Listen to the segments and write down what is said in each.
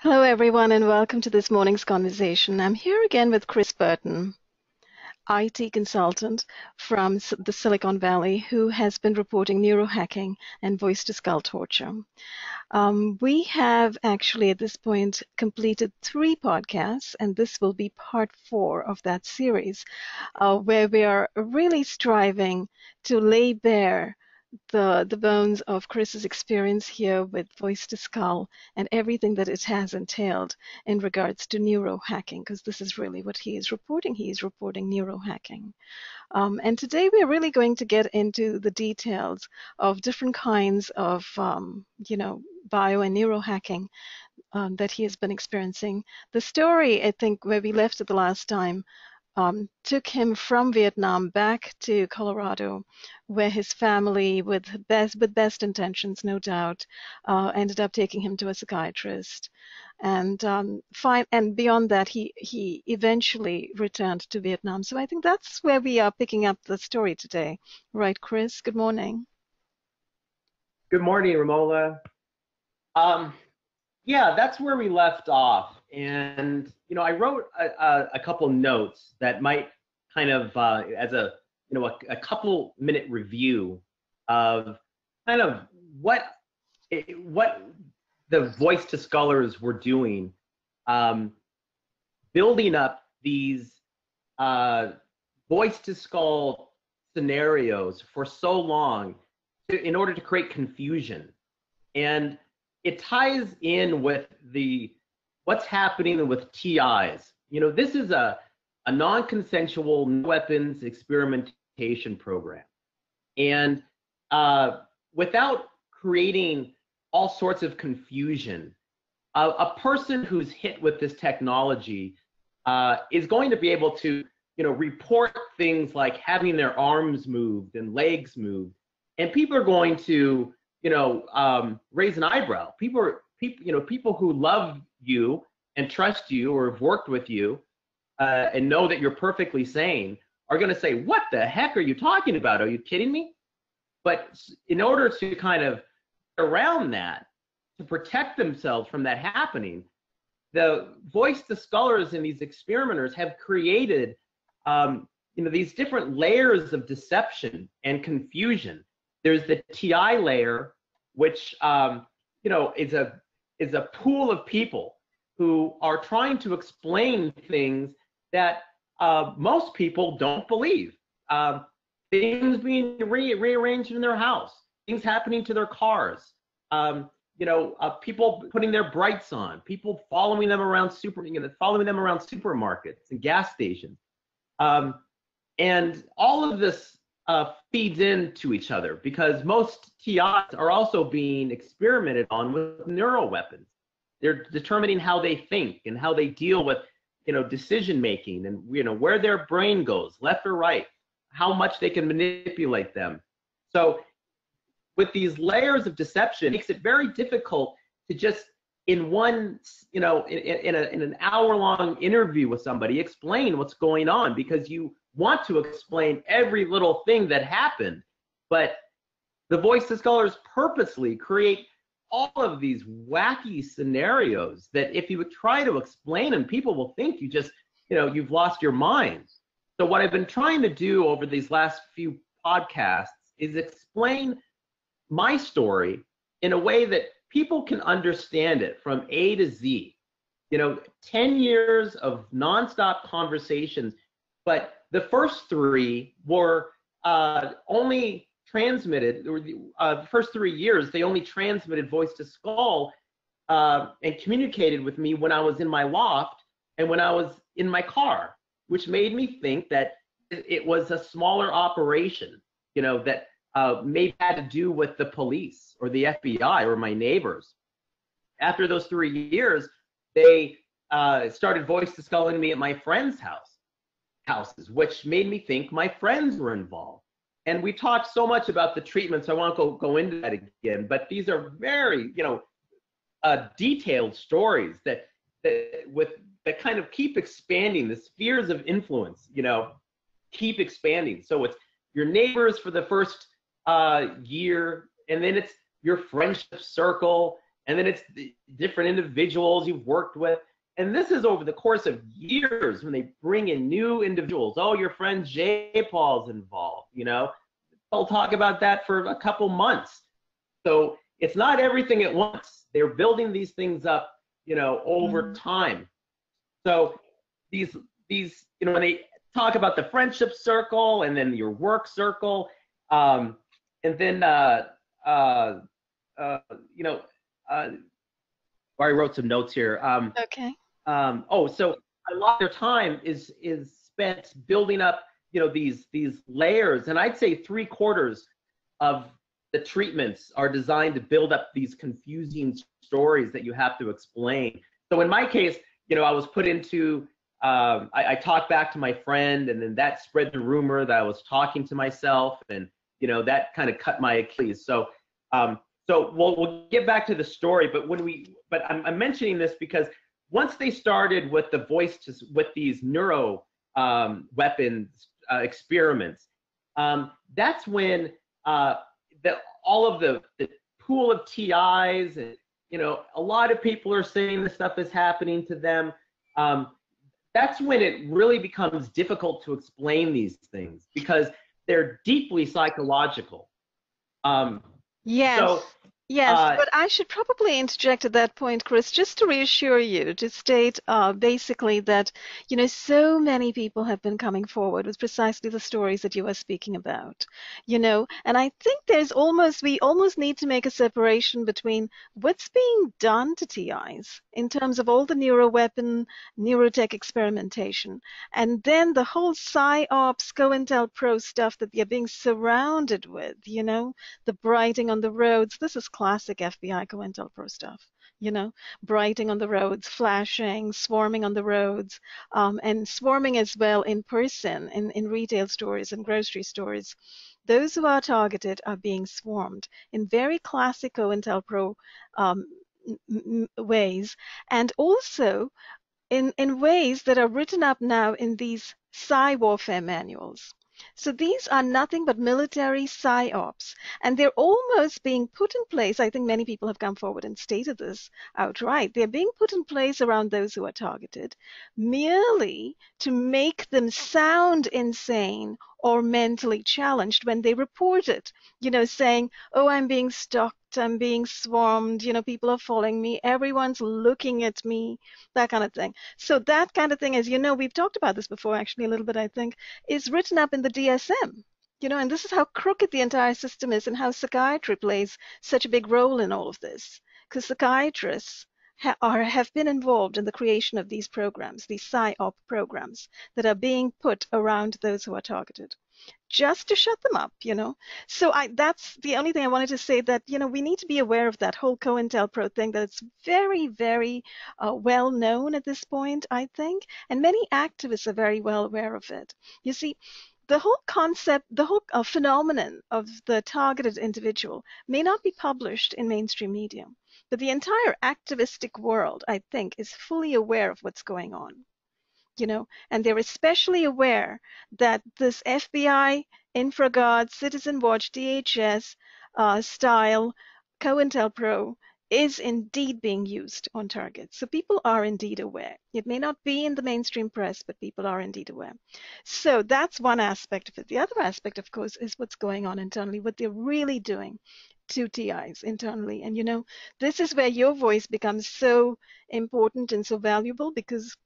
Hello, everyone, and welcome to this morning's conversation. I'm here again with Chris Burton, IT consultant from the Silicon Valley, who has been reporting neuro-hacking and voice-to-skull torture. We have actually at this point completed 3 podcasts, and this will be part 4 of that series, where we are really striving to lay bare the bones of Chris's experience here with voice to skull and everything that it has entailed in regards to neuro-hacking, because this is really what he is reporting. He is reporting neuro-hacking. And today we are really going to get into the details of different kinds of, bio and neuro-hacking that he has been experiencing. The story, I think, where we left it the last time, took him from Vietnam back to Colorado, where his family, with best intentions, no doubt, ended up taking him to a psychiatrist. And beyond that, he eventually returned to Vietnam. So I think that's where we are picking up the story today. Right, Chris? Good morning. Good morning, Romola. Yeah, that's where we left off. And, I wrote a couple notes that might kind of, as a couple minute review of kind of what the voice to skullers were doing, building up these voice to skull scenarios for so long in order to create confusion. And it ties in with what's happening with TIs. This is a non-consensual weapons experimentation program. And without creating all sorts of confusion, a person who's hit with this technology is going to be able to, report things like having their arms moved and legs moved. And people are going to, raise an eyebrow. People who love you and trust you or have worked with you and know that you're perfectly sane are going to say, what the heck are you talking about? Are you kidding me? But in order to kind of around that, to protect themselves from that happening, the voice to skullers and these experimenters have created these different layers of deception and confusion. There's the TI layer, which is a pool of people who are trying to explain things that most people don't believe. Things being rearranged in their house, things happening to their cars, people putting their brights on, people following them around supermarkets and gas stations, and all of this feeds into each other because most TIs are also being experimented on with neural weapons. They're determining how they think and how they deal with, decision making and, where their brain goes, left or right, how much they can manipulate them. So with these layers of deception, it makes it very difficult to just in one, in an hour-long interview with somebody, explain what's going on because you want to explain every little thing that happened, but the voice to skullers purposely create all of these wacky scenarios that if you would try to explain them, people will think you just, you've lost your mind. So what I've been trying to do over these last few podcasts is explain my story in a way that people can understand it from A to Z. 10 years of nonstop conversations, but the first 3 were only transmitted, or the first 3 years, they only transmitted voice to skull and communicated with me when I was in my loft and when I was in my car, which made me think that it was a smaller operation, that maybe had to do with the police or the FBI or my neighbors. After those 3 years, they started voice to skulling me at my friends' houses, which made me think my friends were involved. And we talked so much about the treatment, so I won't go into that again. But these are very, detailed stories that kind of keep expanding. The spheres of influence, keep expanding. So it's your neighbors for the first year, and then it's your friendship circle, and then it's the different individuals you've worked with. And this is over the course of years when they bring in new individuals. Oh, your friend J. Paul's involved, you know. They'll talk about that for a couple months. So it's not everything at once. They're building these things up, you know, over time. So these, you know, when they talk about the friendship circle and then your work circle, and then, you know, I wrote some notes here. Okay. So a lot of their time is spent building up, you know, these layers, and I'd say 3/4 of the treatments are designed to build up these confusing stories that you have to explain. So in my case, you know, I was put into, I talked back to my friend, and then that spread the rumor that I was talking to myself, and you know, that kind of cut my Achilles. So we'll get back to the story, but I'm mentioning this because once they started with the with these neuro weapons experiments, that's when all of the pool of TIs, and you know, a lot of people are saying this stuff is happening to them. That's when it really becomes difficult to explain these things because they're deeply psychological. Yes. So, Yes, but I should probably interject at that point, Chris, just to reassure you, to state basically that, you know, so many people have been coming forward with precisely the stories that you are speaking about, you know, and I think we almost need to make a separation between what's being done to TIs in terms of all the neuroweapon, neurotech experimentation, and then the whole PsyOps, COINTELPRO stuff that they're being surrounded with, you know, the brighting on the roads. This is classic FBI COINTELPRO stuff, you know, brighting on the roads, flashing, swarming on the roads, and swarming as well in person in retail stores and grocery stores. Those who are targeted are being swarmed in very classic COINTELPRO ways, and also in ways that are written up now in these psy warfare manuals. So these are nothing but military psyops, and they're almost being put in place. I think many people have come forward and stated this outright. They're being put in place around those who are targeted merely to make them sound insane or mentally challenged when they report it, you know, saying, oh, I'm being stalked, I'm being swarmed, you know, people are following me, everyone's looking at me, that kind of thing. So that kind of thing, as you know, we've talked about this before actually a little bit, I think, is written up in the DSM, you know, and this is how crooked the entire system is and how psychiatry plays such a big role in all of this, because psychiatrists have been involved in the creation of these programs, these PsyOp programs that are being put around those who are targeted, just to shut them up, you know. So that's the only thing I wanted to say, that, you know, we need to be aware of that whole COINTELPRO thing, that it's very, very well known at this point, I think, and many activists are very well aware of it. You see, the whole concept, the whole phenomenon of the targeted individual may not be published in mainstream media, but the entire activistic world, I think, is fully aware of what's going on, you know, and they're especially aware that this FBI, InfraGard, Citizen Watch, DHS style COINTELPRO is indeed being used on targets. So people are indeed aware. It may not be in the mainstream press, but people are indeed aware. So that's one aspect of it. The other aspect, of course, is what's going on internally, what they're really doing to TIs internally. And, you know, this is where your voice becomes so important and so valuable, because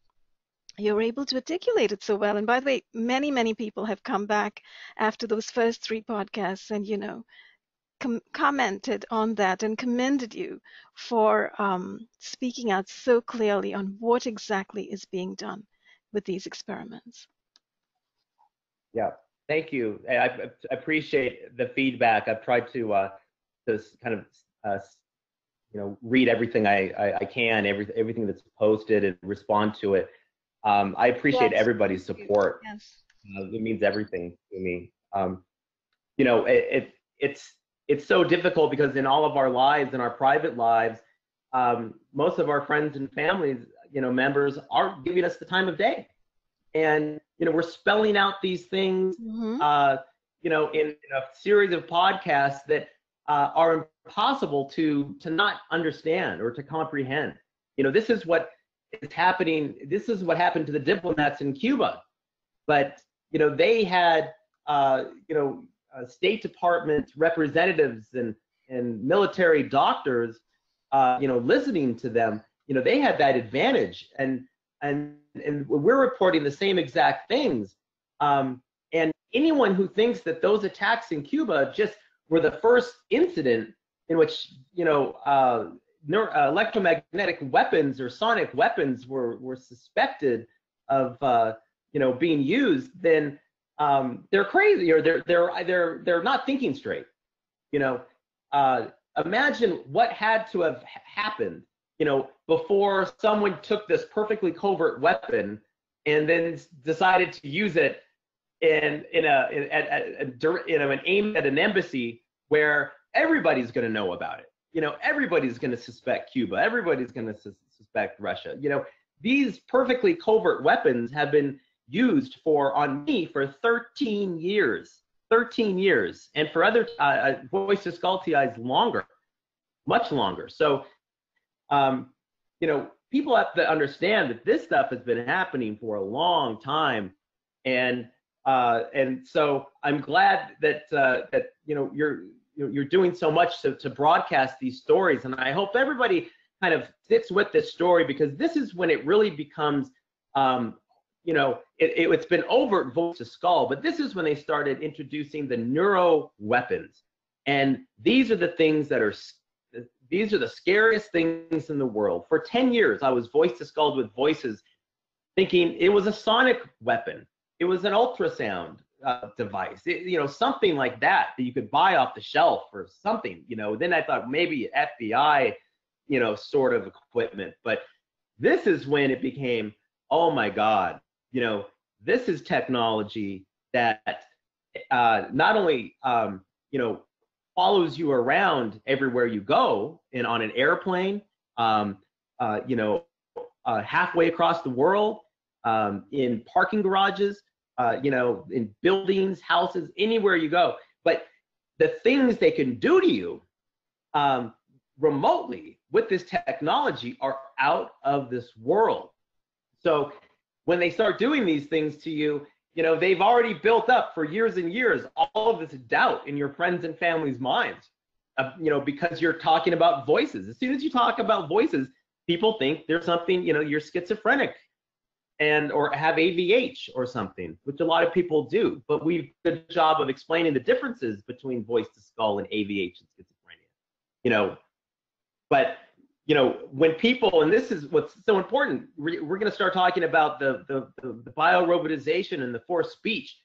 you're able to articulate it so well. And by the way, many, many people have come back after those first 3 podcasts and, you know, commented on that and commended you for speaking out so clearly on what exactly is being done with these experiments. Yeah, thank you. I appreciate the feedback. I've tried to kind of you know, read everything I can, everything that's posted, and respond to it. I appreciate everybody's support. Yes. It means everything to me. You know, it's so difficult because in all of our lives, in our private lives, most of our friends and families, you know, members aren't giving us the time of day. And, you know, we're spelling out these things, you know, in a series of podcasts that are impossible to not understand or to comprehend. This is what is happening. This is what happened to the diplomats in Cuba. But they had State Department representatives and military doctors, listening to them. They had that advantage, and we're reporting the same exact things. And anyone who thinks that those attacks in Cuba just were the first incident in which electromagnetic weapons or sonic weapons were suspected of being used, then they're crazy, or they're not thinking straight. Imagine what had to have happened, before someone took this perfectly covert weapon and then decided to use it in an aim at an embassy where everybody's going to know about it. Everybody's going to suspect Cuba. Everybody's going to suspect Russia. These perfectly covert weapons have been used on me for 13 years. 13 years, and for other voice to skull TIs longer, much longer. So, people have to understand that this stuff has been happening for a long time, and so I'm glad that you're doing so much to broadcast these stories, and I hope everybody kind of sticks with this story, because this is when it really becomes it's been overt voice to skull, but this is when they started introducing the neuro weapons. And these are the things these are the scariest things in the world. For 10 years, I was voice to skull with voices, thinking it was a sonic weapon. It was an ultrasound device, something like that you could buy off the shelf or something. Then I thought maybe FBI, sort of equipment. But this is when it became, oh my God, this is technology that not only follows you around everywhere you go, and on an airplane, halfway across the world, in parking garages, in buildings, houses, anywhere you go. But the things they can do to you remotely with this technology are out of this world. So when they start doing these things to you, they've already built up for years and years all of this doubt in your friends and family's minds, because you're talking about voices. As soon as you talk about voices, people think there's something, you're schizophrenic or have AVH or something, which a lot of people do. But we've done a good job of explaining the differences between voice to skull and AVH and schizophrenia. But when people, and this is what's so important, we're going to start talking about the bio-robotization and the forced speech.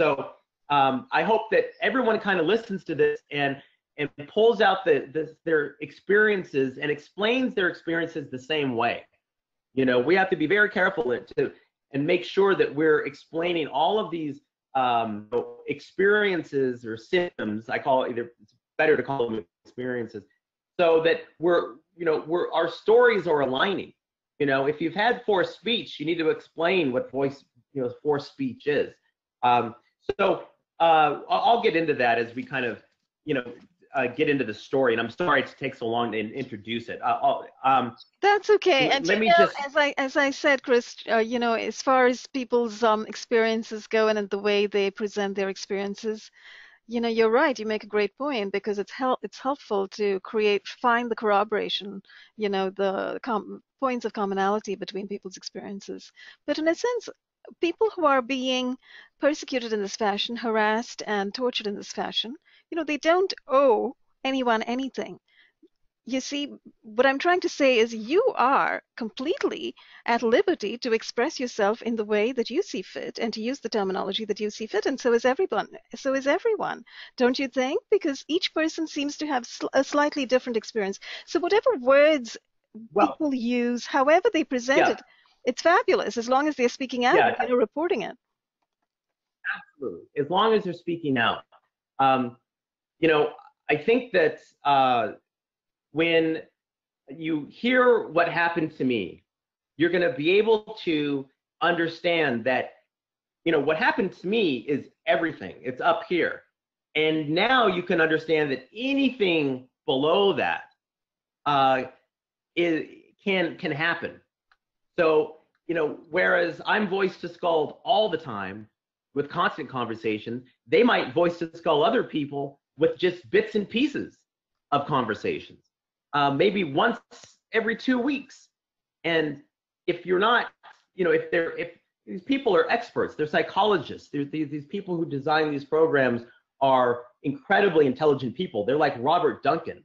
So I hope that everyone kind of listens to this and pulls out their experiences and explains their experiences the same way. We have to be very careful and make sure that we're explaining all of these experiences or symptoms. It's better to call them experiences, so that our stories are aligning. If you've had forced speech, you need to explain what forced speech is. So I'll get into that as we kind of, get into the story. And I'm sorry it takes so long to introduce it. That's okay. And let me just, as I said, Chris, as far as people's experiences go and the way they present their experiences, you're right. You make a great point, because it's helpful to find the corroboration, the points of commonality between people's experiences. But in a sense, people who are being persecuted in this fashion, harassed and tortured in this fashion, they don't owe anyone anything. You see, what I'm trying to say is you are completely at liberty to express yourself in the way that you see fit and to use the terminology that you see fit, and so is everyone. So is everyone, don't you think? Because each person seems to have a slightly different experience. So whatever words people use, however they present it, it's fabulous as long as they're speaking out and reporting it. Absolutely, as long as they're speaking out. I think that when you hear what happened to me, you're going to be able to understand that, what happened to me is everything. It's up here. And now you can understand that anything below that can happen. So, whereas I'm voice to skull all the time with constant conversation, they might voice to skull other people with just bits and pieces of conversations, maybe once every 2 weeks. And if you're not, if these people are experts, they're psychologists, these people who design these programs are incredibly intelligent people. They're like Robert Duncan.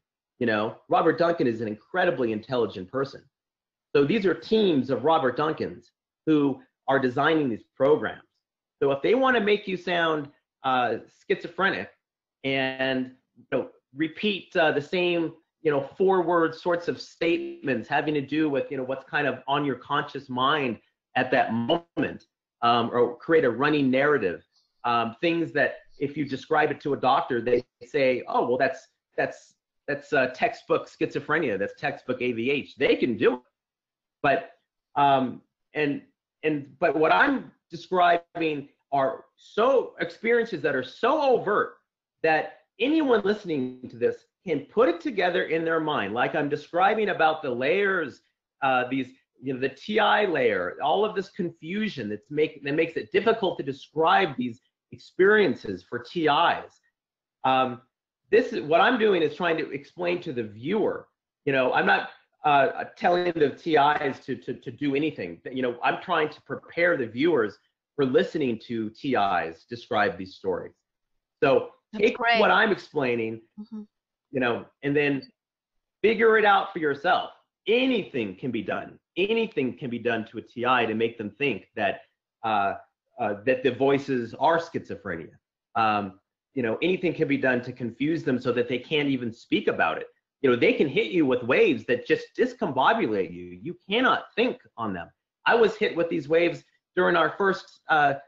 Robert Duncan is an incredibly intelligent person. So these are teams of Robert Duncans who are designing these programs. So if they want to make you sound schizophrenic and repeat the same 4-word sorts of statements having to do with what's kind of on your conscious mind at that moment, or create a running narrative, things that if you describe it to a doctor, they say, oh, well, that's textbook schizophrenia, that's textbook ADHD. They can do it, but but what I'm describing are experiences that are so overt that anyone listening to this can put it together in their mind, like I'm describing about the layers, the TI layer, all of this confusion that makes it difficult to describe these experiences for TIs. This is what I'm doing, is trying to explain to the viewer. I'm not telling the TIs to do anything. I'm trying to prepare the viewers for listening to TIs describe these stories. So take what I'm explaining, and then figure it out for yourself. Anything can be done. Anything can be done to a TI to make them think that that the voices are schizophrenia. Anything can be done to confuse them so that they can't even speak about it. They can hit you with waves that just discombobulate you. You cannot think on them. I was hit with these waves during our first 3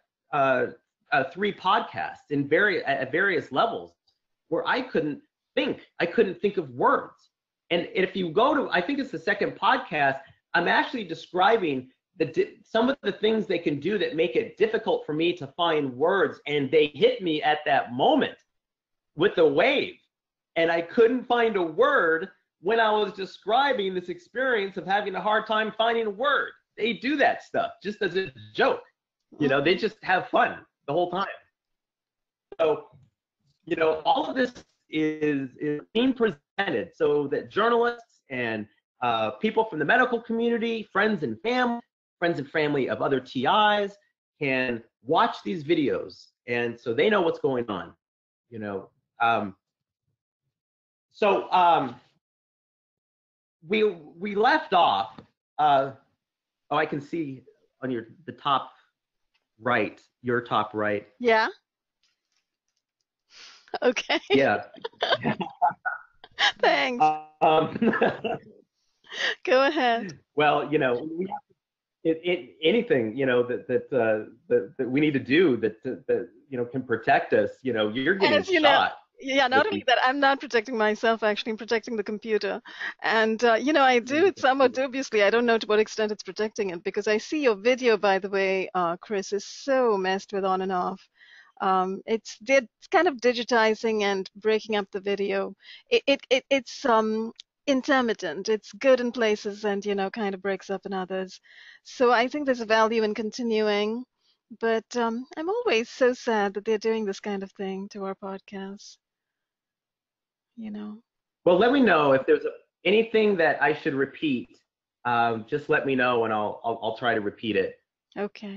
podcasts at various levels, where I couldn't think. I couldn't think of words. And if you go to, I think it's the second podcast, I'm actually describing some of the things they can do that make it difficult for me to find words, and they hit me at that moment with the wave. And I couldn't find a word when I was describing this experience of having a hard time finding a word. They do that stuff just as a joke. They just have fun the whole time. So, all of this is being presented so that journalists and people from the medical community, friends and family of other TIs can watch these videos, and so they know what's going on. We left off. I can see on the top right, your top right. Yeah. Okay. Yeah. Thanks. Go ahead. Well, we have anything that we need to do that can protect us. You're getting shot. Yeah, not only that, I'm not protecting myself, actually, I'm protecting the computer. And, I do it somewhat dubiously. I don't know to what extent it's protecting it, because I see your video, by the way, Chris, is so messed with on and off. It's kind of digitizing and breaking up the video. It's intermittent. It's good in places and, kind of breaks up in others. So I think there's a value in continuing. But I'm always so sad that they're doing this kind of thing to our podcasts. Well, let me know if there's anything that I should repeat. Just let me know, and I'll try to repeat it. Okay.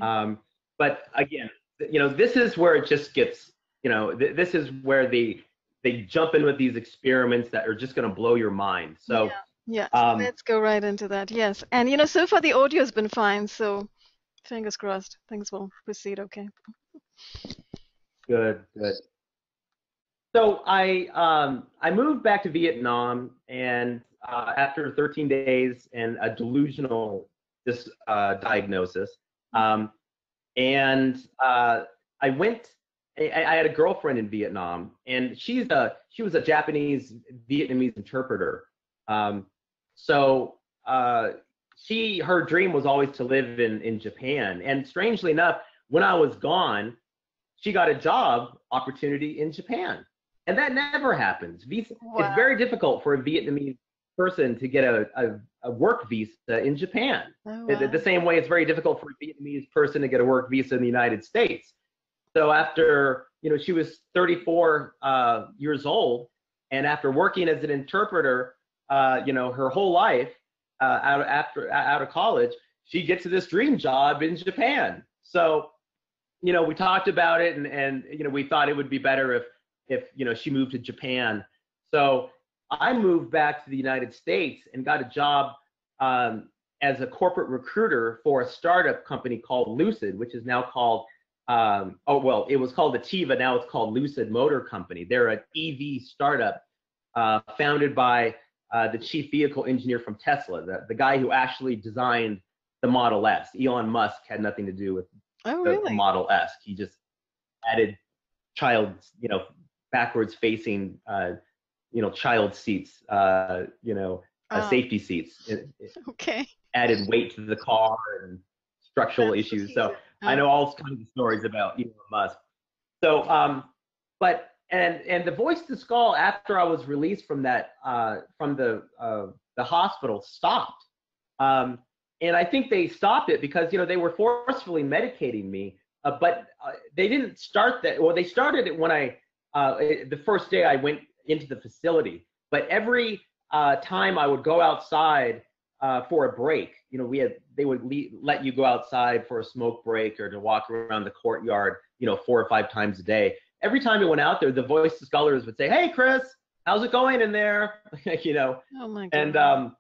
But again, this is where it just gets, this is where they jump in with these experiments that are just going to blow your mind. So yeah. Let's go right into that. Yes, and so far the audio has been fine. So fingers crossed, things will proceed okay. Good. So I moved back to Vietnam, and after 13 days and a delusional diagnosis, and I went. I had a girlfriend in Vietnam, and she was a Japanese Vietnamese interpreter. So her dream was always to live in Japan. And strangely enough, when I was gone, she got a job opportunity in Japan. And that never happens. It's Wow. very difficult for a Vietnamese person to get a work visa in Japan. Oh, The wow. same way it's very difficult for a Vietnamese person to get a work visa in the United States. So after, she was 34 years old, and after working as an interpreter, her whole life, out of college, she gets this dream job in Japan. So, we talked about it, and we thought it would be better if she moved to Japan. So I moved back to the United States and got a job as a corporate recruiter for a startup company called Lucid, which is now called it was called Ativa. Now it's called Lucid Motor Company. They're an EV startup founded by the chief vehicle engineer from Tesla, the guy who actually designed the Model S. Elon Musk had nothing to do with Oh, the really? Model S. He just added child, backwards facing, child seats, Oh, safety seats. It okay. added weight to the car and structural That's what issues. he So did. I Oh, know all kinds of stories about Elon Musk. So, but and the voice to skull after I was released from that from the hospital stopped. Um, and I think they stopped it because they were forcefully medicating me, but they didn't start that. Well, they started it when the first day I went into the facility. But every time I would go outside for a break, they would let you go outside for a smoke break or to walk around the courtyard, 4 or 5 times a day. Every time I went out there, the voice to scholars would say, "Hey, Chris, how's it going in there?" oh my And God.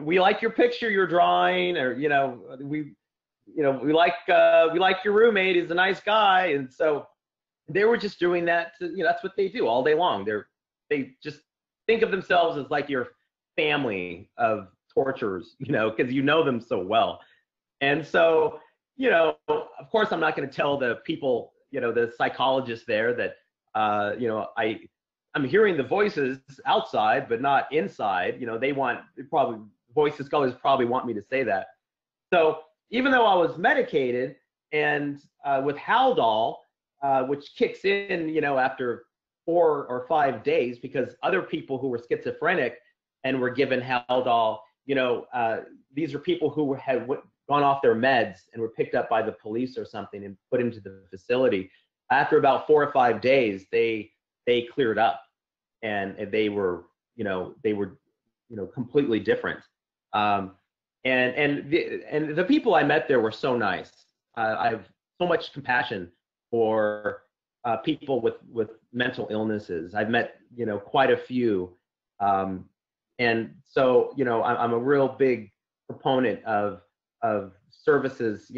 we like your picture you're drawing, or we like your roommate. He's a nice guy. And so they were just doing that that's what they do all day long. They just think of themselves as like your family of torturers, because you know them so well. And so, of course, I'm not going to tell the people, the psychologists there that, I'm hearing the voices outside, but not inside. Voices scholars probably want me to say that. So even though I was medicated and with Haldol, which kicks in, after 4 or 5 days, because other people who were schizophrenic and were given Haldol, these are people who had gone off their meds and were picked up by the police or something and put into the facility. After about 4 or 5 days, they cleared up, and they were completely different. And the people I met there were so nice. I have so much compassion for people with mental illnesses. I've met quite a few, and so I'm a real big proponent of services,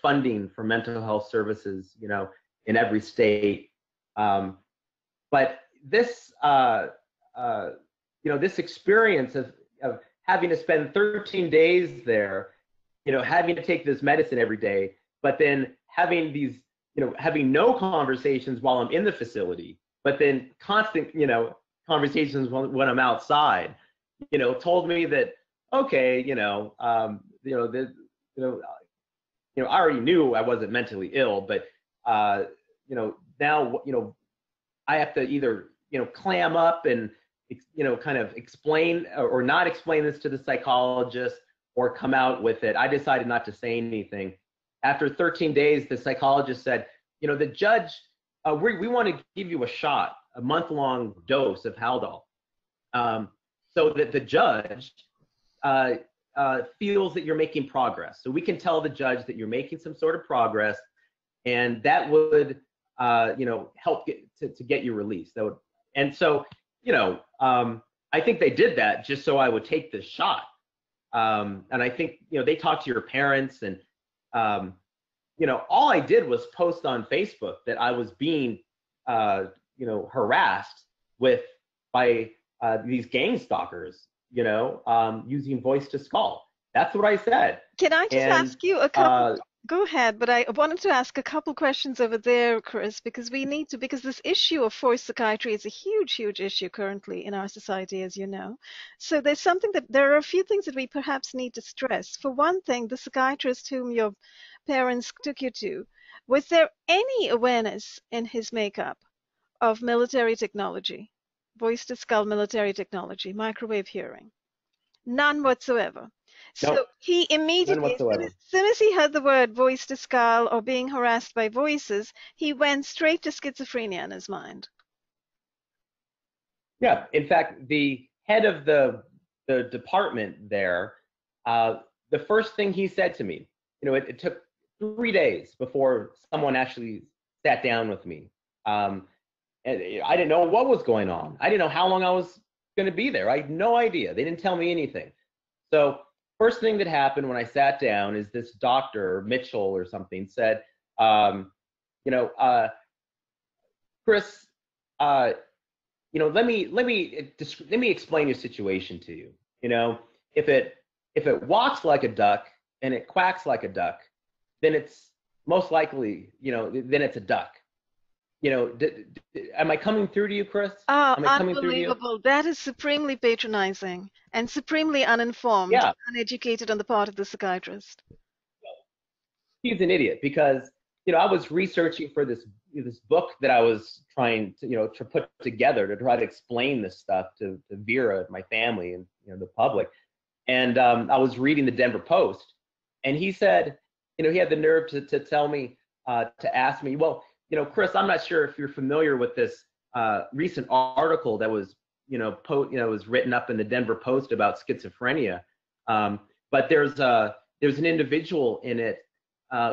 funding for mental health services, in every state. But this this experience of having to spend 13 days there, having to take this medicine every day, but then having these, having no conversations while I'm in the facility, but then constant, conversations when I'm outside, told me that, okay, I already knew I wasn't mentally ill, but now, I have to either, clam up and, kind of explain or not explain this to the psychologist or come out with it. I decided not to say anything. After 13 days, the psychologist said, the judge, we want to give you a shot, a month-long dose of Haldol, so that the judge feels that you're making progress. So we can tell the judge that you're making some sort of progress, and that would, help to get you released. That would, and so, I think they did that just so I would take this shot. And I think, they talked to your parents, and, all I did was post on Facebook that I was being, harassed by these gang stalkers, using voice to skull. That's what I said. Can I just And ask you a couple? Go ahead, but I wanted to ask a couple questions over there, Chris, because because this issue of forced psychiatry is a huge, huge issue currently in our society, as you know. So there are a few things that we perhaps need to stress. For one thing, the psychiatrist whom your parents took you to, was there any awareness in his makeup of military technology, voice-to-skull military technology, microwave hearing. None whatsoever. So Nope, he none immediately, whatsoever. as soon as he heard the word voice-to-skull or being harassed by voices, he went straight to schizophrenia in his mind. Yeah, in fact, the head of the department there, the first thing he said to me, it took 3 days before someone actually sat down with me. And I didn't know what was going on. I didn't know how long I was going to be there. I had no idea. They didn't tell me anything. So first thing that happened when I sat down is this doctor, Mitchell or something, said, Chris, let me explain your situation to you. If it walks like a duck and it quacks like a duck, then it's most likely, then it's a duck. Am I coming through to you, Chris? Ah, Am I coming through to you? unbelievable. That is supremely patronizing and supremely uninformed, Yeah, uneducated on the part of the psychiatrist. he's an idiot because I was researching for this book that I was trying to put together to try to explain this stuff to Vera, my family, and the public. And I was reading the Denver Post, and he said, he had the nerve to tell me, to ask me, well, Chris, I'm not sure if you're familiar with this recent article that was, was written up in the Denver Post about schizophrenia. But there's an individual in it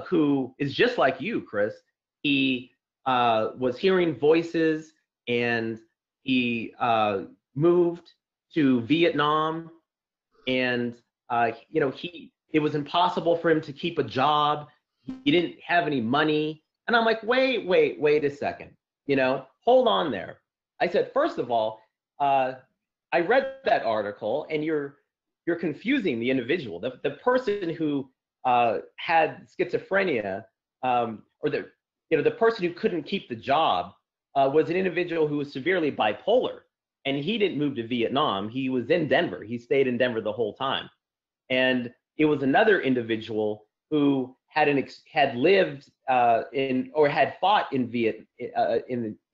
who is just like you, Chris. He was hearing voices, and he moved to Vietnam, and it was impossible for him to keep a job. He didn't have any money. And I'm like, wait a second, hold on there. I said, first of all, I read that article, and you're confusing the individual. The person who had schizophrenia, or the person who couldn't keep the job, was an individual who was severely bipolar, and he didn't move to Vietnam. He was in Denver. He stayed in Denver the whole time. And it was another individual who had lived in, or had fought in the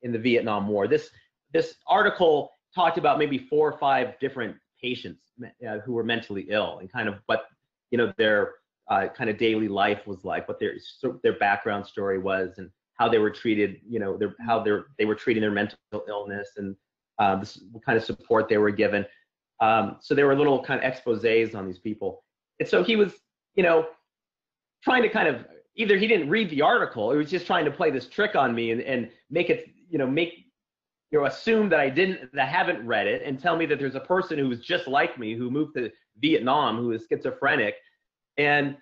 Vietnam War. This article talked about maybe 4 or 5 different patients who were mentally ill, and kind of what their kind of daily life was like, what their background story was, and how they were treated, how they were treating their mental illness, and what kind of support they were given. So there were little kind of exposés on these people. And so he was, trying to kind of, either he didn't read the article, or he was just trying to play this trick on me and make it, assume that I haven't read it, and tell me that there's a person who was just like me, who moved to Vietnam, who is schizophrenic. And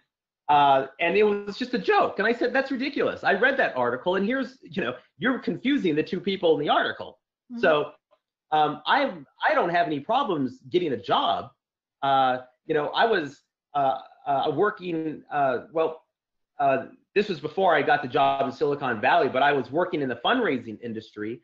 it was just a joke. And I said, that's ridiculous. I read that article, and here's, you're confusing the two people in the article. Mm-hmm. So I don't have any problems getting a job. I was working, this was before I got the job in Silicon Valley, but I was working in the fundraising industry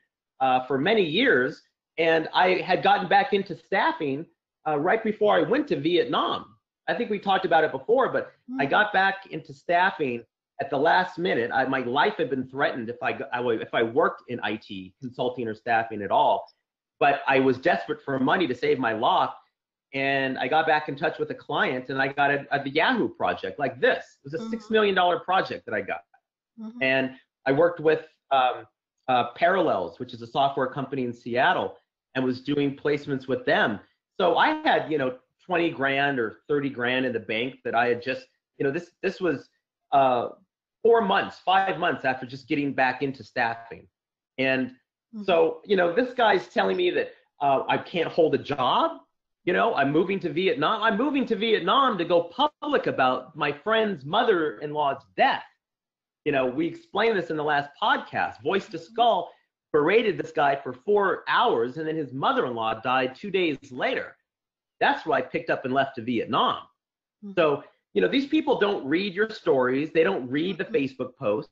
for many years, and I had gotten back into staffing right before I went to Vietnam. I think we talked about it before, but I got back into staffing at the last minute. My life had been threatened if I worked in IT, consulting or staffing at all. But I was desperate for money to save my life, and I got back in touch with a client, and I got a Yahoo project like this. It was a $6 million project that I got. Mm-hmm. And I worked with Parallels, which is a software company in Seattle, and was doing placements with them. So I had, 20 grand or 30 grand in the bank that I had just, this was 5 months after just getting back into staffing. And so, this guy's telling me that I can't hold a job. I'm moving to Vietnam. I'm moving to Vietnam to go public about my friend's mother-in-law's death. We explained this in the last podcast. Voice to Skull berated this guy for 4 hours, and then his mother-in-law died 2 days later. That's why I picked up and left to Vietnam. Mm-hmm. So, these people don't read your stories. They don't read the Facebook posts.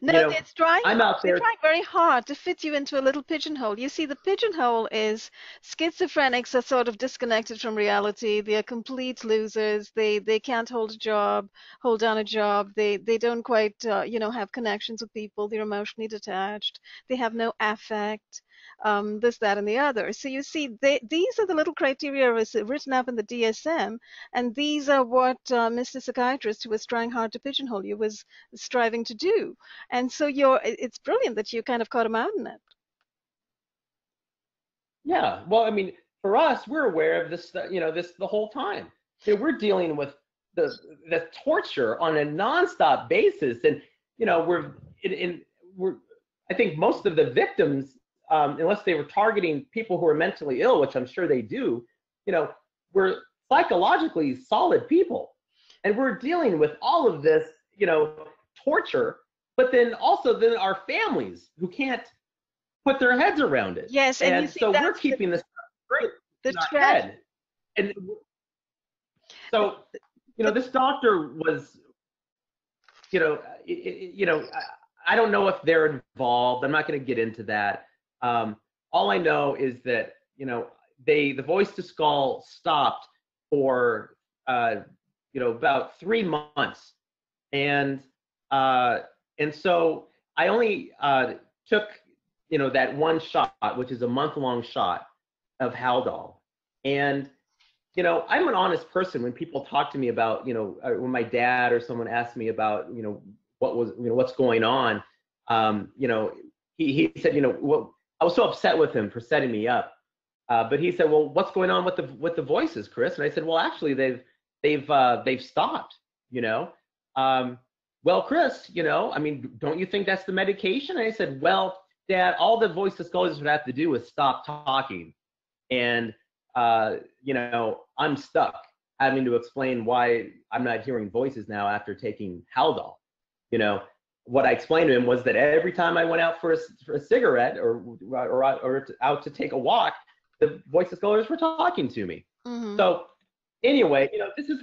No, You know, it's trying I'm hard. out They're there. trying very hard to fit you into a little pigeonhole. You see, the pigeonhole is schizophrenics are sort of disconnected from reality. They are complete losers. They can't hold down a job. They don't quite have connections with people. They're emotionally detached. They have no affect. This, that, and the other. So you see, these are the little criteria written up in the DSM, and these are what Mr. Psychiatrist, who was trying hard to pigeonhole you, was striving to do. And so it's brilliant that you kind of caught him out in it. Yeah, well, I mean, for us, we're aware of this, this the whole time. We're dealing with the torture on a nonstop basis, and we're I think most of the victims, unless they were targeting people who are mentally ill, which I'm sure they do, we're psychologically solid people, and we're dealing with all of this, torture, but then also our families who can't put their heads around it. Yes, and you And see so we're that's keeping this straight the in our tragedy. head. And so, this doctor was, I don't know if they're involved. I'm not going to get into that. All I know is that, the voice to skull stopped for, about 3 months. And so I only took, that one shot, which is a month-long shot of Haldol. And, I'm an honest person. When people talk to me about, when my dad or someone asked me about, what's going on, he said, I was so upset with him for setting me up. But he said, well, what's going on with the voices, Chris? And I said, well, actually, they've stopped, well, Chris, I mean, don't you think that's the medication? And I said, well, Dad, all the voice disclosures would have to do is stop talking. And, I'm stuck having to explain why I'm not hearing voices now after taking Haldol. What I explained to him was that every time I went out for a cigarette or out to take a walk, the voice disclosures were talking to me. Mm-hmm. So anyway, this is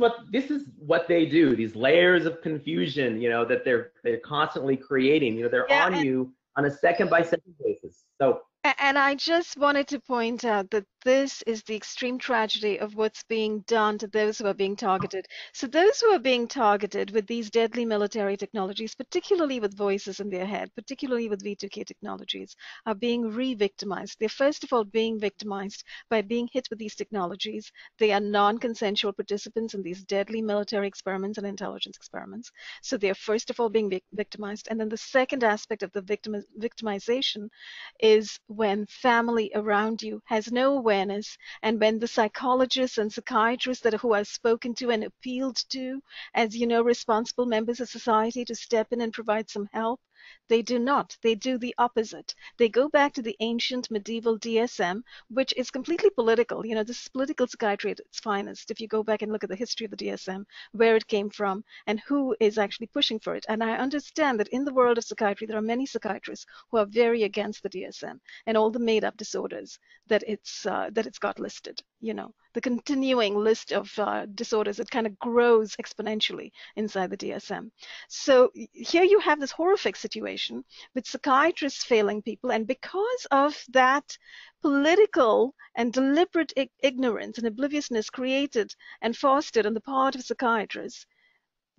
what they do. These layers of confusion, that they're constantly creating. They're on you on a second by second basis. So. And I just wanted to point out that this is the extreme tragedy of what's being done to those who are being targeted. So those who are being targeted with these deadly military technologies, particularly with voices in their head, particularly with V2K technologies, are being re-victimized. They're first of all being victimized by being hit with these technologies. They are non-consensual participants in these deadly military experiments and intelligence experiments. So they're first of all being victimized. And then the second aspect of the victimization is when family around you has no awareness, and when the psychologists and psychiatrists who I've spoken to and appealed to as responsible members of society to step in and provide some help, they do not. They do the opposite. They go back to the ancient medieval DSM, which is completely political. This is political psychiatry at its finest. If you go back and look at the history of the DSM, where it came from, and who is actually pushing for it. And I understand that in the world of psychiatry, there are many psychiatrists who are very against the DSM and all the made-up disorders that it's got listed. The continuing list of disorders, it kind of grows exponentially inside the DSM. So here you have this horrific situation with psychiatrists failing people, and because of that political and deliberate ignorance and obliviousness created and fostered on the part of psychiatrists,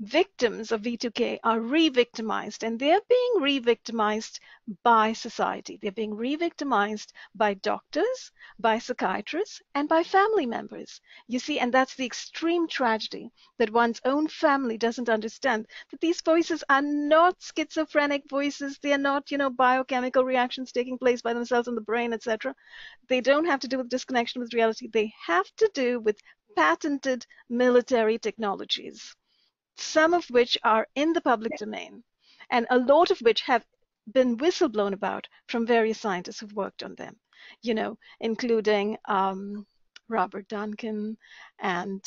victims of V2K are re-victimized, and they're being re-victimized by society. They're being re-victimized by doctors, by psychiatrists, and by family members. You see, and that's the extreme tragedy, that one's own family doesn't understand that these voices are not schizophrenic voices. They are not, biochemical reactions taking place by themselves in the brain, etc. They don't have to do with disconnection with reality. They have to do with patented military technologies, some of which are in the public domain, and a lot of which have been whistleblown about from various scientists who've worked on them, including Robert Duncan and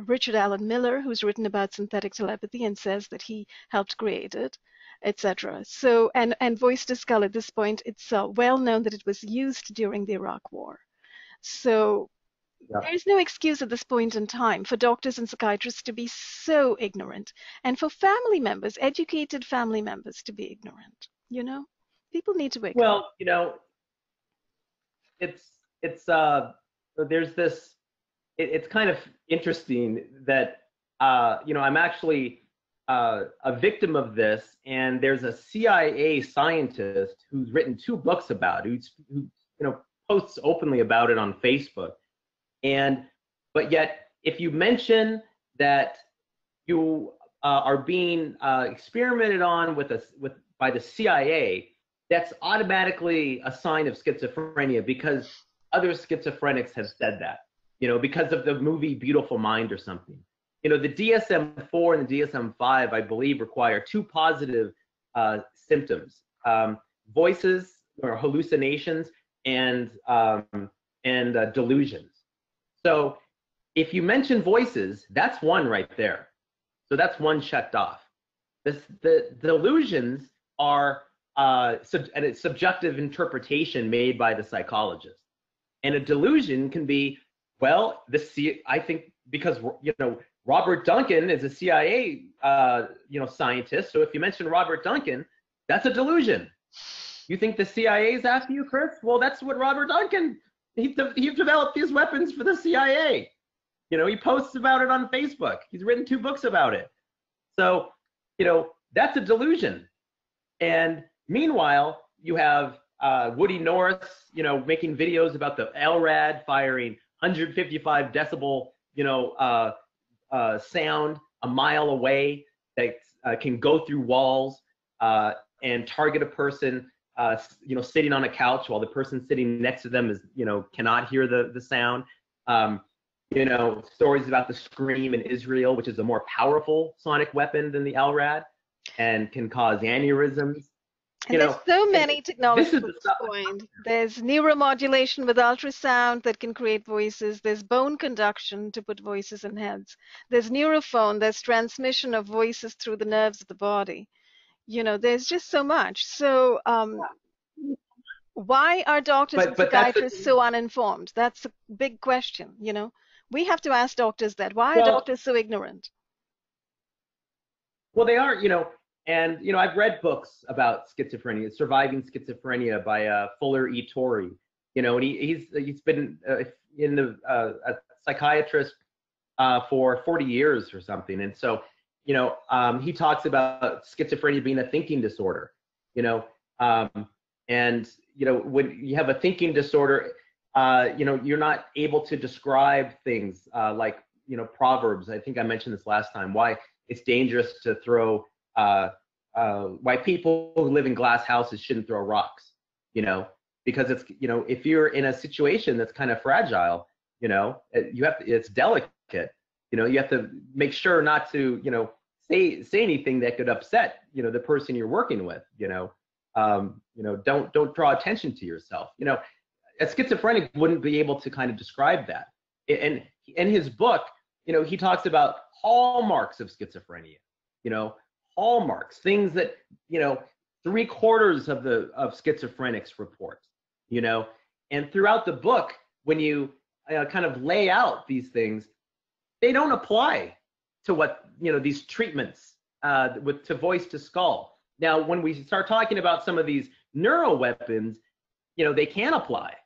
Richard Allen Miller, who's written about synthetic telepathy and says that he helped create it, etc. So, and voice to skull at this point, it's well known that it was used during the Iraq War. So Yeah. There's no excuse at this point in time for doctors and psychiatrists to be so ignorant, and for family members, educated family members, to be ignorant. People need to wake up. Well, it's there's this. It's kind of interesting that I'm actually a victim of this, and there's a CIA scientist who's written 2 books about it, who posts openly about it on Facebook. But yet, if you mention that you are being experimented on by the CIA, that's automatically a sign of schizophrenia, because other schizophrenics have said that, because of the movie Beautiful Mind or something. The DSM-4 and the DSM-5, I believe, require 2 positive symptoms: voices or hallucinations, and delusions. So if you mention voices, that's 1 right there. So that's 1 checked off. The delusions are and it's subjective interpretation made by the psychologist. And a delusion can be, well, I think because Robert Duncan is a CIA scientist, so if you mention Robert Duncan, that's a delusion. You think the CIA is after you, Chris? Well, that's what Robert Duncan, he developed these weapons for the CIA. He posts about it on Facebook. He's written 2 books about it. So, that's a delusion. And meanwhile, you have Woody Norris, making videos about the LRAD firing 155 decibel, sound a mile away that can go through walls and target a person, sitting on a couch while the person sitting next to them is, cannot hear the sound. Stories about the Scream in Israel, which is a more powerful sonic weapon than the LRAD and can cause aneurysms. And there's so many technologies at this point. There's neuromodulation with ultrasound that can create voices. There's bone conduction to put voices in heads. There's neurophone. There's transmission of voices through the nerves of the body. There's just so much. So why are doctors and psychiatrists so uninformed? That's a big question, We have to ask doctors that. Why are doctors so ignorant? Well, they are, and I've read books about schizophrenia, Surviving Schizophrenia by Fuller E. Torrey. And he's been a psychiatrist for 40 years or something, and so he talks about schizophrenia being a thinking disorder. And when you have a thinking disorder, you're not able to describe things like proverbs. I think I mentioned this last time. Why it's dangerous to throw. Why people who live in glass houses shouldn't throw rocks, because it's, if you're in a situation that's kind of fragile, it's delicate, you have to make sure not to, say anything that could upset, the person you're working with, don't draw attention to yourself, a schizophrenic wouldn't be able to kind of describe that. And in his book, he talks about hallmarks of schizophrenia, hallmarks, things that 3/4 of schizophrenics report, and throughout the book, when you kind of lay out these things, they don't apply to what these treatments to voice to skull. Now, when we start talking about some of these neuro weapons, they can apply.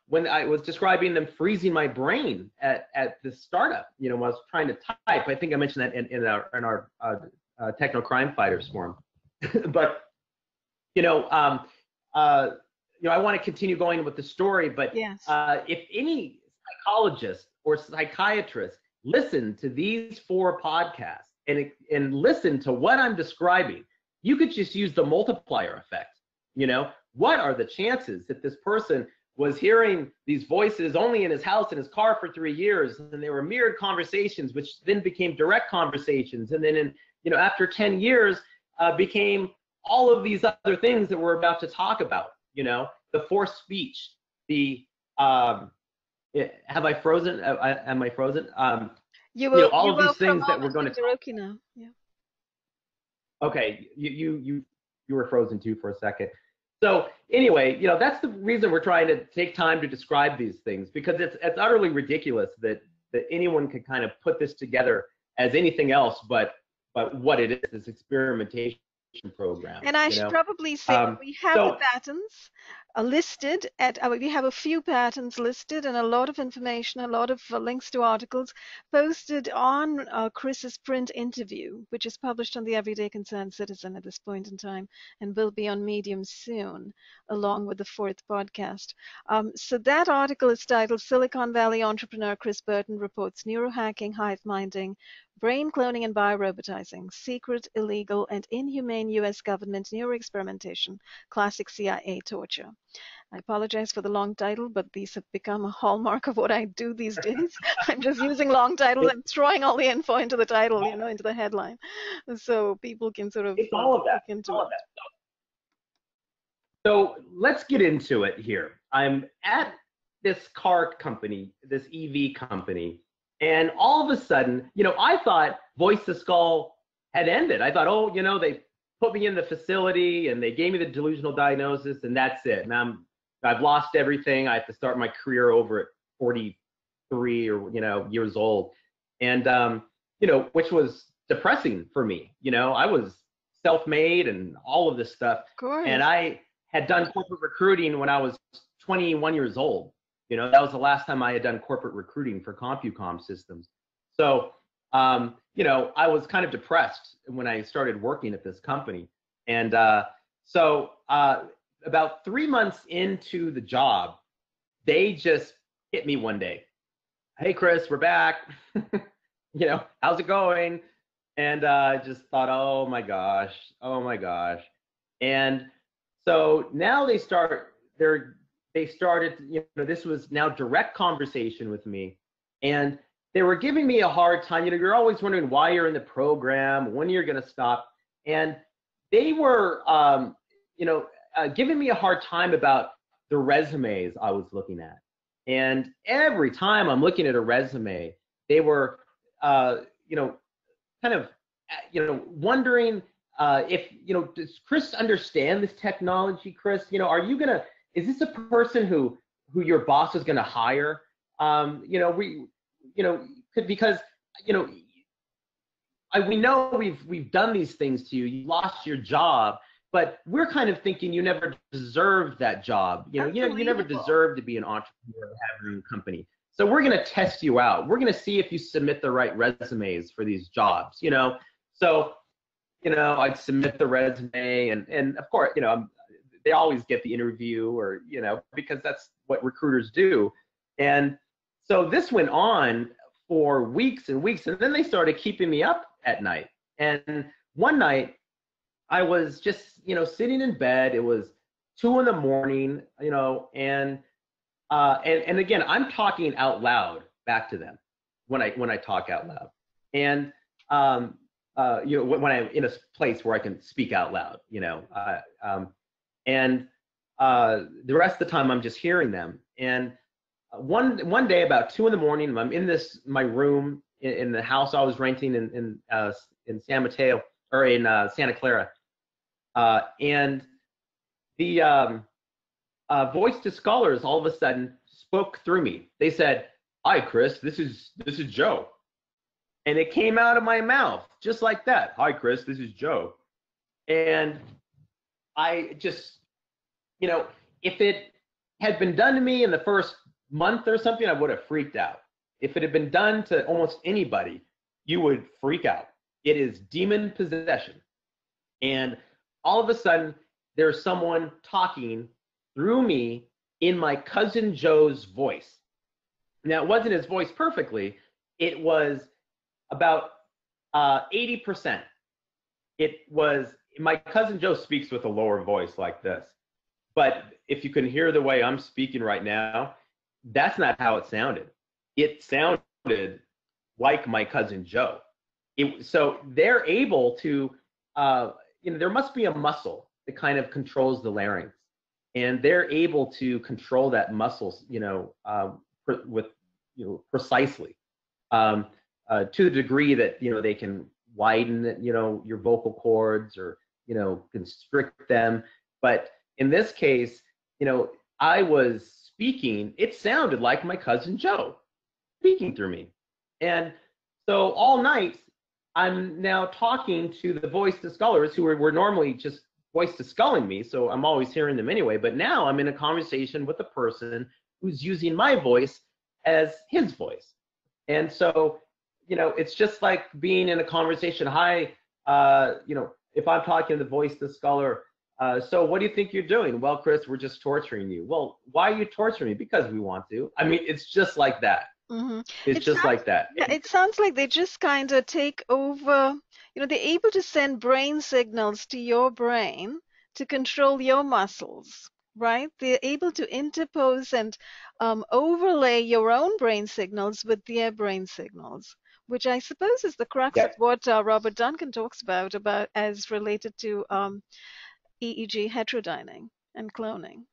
When I was describing them freezing my brain at the startup, when I was trying to type, I think I mentioned that in our Techno Crime Fighters Forum. But I want to continue going with the story. But yes. If any psychologist or psychiatrist listen to these 4 podcasts and listen to what I'm describing, you could just use the multiplier effect. What are the chances that this person was hearing these voices only in his house, in his car for 3 years, and they were mirrored conversations, which then became direct conversations, and then after 10 years became all of these other things that we're about to talk about, the forced speech, the have I frozen? Am I frozen? All of these things that we're going to talk about. Now. Yeah. Okay, you were frozen too for a second. So anyway, that's the reason we're trying to take time to describe these things, because it's utterly ridiculous that anyone could kind of put this together as anything else but what it is, this experimentation program. And I should probably say we have the patents listed at, we have a few patents listed and a lot of information, a lot of links to articles posted on Chris's print interview, which is published on the Everyday Concerned Citizen at this point in time and will be on Medium soon, along with the 4th podcast. So that article is titled Silicon Valley Entrepreneur Chris Burton Reports Neuro-Hacking, Hive-Minding, Brain Cloning and Biorobotizing, Secret, Illegal, and Inhumane U.S. Government Neuro-Experimentation, Classic CIA Torture. I apologize for the long title, but these have become a hallmark of what I do these days. I'm just using long titles and throwing all the info into the title, into the headline, so people can sort of all of that. So let's get into it here. I'm at this car company, this EV company, and all of a sudden, I thought Voice to Skull had ended. I thought, oh, they put me in the facility and they gave me the delusional diagnosis and that's it. And I've lost everything. I have to start my career over at 43 or years old, and which was depressing for me. I was self-made and all of this stuff, and I had done corporate recruiting when I was 21 years old. That was the last time I had done corporate recruiting for CompuCom systems. So, I was kind of depressed when I started working at this company. And so about 3 months into the job, they just hit me one day. Hey, Chris, we're back. How's it going? And I just thought, oh my gosh. And so now they started, this was now direct conversation with me, and they were giving me a hard time. You're always wondering why you're in the program, when you're going to stop. And they were, giving me a hard time about the resumes I was looking at. And every time I'm looking at a resume, they were, wondering if, does Chris understand this technology, Chris? Are you going to, is this a person who your boss is going to hire? Because we know we've done these things to you. You lost your job, but we're kind of thinking you never deserved that job. You never deserved to be an entrepreneur and have your own company. So we're going to test you out. We're going to see if you submit the right resumes for these jobs. So I'd submit the resume, and of course, they always get the interview, or because that's what recruiters do. And so this went on for weeks and weeks, and then they started keeping me up at night. And one night I was just sitting in bed. It was 2 a.m, and again, I'm talking out loud back to them when I talk out loud, and when I'm in a place where I can speak out loud, and the rest of the time I'm just hearing them. And one day about 2 a.m, I'm in my room in the house I was renting in San Mateo, or in Santa Clara, and the Voice to Scholars all of a sudden spoke through me. They said, "Hi, Chris, this is Joe," and it came out of my mouth just like that. "Hi, Chris, this is Joe," and I just, if it had been done to me in the first month or something, I would have freaked out. If it had been done to almost anybody, you would freak out. It is demon possession. And all of a sudden, there's someone talking through me in my cousin Joe's voice. Now, it wasn't his voice perfectly. It was about 80%. It was, my cousin Joe speaks with a lower voice like this. But if you can hear the way I'm speaking right now, that's not how it sounded. It sounded like my cousin Joe. So they're able to, there must be a muscle that kind of controls the larynx. And they're able to control that muscle, precisely, to the degree that, they can widen, your vocal cords, or, constrict them. But in this case, I was speaking, it sounded like my cousin Joe speaking through me. And so all night, I'm now talking to the voice discullers who were normally just voice disculling me, so I'm always hearing them anyway, but now I'm in a conversation with a person who's using my voice as his voice. And so, it's just like being in a conversation. Hi, if I'm talking to the voice disculler, so what do you think you're doing? Well, Chris, we're just torturing you. Well, why are you torturing me? Because we want to. I mean, it's just like that. Mm-hmm. It's just like that. Yeah, it sounds like they just kind of take over. They're able to send brain signals to your brain to control your muscles, right? They're able to interpose and overlay your own brain signals with their brain signals, which I suppose is the crux of what Robert Duncan talks about as related to EEG heterodyning and cloning.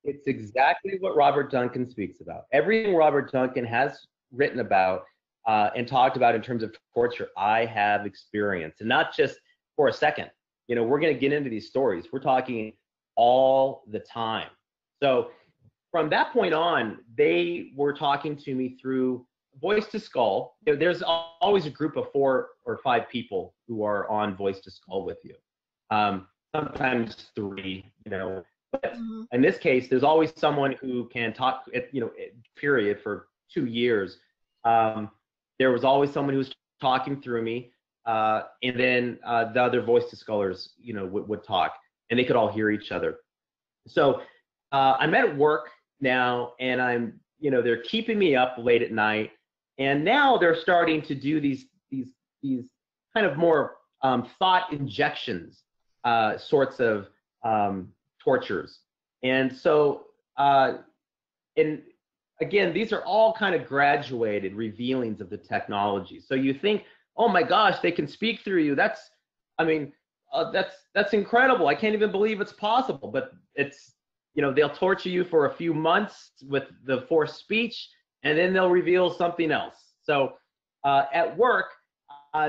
It's exactly what Robert Duncan speaks about. Everything Robert Duncan has written about and talked about in terms of torture, I have experienced, and not just for a second. We're going to get into these stories. We're talking all the time. So from that point on, they were talking to me through voice to skull. There's always a group of 4 or 5 people who are on voice to skull with you. Sometimes 3, But in this case, there's always someone who can talk, period, for 2 years. There was always someone who was talking through me, and then the other voice discullers, would talk, and they could all hear each other. So I'm at work now, and I'm, they're keeping me up late at night, and now they're starting to do these kind of more thought injections sorts of tortures. And so, and again, these are all kind of graduated revealings of the technology. So you think, oh my gosh, they can speak through you. That's incredible. I can't even believe it's possible. But it's, they'll torture you for a few months with the forced speech, and then they'll reveal something else. So at work,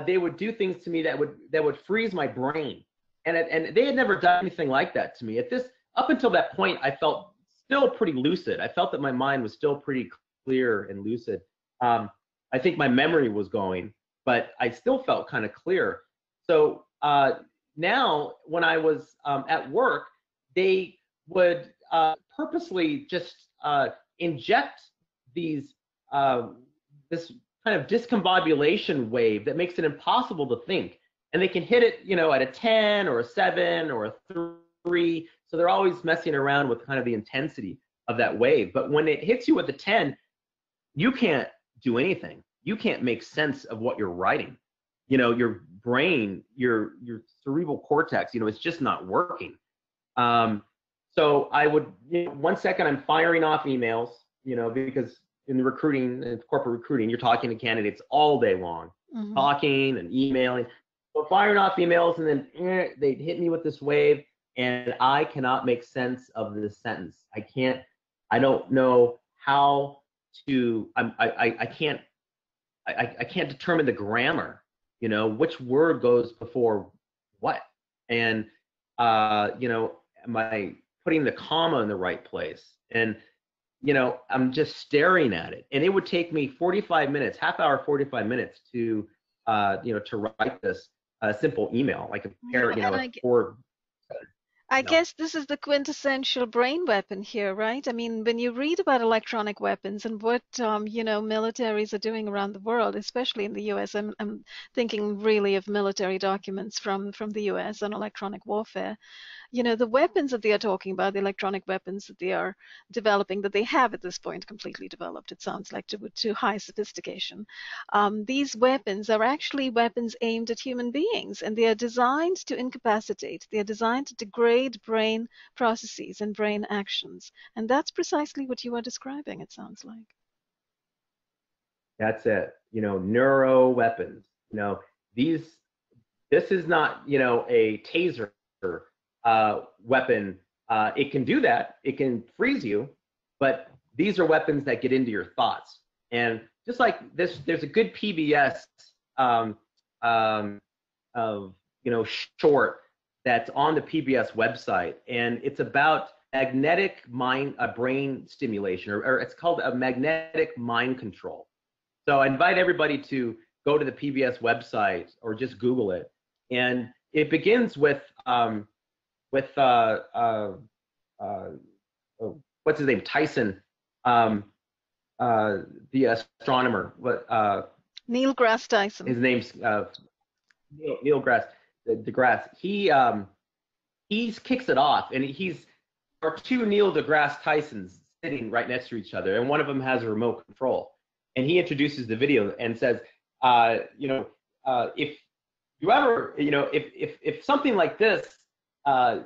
they would do things to me that would freeze my brain. And they had never done anything like that to me. Up until that point, I felt still pretty lucid. I felt that my mind was still pretty clear and lucid. I think my memory was going, but I still felt kind of clear. So now, when I was at work, they would purposely just inject this kind of discombobulation wave that makes it impossible to think. And they can hit it, at a 10 or a 7 or a 3. So they're always messing around with kind of the intensity of that wave. But when it hits you with a 10, you can't do anything. You can't make sense of what you're writing. Your brain, your cerebral cortex, it's just not working. So I would, 1 second I'm firing off emails, because in the recruiting, in corporate recruiting, you're talking to candidates all day long, talking and emailing. So firing off emails, and then they'd hit me with this wave, and I cannot make sense of this sentence. I don't know how to, I can't determine the grammar, which word goes before what. And, am I putting the comma in the right place? And, I'm just staring at it. And it would take me 45 minutes, half hour, 45 minutes to write this simple email, like a pair, I guess this is the quintessential brain weapon here, right? I mean, when you read about electronic weapons and what, militaries are doing around the world, especially in the US, I'm thinking really of military documents from the US on electronic warfare. The weapons that they are talking about, the electronic weapons that they are developing, that they have at this point completely developed, it sounds like, to high sophistication. These weapons are actually weapons aimed at human beings, and they are designed to incapacitate. They are designed to degrade brain processes and brain actions. And that's precisely what you are describing, it sounds like. That's it. Neuro weapons. This is not, a taser weapon. It can do that. It can freeze you, but these are weapons that get into your thoughts. And just like this, there's a good PBS of short that's on the PBS website, and it's about magnetic brain stimulation, or it's called a magnetic mind control. So I invite everybody to go to the PBS website or just Google it, and it begins with what's his name, Tyson, the astronomer. Neil deGrasse Tyson. His name's Neil deGrasse. He kicks it off, and there are two Neil deGrasse Tysons sitting right next to each other, and one of them has a remote control. And he introduces the video and says, if you ever, if something like this, the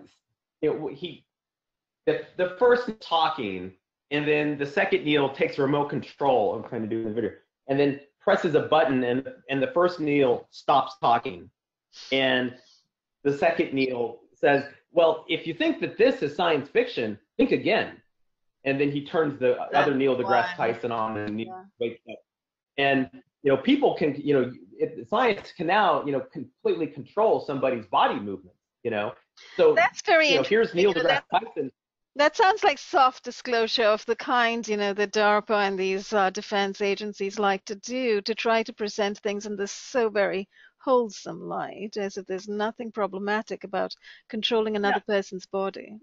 first talking, and then the second Neil takes remote control. I'm trying to do the video, and then presses a button, and the first Neil stops talking, and the second Neil says, well, if you think that this is science fiction, think again. And then he turns the other Neil deGrasse Tyson on, and Neil wakes up. And people can, science can now, completely control somebody's body movement. So that's very interesting. Here's Neil deGrasse Tyson. That sounds like soft disclosure of the kind, that DARPA and these defense agencies like to do, to try to present things in this so very wholesome light, as if there's nothing problematic about controlling another person's body.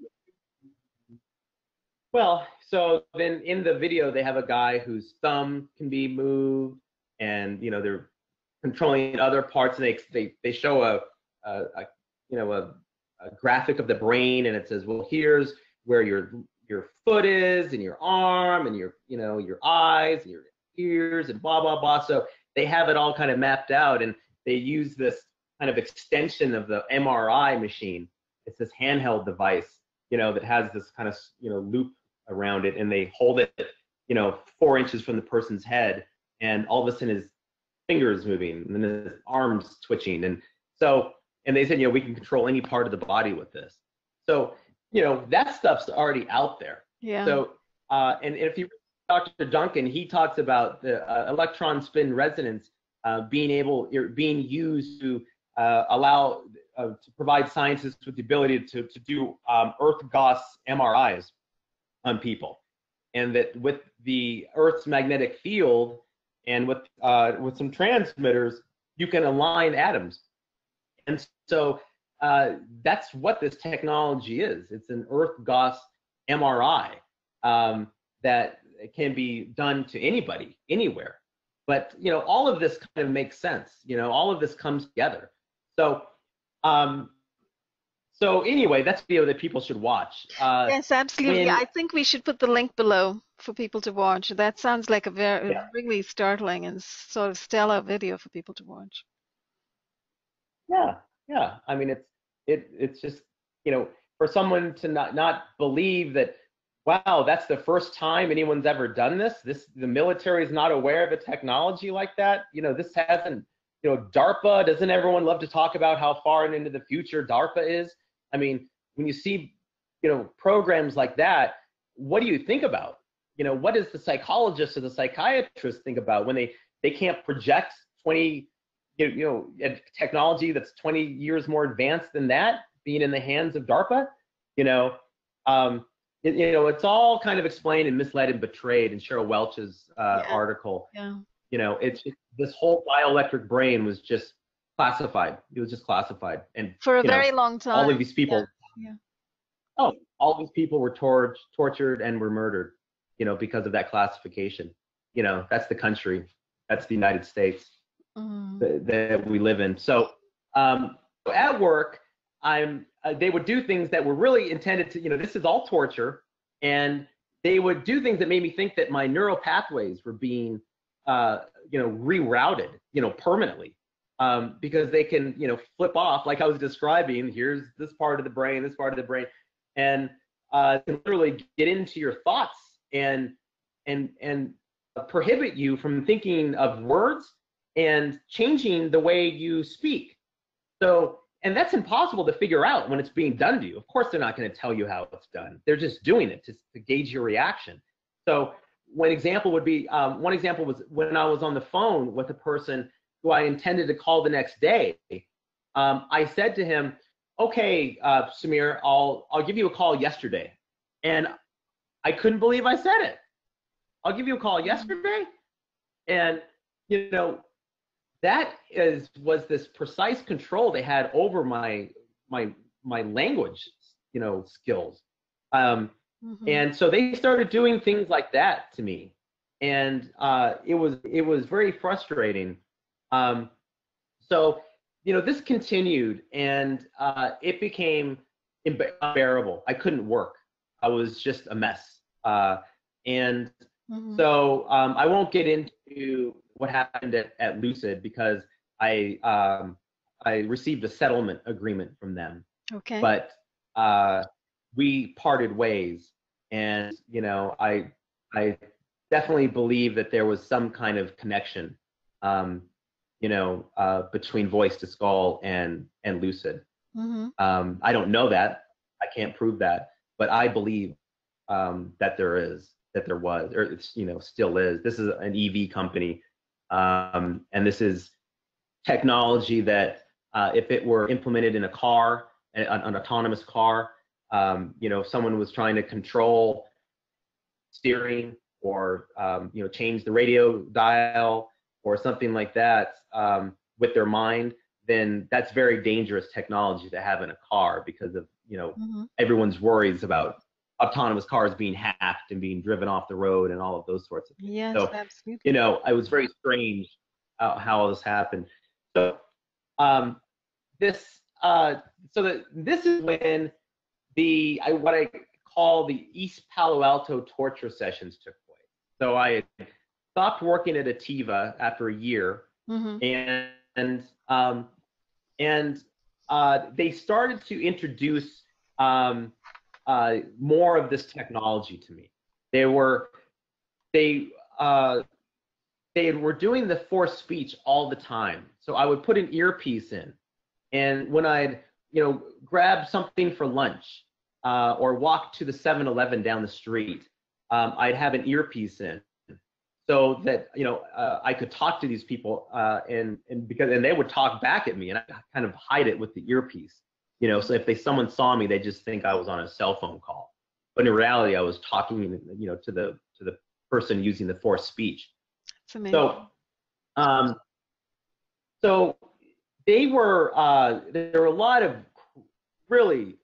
Well, so then in the video, they have a guy whose thumb can be moved, and they're controlling other parts, and they show a graphic of the brain, and it says, well, here's where your foot is, and your arm, and your eyes, and your ears, and blah blah blah. So they have it all kind of mapped out, and they use this kind of extension of the MRI machine. It's this handheld device, that has this kind of loop around it, and they hold it 4 inches from the person's head, and all of a sudden his fingers moving, and then his arms twitching, and they said we can control any part of the body with this. So that stuff's already out there. Yeah. So and if you Dr. Duncan, he talks about the electron spin resonance being used to allow to provide scientists with the ability to do Earth Gauss MRIs on people, and that with the Earth's magnetic field and with some transmitters, you can align atoms. And so that's what this technology is. It's an Earth Gauss MRI that can be done to anybody, anywhere. But all of this kind of makes sense. All of this comes together. So anyway, that's a video that people should watch. Yes, absolutely. I think we should put the link below for people to watch. That sounds like a really startling and sort of stellar video for people to watch. Yeah. I mean, it's just for someone to not believe that, wow, that's the first time anyone's ever done this. The military is not aware of a technology like that. This hasn't. DARPA, doesn't everyone love to talk about how far into the future DARPA is? I mean, when you see, programs like that, what do you think about? What does the psychologist or the psychiatrist think about when they can't project 20, technology that's 20 years more advanced than that being in the hands of DARPA? It's all kind of explained and misled and betrayed in Cheryl Welch's article. Yeah. It's this whole bioelectric brain was just classified. It was just classified, and for a very long time. All of these people. Yeah. Oh, all these people were tortured and were murdered, because of that classification. That's the country. That's the United States that we live in. So at work, they would do things that were really intended to, this is all torture, and they would do things that made me think that my neural pathways were being rerouted, permanently, because they can, flip off, like I was describing. Here's this part of the brain, and can literally get into your thoughts and prohibit you from thinking of words and changing the way you speak. So, and that's impossible to figure out when it's being done to you. Of course, they're not going to tell you how it's done. They're just doing it to gauge your reaction. So one example was when I was on the phone with a person who I intended to call the next day. I said to him, okay, Samir, I'll give you a call yesterday. And I couldn't believe I said it. I'll give you a call yesterday. And, you know, that was this precise control they had over my language, you know, skills. And so they started doing things like that to me. And it was very frustrating. So, you know, this continued, and it became unbearable. I couldn't work. I was just a mess. And so I won't get into what happened at Lucid, because I received a settlement agreement from them. Okay. But we parted ways, and you know, I definitely believe that there was some kind of connection, you know, between Voice to Skull and Lucid. I don't know that. I can't prove that, but I believe that there was, or it's, you know, still is. This is an EV company, and this is technology that if it were implemented in a car, an autonomous car, you know, if someone was trying to control steering, or you know, change the radio dial or something like that with their mind, then that's very dangerous technology to have in a car, because of, you know, everyone's worries about autonomous cars being hacked and being driven off the road and all of those sorts of things. Yes, so, absolutely. you know, it was very strange how all this happened. So this is when what I call the East Palo Alto torture sessions took place. So I had stopped working at Ativa after a year, and they started to introduce more of this technology to me. They were doing the forced speech all the time. So I would put an earpiece in, and when I'd, you know, grab something for lunch or walk to the 7-Eleven down the street, I'd have an earpiece in, so that, you know, I could talk to these people, and they would talk back at me, and I kind of hide it with the earpiece, you know, so if someone saw me, they just think I was on a cell phone call, but in reality, I was talking, you know, to the person using the forced speech. That's amazing. So there were a lot of really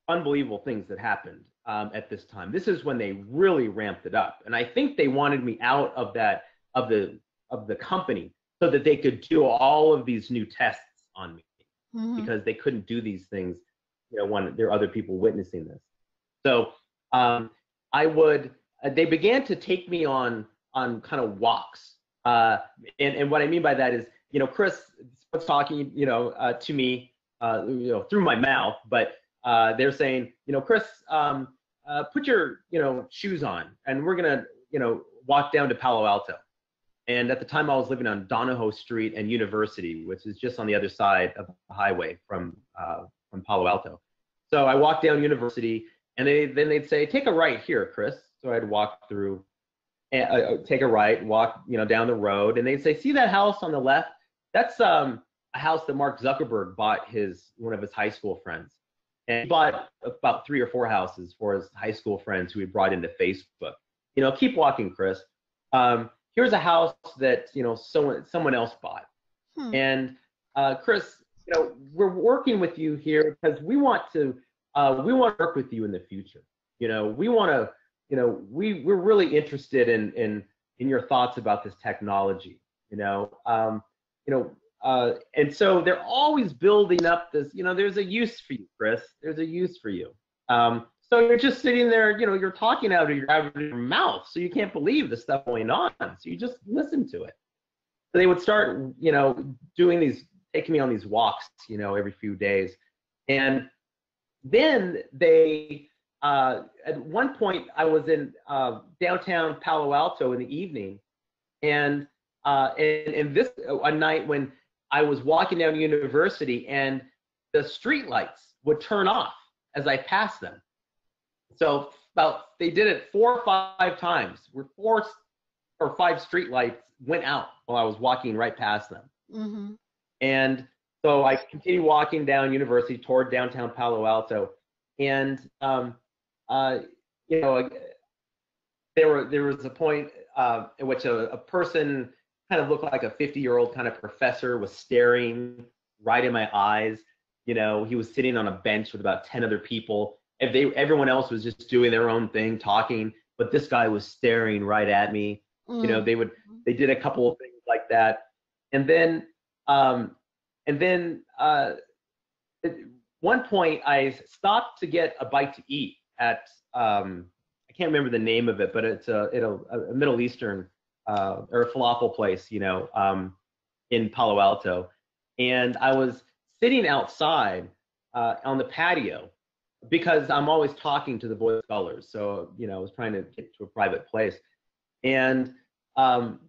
unbelievable things that happened at this time. This is when they really ramped it up, and I think they wanted me out of the company so that they could do all of these new tests on me, because they couldn't do these things, you know, when there are other people witnessing this. So they began to take me on kind of walks, and what I mean by that is, you know, Chris was talking, you know, to me, you know, through my mouth, but they're saying, you know, Chris, put your, you know, shoes on, and we're gonna, you know, walk down to Palo Alto. And at the time, I was living on Donahoe Street and University, which is just on the other side of the highway from Palo Alto. So I walked down University, and then they'd say, take a right here, Chris. So I'd walk through, and take a right, walk, you know, down the road, and they'd say, see that house on the left? That's a house that Mark Zuckerberg bought one of his high school friends. And he bought about 3 or 4 houses for his high school friends who he brought into Facebook. You know, keep walking, Chris. Here's a house that, you know, someone else bought. And Chris, you know, we're working with you here because we want to work with you in the future. You know, we want to, you know, we're really interested in your thoughts about this technology. You know, and so they're always building up this, you know, there's a use for you, Chris. There's a use for you. So you're just sitting there, you know, you're talking out of your mouth, so you can't believe the stuff going on. So you just listen to it. So they would start, you know, taking me on these walks, you know, every few days. And then they, at one point, I was in downtown Palo Alto in the evening, and this a night when I was walking down University, and the street lights would turn off as I passed them. So they did it 4 or 5 times, where 4 or 5 street lights went out while I was walking right past them. And So I continued walking down University toward downtown Palo Alto, and you know, there was a point in which a person kind of looked like a 50-year-old kind of professor was staring right in my eyes. You know, he was sitting on a bench with about 10 other people. Everyone else was just doing their own thing, talking, but this guy was staring right at me. You know, they did a couple of things like that, and then at one point I stopped to get a bite to eat at I can't remember the name of it, but it's a Middle Eastern or a falafel place, you know, in Palo Alto, and I was sitting outside on the patio because I'm always talking to the boy scholars, so you know I was trying to get to a private place, and I'm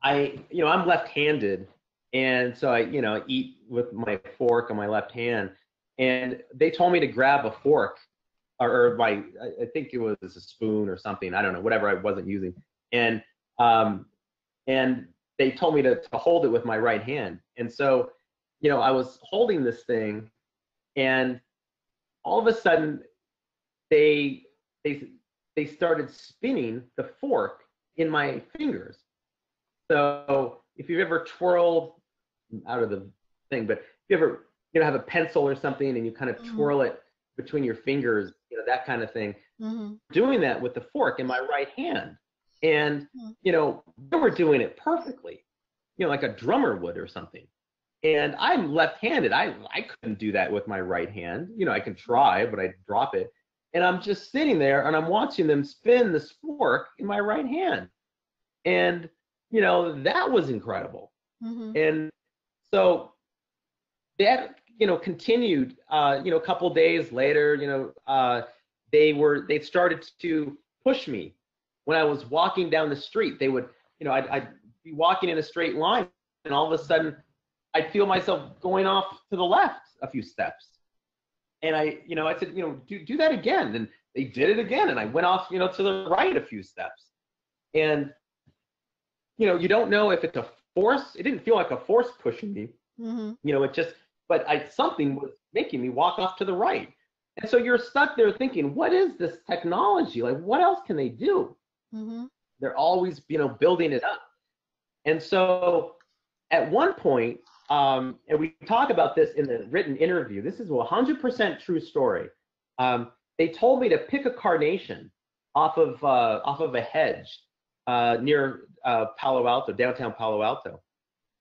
left-handed, and so I eat with my fork on my left hand, and they told me to grab a fork or I think it was a spoon or something, I don't know, whatever I wasn't using, and they told me to hold it with my right hand, and so I was holding this thing, and all of a sudden they started spinning the fork in my fingers. So if you've ever twirled out of the thing, but if you ever have a pencil or something and you kind of twirl it between your fingers, that kind of thing, doing that with the fork in my right hand, and they were doing it perfectly, like a drummer would or something. And I'm left-handed. I couldn't do that with my right hand. I can try, but I drop it. And I'm just sitting there and I'm watching them spin this fork in my right hand. And, that was incredible. And so that, continued, a couple days later, they started to push me. When I was walking down the street, they would, I'd be walking in a straight line, and all of a sudden I'd feel myself going off to the left a few steps. And I said, do that again. And they did it again. And I went off, to the right a few steps. And, you don't know if it's a force. It didn't feel like a force pushing me. It just, but something was making me walk off to the right. And so you're stuck there thinking, what is this technology? Like, what else can they do? They're always, building it up. And so at one point, and we talk about this in the written interview, this is a 100% true story. They told me to pick a carnation off of a hedge near Palo Alto, downtown Palo Alto.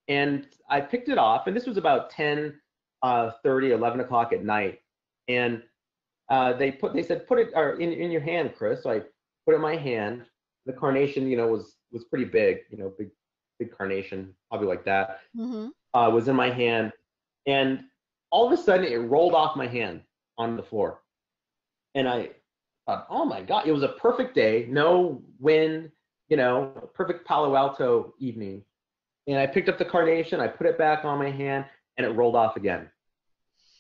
And I picked it off, and this was about 10:30, 11 o'clock at night. And they said, put it in your hand, Chris. So I put it in my hand. The carnation, was pretty big, big carnation, probably like that. Was in my hand, and all of a sudden it rolled off my hand on the floor. And I thought, oh my God, it was a perfect day, no wind, perfect Palo Alto evening. And I picked up the carnation, I put it back on my hand, and it rolled off again.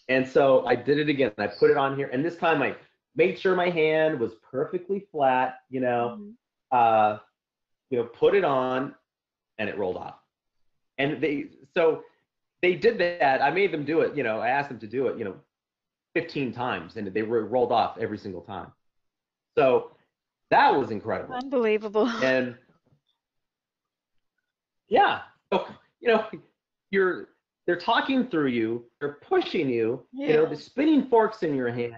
And so I did it again. I put it on here, and this time I made sure my hand was perfectly flat, put it on, and it rolled off. And they did that. I made them do it, I asked them to do it, 15 times, and they rolled off every single time. So that was incredible. Unbelievable. And yeah, so, they're talking through you, they're pushing you, the spinning forks in your hand,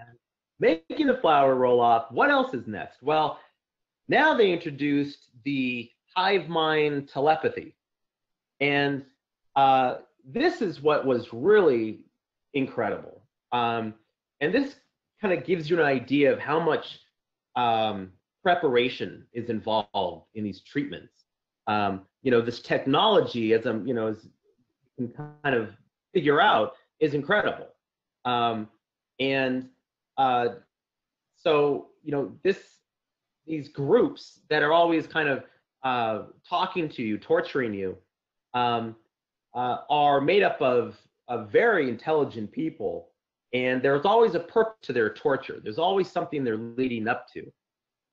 making the flower roll off. What else is next? Well, now they introduced the hive mind telepathy. And this is what was really incredible. And this kind of gives you an idea of how much preparation is involved in these treatments. This technology, as you can kind of figure out, is incredible. So these groups that are always kind of talking to you, torturing you, are made up of very intelligent people, and there's always a purpose to their torture. There's always something they're leading up to.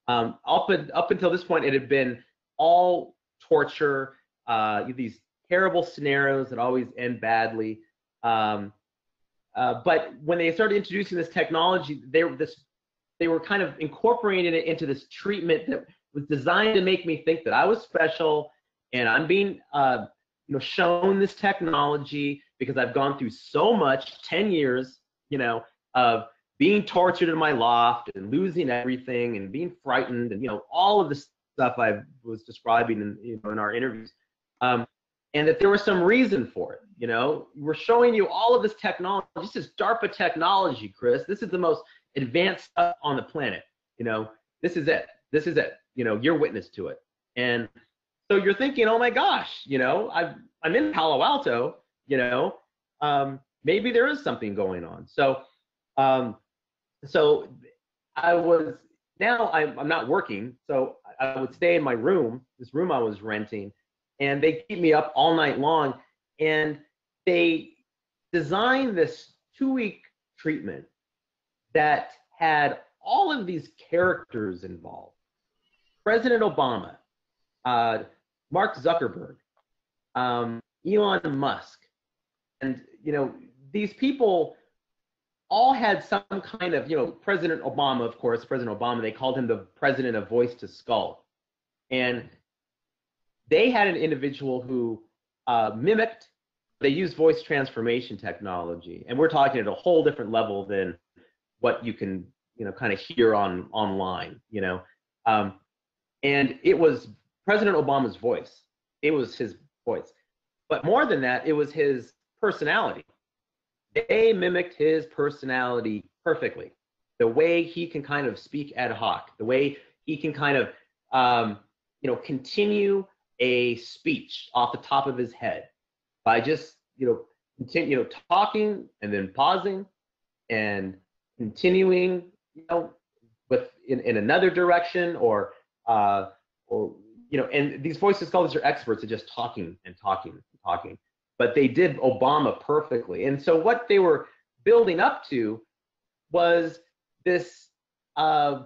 Up until this point, it had been all torture, these terrible scenarios that always end badly. But when they started introducing this technology, they were kind of incorporating it into this treatment that was designed to make me think that I was special, and I'm being shown this technology because I've gone through so much, 10 years, of being tortured in my loft and losing everything and being frightened and all of the stuff I was describing in our interviews, and that there was some reason for it. We're showing you all of this technology. This is DARPA technology, Chris. This is the most advanced stuff on the planet. This is it. This is it. You're witness to it. And so you're thinking, oh my gosh, I'm in Palo Alto. Maybe there is something going on. So I'm not working, so I would stay in my room, this room I was renting, and they keep me up all night long. And they designed this 2-week treatment that had all of these characters involved. President Obama, Mark Zuckerberg, Elon Musk, and these people all had some kind of, President Obama, of course, President Obama, they called him the president of voice to skull. And they had an individual who mimicked, they used voice transformation technology. And we're talking at a whole different level than what you can, kind of hear online, and it was President Obama's voice. It was his voice. But more than that, it was his personality. They mimicked his personality perfectly. The way he can kind of speak ad hoc, the way he can kind of, continue a speech off the top of his head by just, talking and then pausing and continuing, in another direction or and these voice scholars are experts at just talking and talking and talking. But they did Obama perfectly. And so what they were building up to was this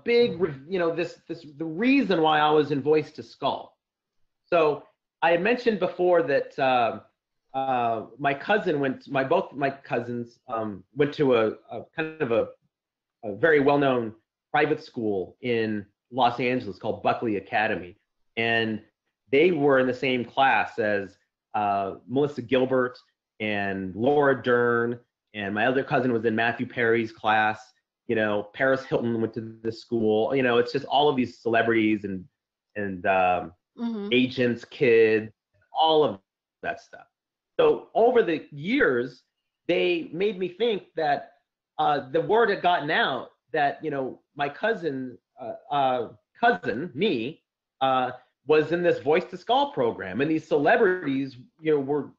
big, the reason why I was in voice to skull. So I had mentioned before that both my cousins went to a kind of a very well-known private school in Los Angeles called Buckley Academy. And they were in the same class as Melissa Gilbert and Laura Dern, and my other cousin was in Matthew Perry's class. Paris Hilton went to this school. It's just all of these celebrities and agents, kids, all of that stuff. So over the years, they made me think that the word had gotten out that my cousin, me, was in this voice to skull program, and these celebrities, were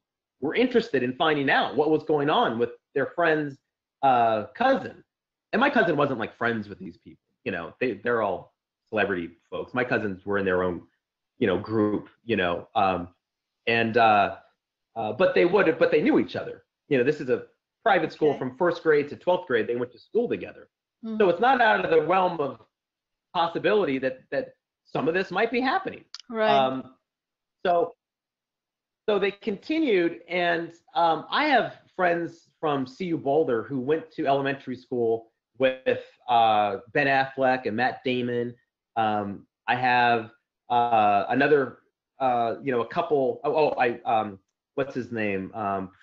interested in finding out what was going on with their friend's cousin. And my cousin wasn't like friends with these people, they're all celebrity folks. My cousins were in their own, group, but they knew each other. This is a private school from 1st grade to 12th grade. They went to school together. Mm-hmm. So it's not out of the realm of possibility that some of this might be happening. Right. So they continued, and I have friends from CU Boulder who went to elementary school with Ben Affleck and Matt Damon. I have another, a couple. What's his name?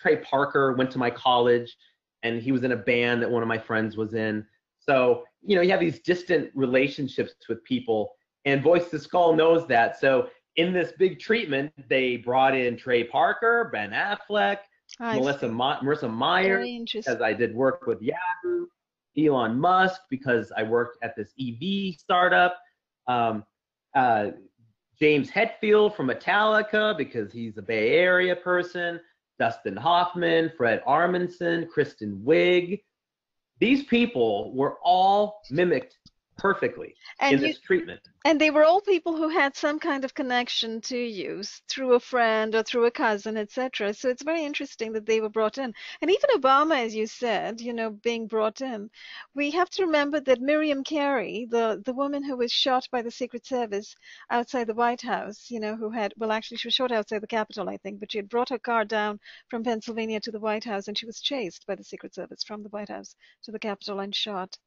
Trey Parker went to my college, and he was in a band that one of my friends was in. So you have these distant relationships with people, and Voice to Skull knows that. So in this big treatment, they brought in Trey Parker, Ben Affleck, Marissa Meyer, because I did work with Yahoo, Elon Musk, because I worked at this EV startup, James Hetfield from Metallica, because he's a Bay Area person, Dustin Hoffman, Fred Armisen, Kristen Wiig. These people were all mimicked perfectly And in this treatment. and they were all people who had some kind of connection to you through a friend or through a cousin, etc. So it's very interesting that they were brought in. And even Obama, as you said, being brought in. We have to remember that Miriam Carey, the woman who was shot by the Secret Service outside the White House, who had, well, actually, she was shot outside the Capitol, I think, but she had brought her car down from Pennsylvania to the White House, and she was chased by the Secret Service from the White House to the Capitol and shot.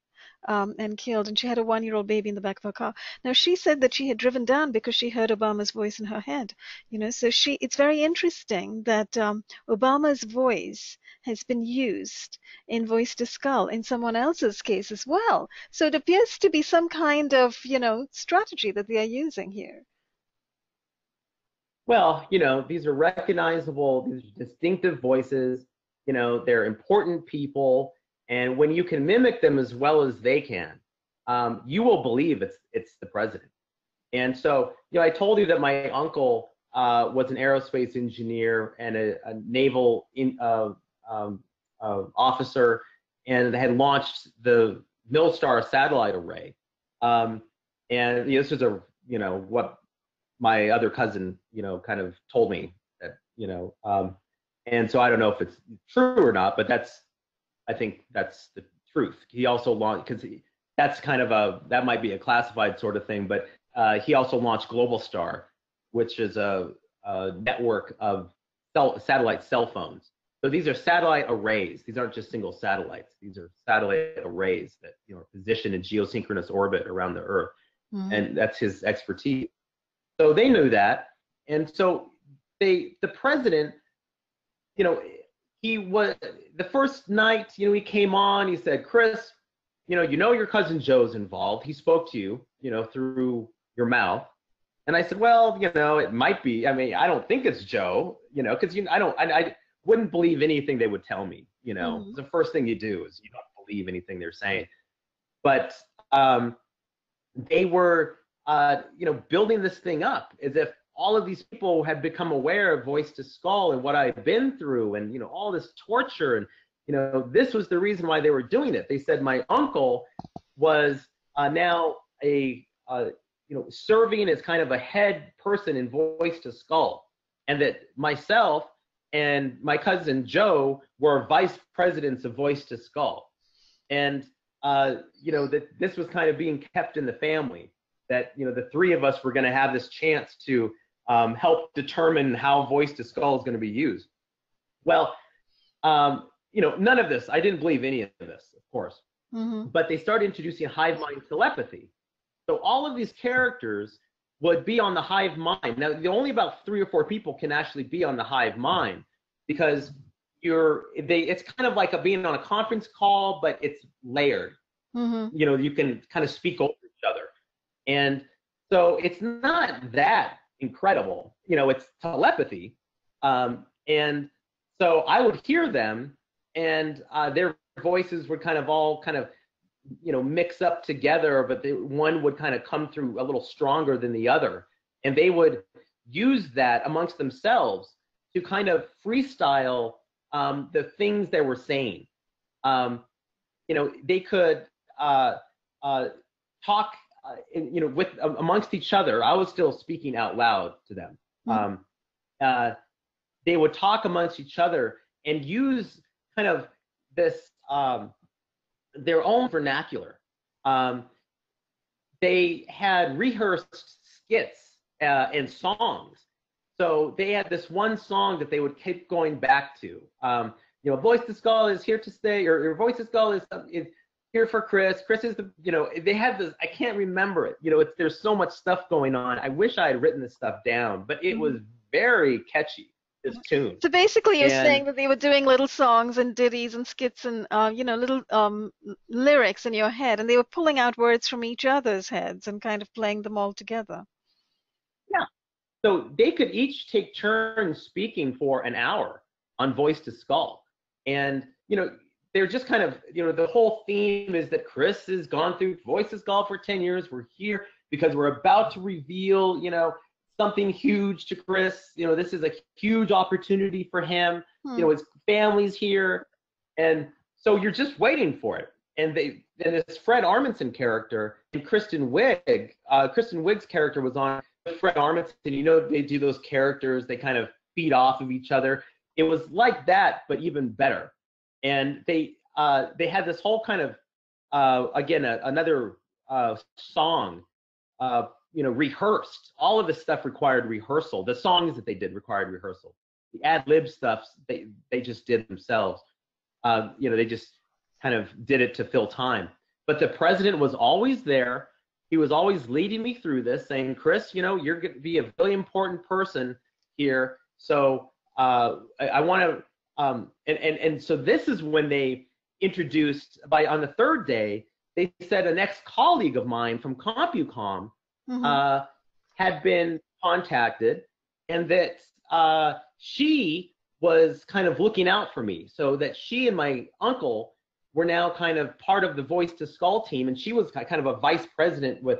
And killed, and she had a 1-year-old baby in the back of her car. Now, she said that she had driven down because she heard Obama's voice in her head. So it's very interesting that Obama's voice has been used in Voice to Skull in someone else's case as well. So it appears to be some kind of, strategy that they are using here. Well, these are recognizable, these are distinctive voices, they're important people. And when you can mimic them as well as they can, you will believe it's the president. And so, I told you that my uncle was an aerospace engineer and a naval officer, and had launched the Milstar satellite array. And this was what my other cousin, kind of told me that, and so I don't know if it's true or not, but I think that's the truth. He also launched, because that's kind of that might be a classified sort of thing, but he also launched Global Star, which is a network of satellite cell phones. So these are satellite arrays. These aren't just single satellites. These are satellite arrays that are positioned in geosynchronous orbit around the Earth, and that's his expertise. So they knew that, and so the president, he was, the first night, he came on, he said, Chris, your cousin Joe's involved. He spoke to you, through your mouth. And I said, well, it might be. I mean, I don't think it's Joe, because I wouldn't believe anything they would tell me. The first thing you do is you don't believe anything they're saying. But they were, building this thing up as if all of these people had become aware of Voice to Skull and what I'd been through, and all this torture, and this was the reason why they were doing it. They said my uncle was now serving as kind of a head person in Voice to Skull, and that myself and my cousin Joe were vice presidents of Voice to Skull, and that this was kind of being kept in the family, that the three of us were going to have this chance to help determine how Voice to Skull is going to be used. Well, none of this, I didn't believe any of this, of course, but they started introducing hive mind telepathy. So all of these characters would be on the hive mind. Now, only about 3 or 4 people can actually be on the hive mind, because it's kind of like being on a conference call, but it's layered. You can kind of speak over each other. And so it's not that incredible, it's telepathy. And so I would hear them, and their voices would kind of all mix up together, but one would kind of come through a little stronger than the other. And they would use that amongst themselves to kind of freestyle the things they were saying. They could talk with amongst each other. I was still speaking out loud to them. They would talk amongst each other and use kind of this their own vernacular. They had rehearsed skits and songs. So they had this one song that they would keep going back to. Voice to Skull is here to stay, or Voice to Skull is here for Chris. Chris is they had this, I can't remember it. There's so much stuff going on. I wish I had written this stuff down, but it was very catchy, this tune. So basically you're saying that they were doing little songs and ditties and skits and, little lyrics in your head, and they were pulling out words from each other's heads and kind of playing them all together. Yeah. So they could each take turns speaking for an hour on Voice to Skull. And, they're just kind of, the whole theme is that Chris has gone through Voice to Skull for 10 years. We're here because we're about to reveal, something huge to Chris. This is a huge opportunity for him. His family's here. And so you're just waiting for it. and this Fred Armisen character and Kristen Wiig's character was on Fred Armisen. You know, they do those characters, they kind of feed off of each other. It was like that, but even better. And they had this whole kind of again another song, you know, rehearsed. All of this stuff required rehearsal. The songs that they did required rehearsal. The ad lib stuff they just did themselves. You know, they just kind of did it to fill time. But the president was always there. He was always leading me through this, saying, Chris, you know, you're going to be a really important person here. So I want to, and so this is when they introduced, on the third day, they said an ex-colleague of mine from CompuCom had been contacted, and that she was kind of looking out for me, so that she and my uncle were now kind of part of the Voice to Skull team, and she was kind of a vice president with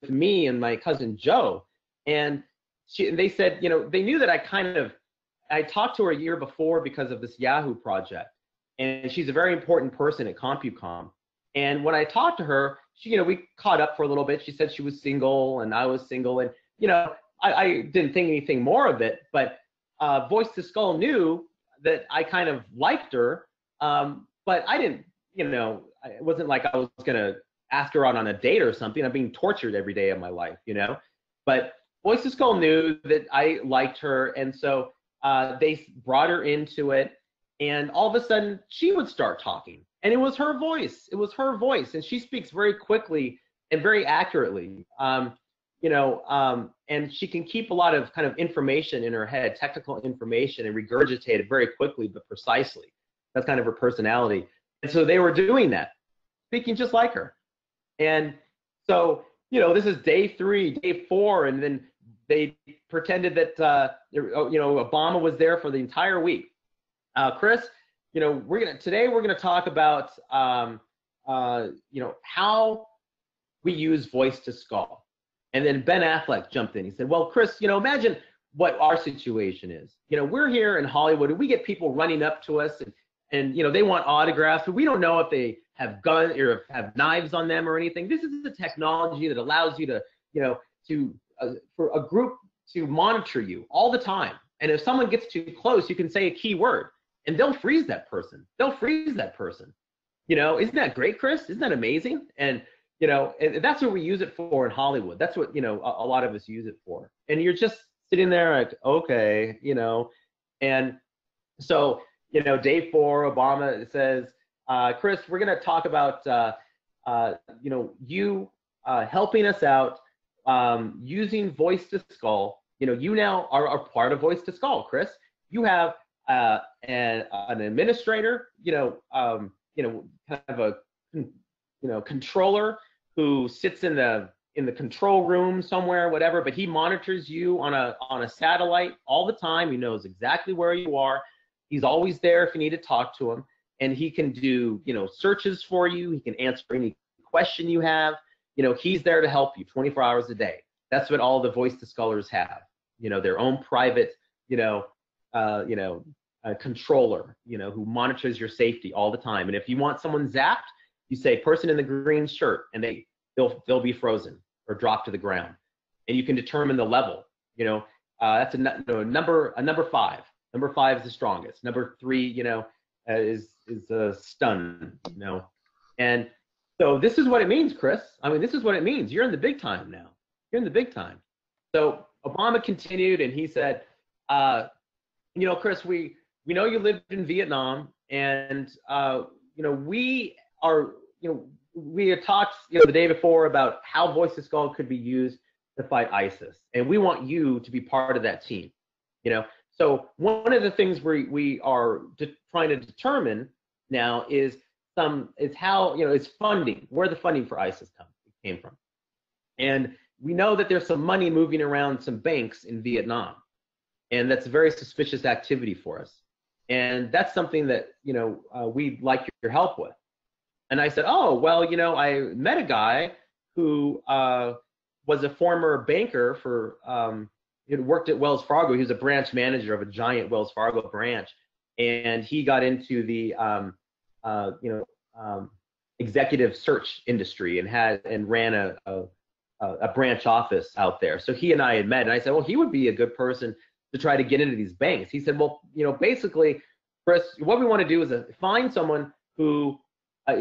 me and my cousin Joe. And they said, you know, they knew that I talked to her a year before because of this Yahoo project, and she's a very important person at CompuCom. And when I talked to her, she, you know, we caught up for a little bit. She said she was single and I was single, and you know, I didn't think anything more of it, but Voice to Skull knew that I kind of liked her, but I didn't, you know, it wasn't like I was gonna ask her out on a date or something. I'm being tortured every day of my life, you know. But Voice to Skull knew that I liked her, and so they brought her into it, and all of a sudden she would start talking, and it was her voice. It was her voice, and she speaks very quickly and very accurately. You know, and she can keep a lot of kind of information in her head, technical information, and regurgitate it very quickly but precisely. That's kind of her personality. And so they were doing that, speaking just like her. And so, you know, this is day 3, day 4, and then they pretended that, you know, Obama was there for the entire week. Chris, you know, today we're gonna talk about, you know, how we use Voice to Skull. And then Ben Affleck jumped in. He said, well, Chris, you know, imagine what our situation is. You know, we're here in Hollywood, and we get people running up to us, and you know, they want autographs, but we don't know if they have guns or have knives on them or anything. This is a technology that allows you to, you know, for a group to monitor you all the time. And if someone gets too close, you can say a key word, and they'll freeze that person. They'll freeze that person. You know, isn't that great, Chris? Isn't that amazing? And you know, and that's what we use it for in Hollywood. That's what, you know, a lot of us use it for. And you're just sitting there like, okay, you know. And so, you know, day 4, Obama says, Chris, we're going to talk about, you know, you helping us out using Voice to Skull. You know, you now are part of Voice to Skull, Chris. You have an administrator, you know, kind of a, you know, controller who sits in the control room somewhere, whatever, but he monitors you on a satellite all the time. He knows exactly where you are. He's always there if you need to talk to him, and he can do, you know, searches for you. He can answer any question you have. You know, he's there to help you 24 hours a day. That's what all the Voice to Skullers have. You know, their own private, controller, you know, who monitors your safety all the time. And if you want someone zapped, you say person in the green shirt, and they'll be frozen or dropped to the ground, and you can determine the level. You know, that's a number 5. Number 5 is the strongest. Number 3, you know, is a stun. You know, and so this is what it means, Chris. I mean, this is what it means. You're in the big time now. You're in the big time. So Obama continued, and he said, you know, Chris, we know you lived in Vietnam, and you know, we had talked, you know, the day before about how Voice to Skull could be used to fight ISIS, and we want you to be part of that team. You know, so one of the things we are trying to determine now is how, you know, it's funding, where the funding for ISIS came from, and we know that there's some money moving around some banks in Vietnam, and that's a very suspicious activity for us, and that's something that, you know, we'd like your help with. And I said, oh, well, you know, I met a guy who was a former banker for, he worked at Wells Fargo. He was a branch manager of a giant Wells Fargo branch. And he got into the, executive search industry and ran a branch office out there. So he and I had met, and I said, well, he would be a good person to try to get into these banks. He said, well, basically, Chris, what we want to do is find someone who,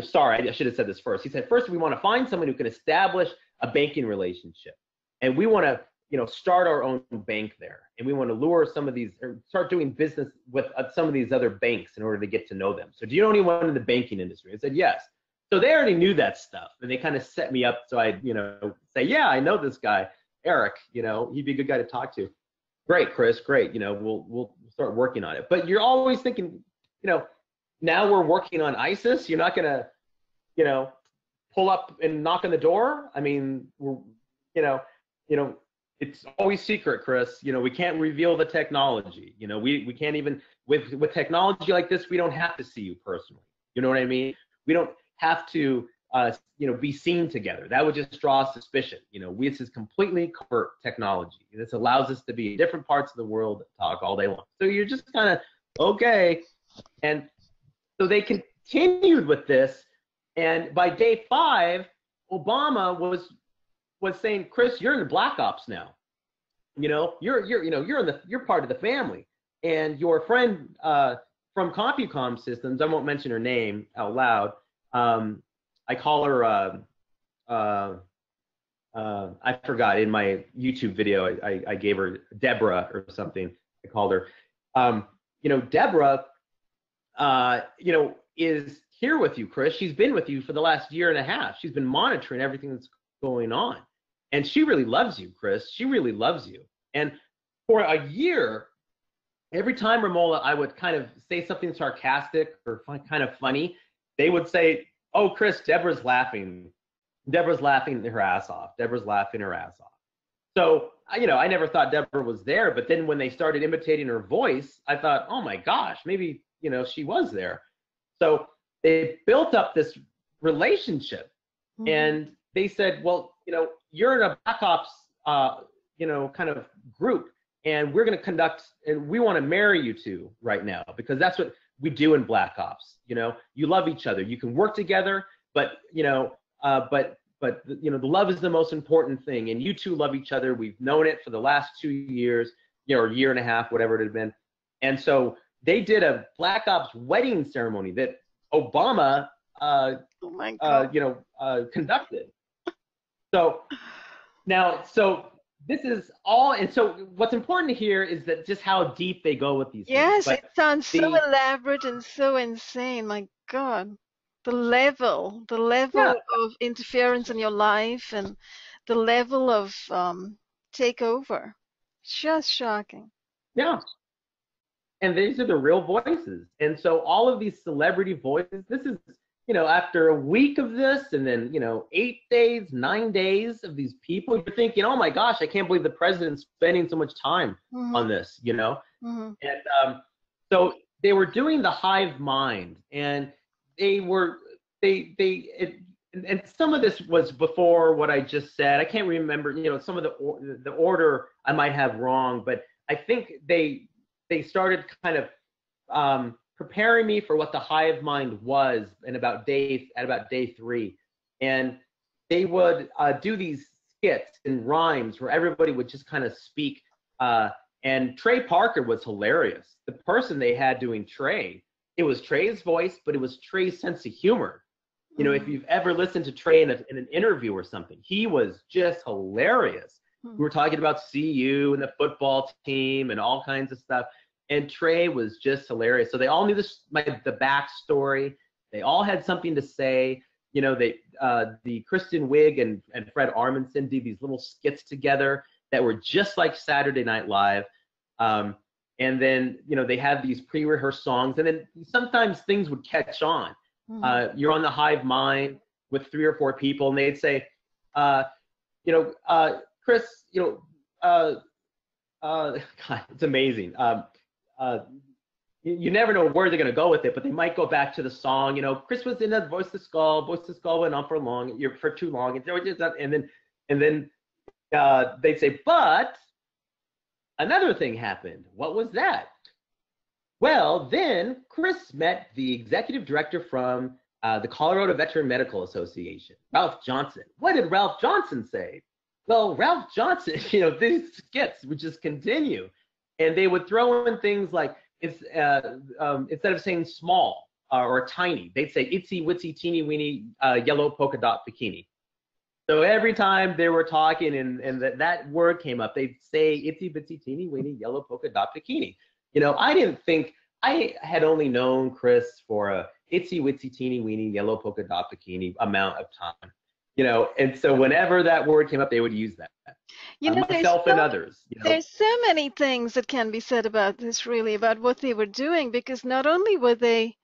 sorry, I should have said this first. He said, first, we want to find someone who can establish a banking relationship. And we want to, start our own bank there. And we want to lure some of these, or start doing business with some of these other banks in order to get to know them. So do you know anyone in the banking industry? I said, yes. So they already knew that stuff. And they kind of set me up so I'd, say, yeah, I know this guy, Eric, he'd be a good guy to talk to. Great, Chris, great. We'll start working on it. But you're always thinking, now we're working on ISIS. You're not going to, pull up and knock on the door. I mean, we're, it's always secret, Chris. We can't reveal the technology. We can't even, with technology like this, we don't have to see you personally. You know what I mean? We don't have to, be seen together. That would just draw suspicion. This is completely covert technology. This allows us to be in different parts of the world, talk all day long. So you're just kind of, okay. And so they continued with this. And by day 5, Obama was saying, Chris, you're in the Black Ops now. You're part of the family. And your friend from CompuCom Systems, I won't mention her name out loud. I call her, I forgot, in my YouTube video, I gave her Deborah or something. I called her. Deborah, is here with you, Chris. She's been with you for the last year and a half. She's been monitoring everything that's going on. And she really loves you, Chris. She really loves you. And for a year, every time, Romola, I would kind of say something sarcastic or kind of funny, they would say, oh, Chris, Deborah's laughing. Deborah's laughing her ass off. Deborah's laughing her ass off. So, I never thought Deborah was there. But then when they started imitating her voice, I thought, oh, my gosh, maybe, she was there. So they built up this relationship. Mm-hmm. And they said, well, you're in a Black Ops, kind of group. And we're going to conduct, and we want to marry you two right now, because that's what we do in Black Ops. You love each other. You can work together, but the love is the most important thing. And you two love each other. We've known it for the last 2 years, or a year and a half, whatever it had been. And so they did a Black Ops wedding ceremony that Obama, conducted. So this is all, and so what's important here is that just how deep they go with these things. Yes, it sounds so elaborate and so insane. My God, the level of interference in your life and the level of takeover, just shocking. Yeah, and these are the real voices. And so all of these celebrity voices, this is, after a week of this, and then, 8 days, 9 days of these people, you're thinking, oh my gosh, I can't believe the president's spending so much time mm-hmm. on this, Mm-hmm. And so they were doing the hive mind, and and some of this was before what I just said. I can't remember, some of the order I might have wrong, but I think they started kind of preparing me for what the hive mind was at about day 3. And they would do these skits and rhymes where everybody would just kind of speak. And Trey Parker was hilarious. The person they had doing Trey, it was Trey's voice, but it was Trey's sense of humor. If you've ever listened to Trey in an interview or something, he was just hilarious. We were talking about CU and the football team and all kinds of stuff. And Trey was just hilarious. So they all knew the backstory. They all had something to say. The Kristen Wiig and Fred Armisen did these little skits together that were just like Saturday Night Live. And then, they had these pre-rehearsed songs. And then sometimes things would catch on. Mm-hmm. You're on the hive mind with 3 or 4 people, and they'd say, Chris, God, it's amazing. You never know where they're going to go with it, but they might go back to the song. Chris was in that Voice to Skull went on for too long, and then they'd say, but another thing happened. What was that? Well, then Chris met the executive director from the Colorado Veteran Medical Association, Ralph Johnson. What did Ralph Johnson say? Well, Ralph Johnson, these skits would just continue. And they would throw in things like, instead of saying small or tiny, they'd say itsy witsy teeny weeny yellow polka dot bikini. So every time they were talking and that word came up, they'd say itsy bitsy teeny weeny yellow polka dot bikini. I didn't think, I had only known Chris for a itsy witsy teeny weeny yellow polka dot bikini amount of time. And so whenever that word came up, they would use that. Myself and others. There's so many things that can be said about this, really, about what they were doing, because not only were they,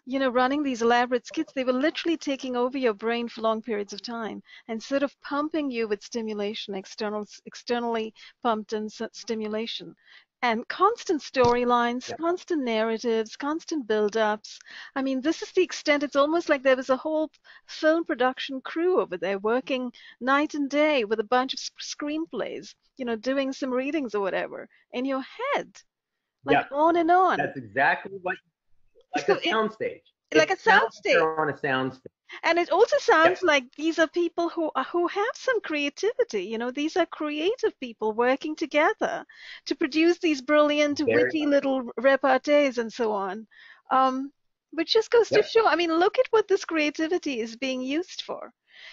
running these elaborate skits, they were literally taking over your brain for long periods of time and sort of pumping you with stimulation, externally pumped in stimulation. And constant storylines, Yeah. constant narratives, constant build-ups. I mean, this is the extent. It's almost like there was a whole film production crew over there working night and day with a bunch of screenplays, doing some readings or whatever in your head, like on and on. That's exactly what, like So a soundstage. Like a soundstage. On a soundstage. And it also sounds like these are people who have some creativity. These are creative people working together to produce these brilliant, witty little repartees and so on. Which just goes to show, I mean, look at what this creativity is being used for.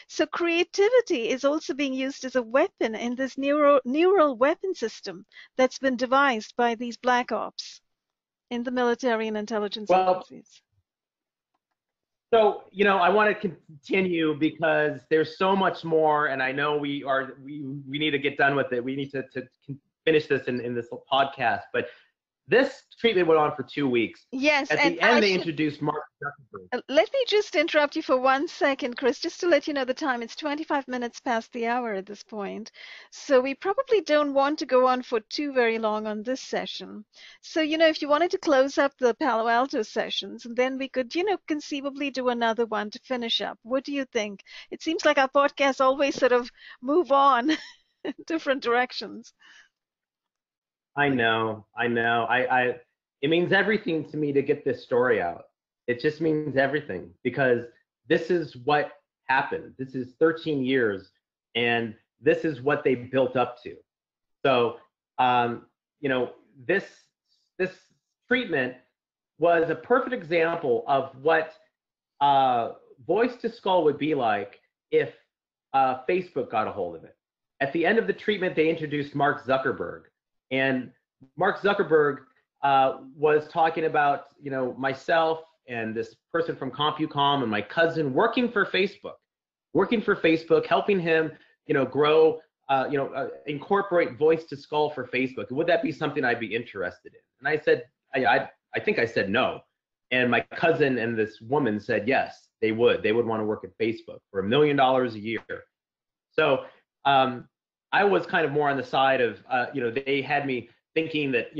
So creativity is also being used as a weapon in this neural weapon system that's been devised by these black ops in the military and intelligence agencies. So, I want to continue because there's so much more, and I know we need to get done with it. We need to finish this in this podcast. But this treatment went on for 2 weeks. Yes. At the end, they introduced Mark Zuckerberg. Let me just interrupt you for 1 second, Chris, just to let you know the time. It's 25 minutes past the hour at this point. So we probably don't want to go on for too very long on this session. So, if you wanted to close up the Palo Alto sessions, and then we could, conceivably do another one to finish up. What do you think? It seems like our podcasts always sort of move on in different directions. I know. It means everything to me to get this story out. It just means everything, because this is what happened. This is 13 years, and this is what they built up to. So, this treatment was a perfect example of what voice to skull would be like if Facebook got a hold of it. At the end of the treatment, they introduced Mark Zuckerberg. And Mark Zuckerberg was talking about, myself and this person from CompuCom and my cousin working for Facebook, helping him, grow, incorporate voice to skull for Facebook. Would that be something I'd be interested in? And I said, I think I said no. And my cousin and this woman said yes, they would. They would want to work at Facebook for $1 million a year. So I was kind of more on the side of, they had me thinking that,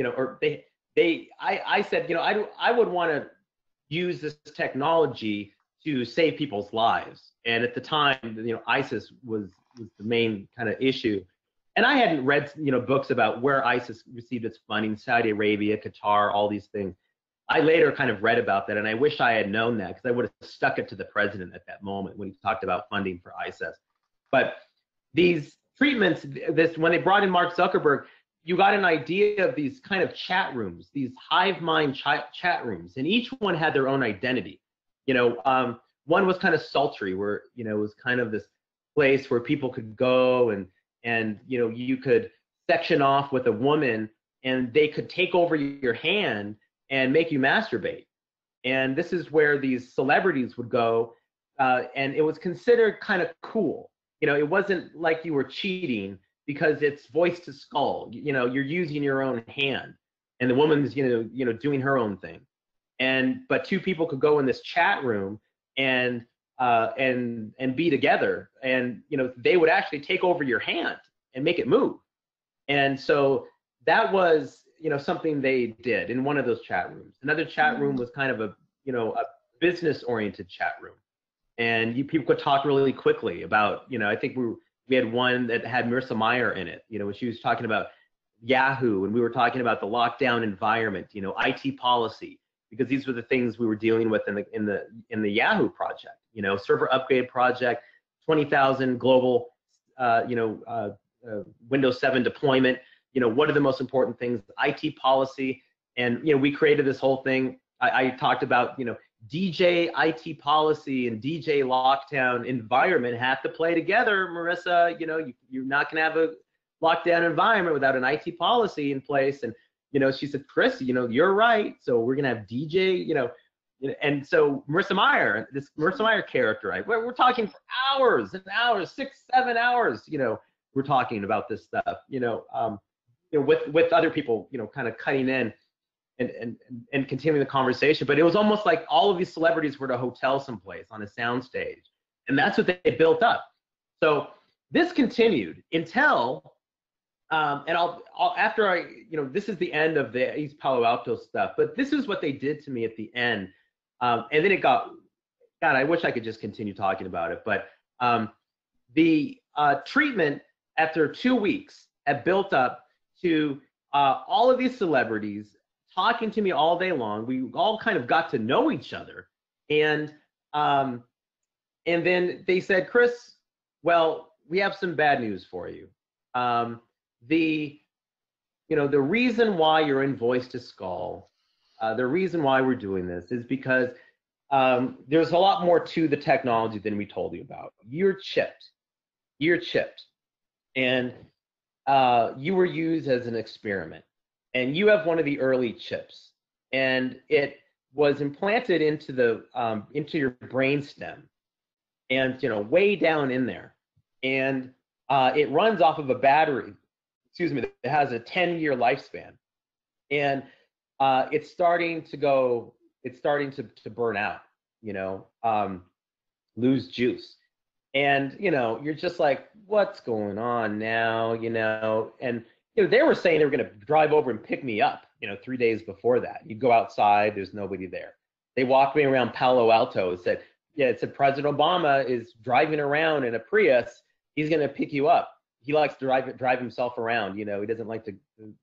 I said, I would want to use this technology to save people's lives. And at the time, ISIS was the main kind of issue. And I hadn't read, books about where ISIS received its funding, Saudi Arabia, Qatar, all these things. I later kind of read about that, and I wish I had known that, because I would have stuck it to the president at that moment when he talked about funding for ISIS. But these treatments, when they brought in Mark Zuckerberg, you got an idea of these kind of chat rooms, these hive mind chat rooms, and each one had their own identity. One was kind of sultry, where it was kind of this place where people could go and you could section off with a woman, and they could take over your hand and make you masturbate. And this is where these celebrities would go, and it was considered kind of cool. It wasn't like you were cheating, because it's voice to skull. You're using your own hand, and the woman's doing her own thing. But two people could go in this chat room and be together, and they would actually take over your hand and make it move. And so that was something they did in one of those chat rooms. Another chat room was kind of a business oriented chat room, and people could talk really quickly about I think we had one that had Marissa Mayer in it, when she was talking about Yahoo, and we were talking about the lockdown environment, IT policy. because these were the things we were dealing with in the Yahoo project. Server upgrade project, 20,000 global, Windows 7 deployment. What are the most important things? IT policy, and we created this whole thing. I talked about DJ IT policy and DJ lockdown environment have to play together, Marissa. You're not going to have a lockdown environment without an IT policy in place. And she said, Chris, you're right. So we're going to have DJ, and so Marissa Meyer character, right? We're talking for hours and hours, 6-7 hours, we're talking about this stuff, with other people, kind of cutting in and continuing the conversation. But it was almost like all of these celebrities were at a hotel someplace on a soundstage, and that's what they built up. So this continued until, and I'll after this is the end of the East Palo Alto stuff, but this is what they did to me at the end, and then it got, God, I wish I could just continue talking about it, but the treatment after 2 weeks had built up to all of these celebrities talking to me all day long. We all kind of got to know each other, and then they said, Chris, well, we have some bad news for you. The reason why you're in Voice to Skull, the reason why we're doing this is because there's a lot more to the technology than we told you about. You're chipped, and you were used as an experiment, and you have one of the early chips, and it was implanted into your brainstem, and way down in there, and it runs off of a battery, that has a 10-year lifespan, and it's starting to burn out, lose juice. And, you're just like, what's going on now, and, they were saying they were going to drive over and pick me up, 3 days before that. You go outside, there's nobody there. They walked me around Palo Alto and said, it said President Obama is driving around in a Prius. He's going to pick you up. He likes to drive himself around, he doesn't like to,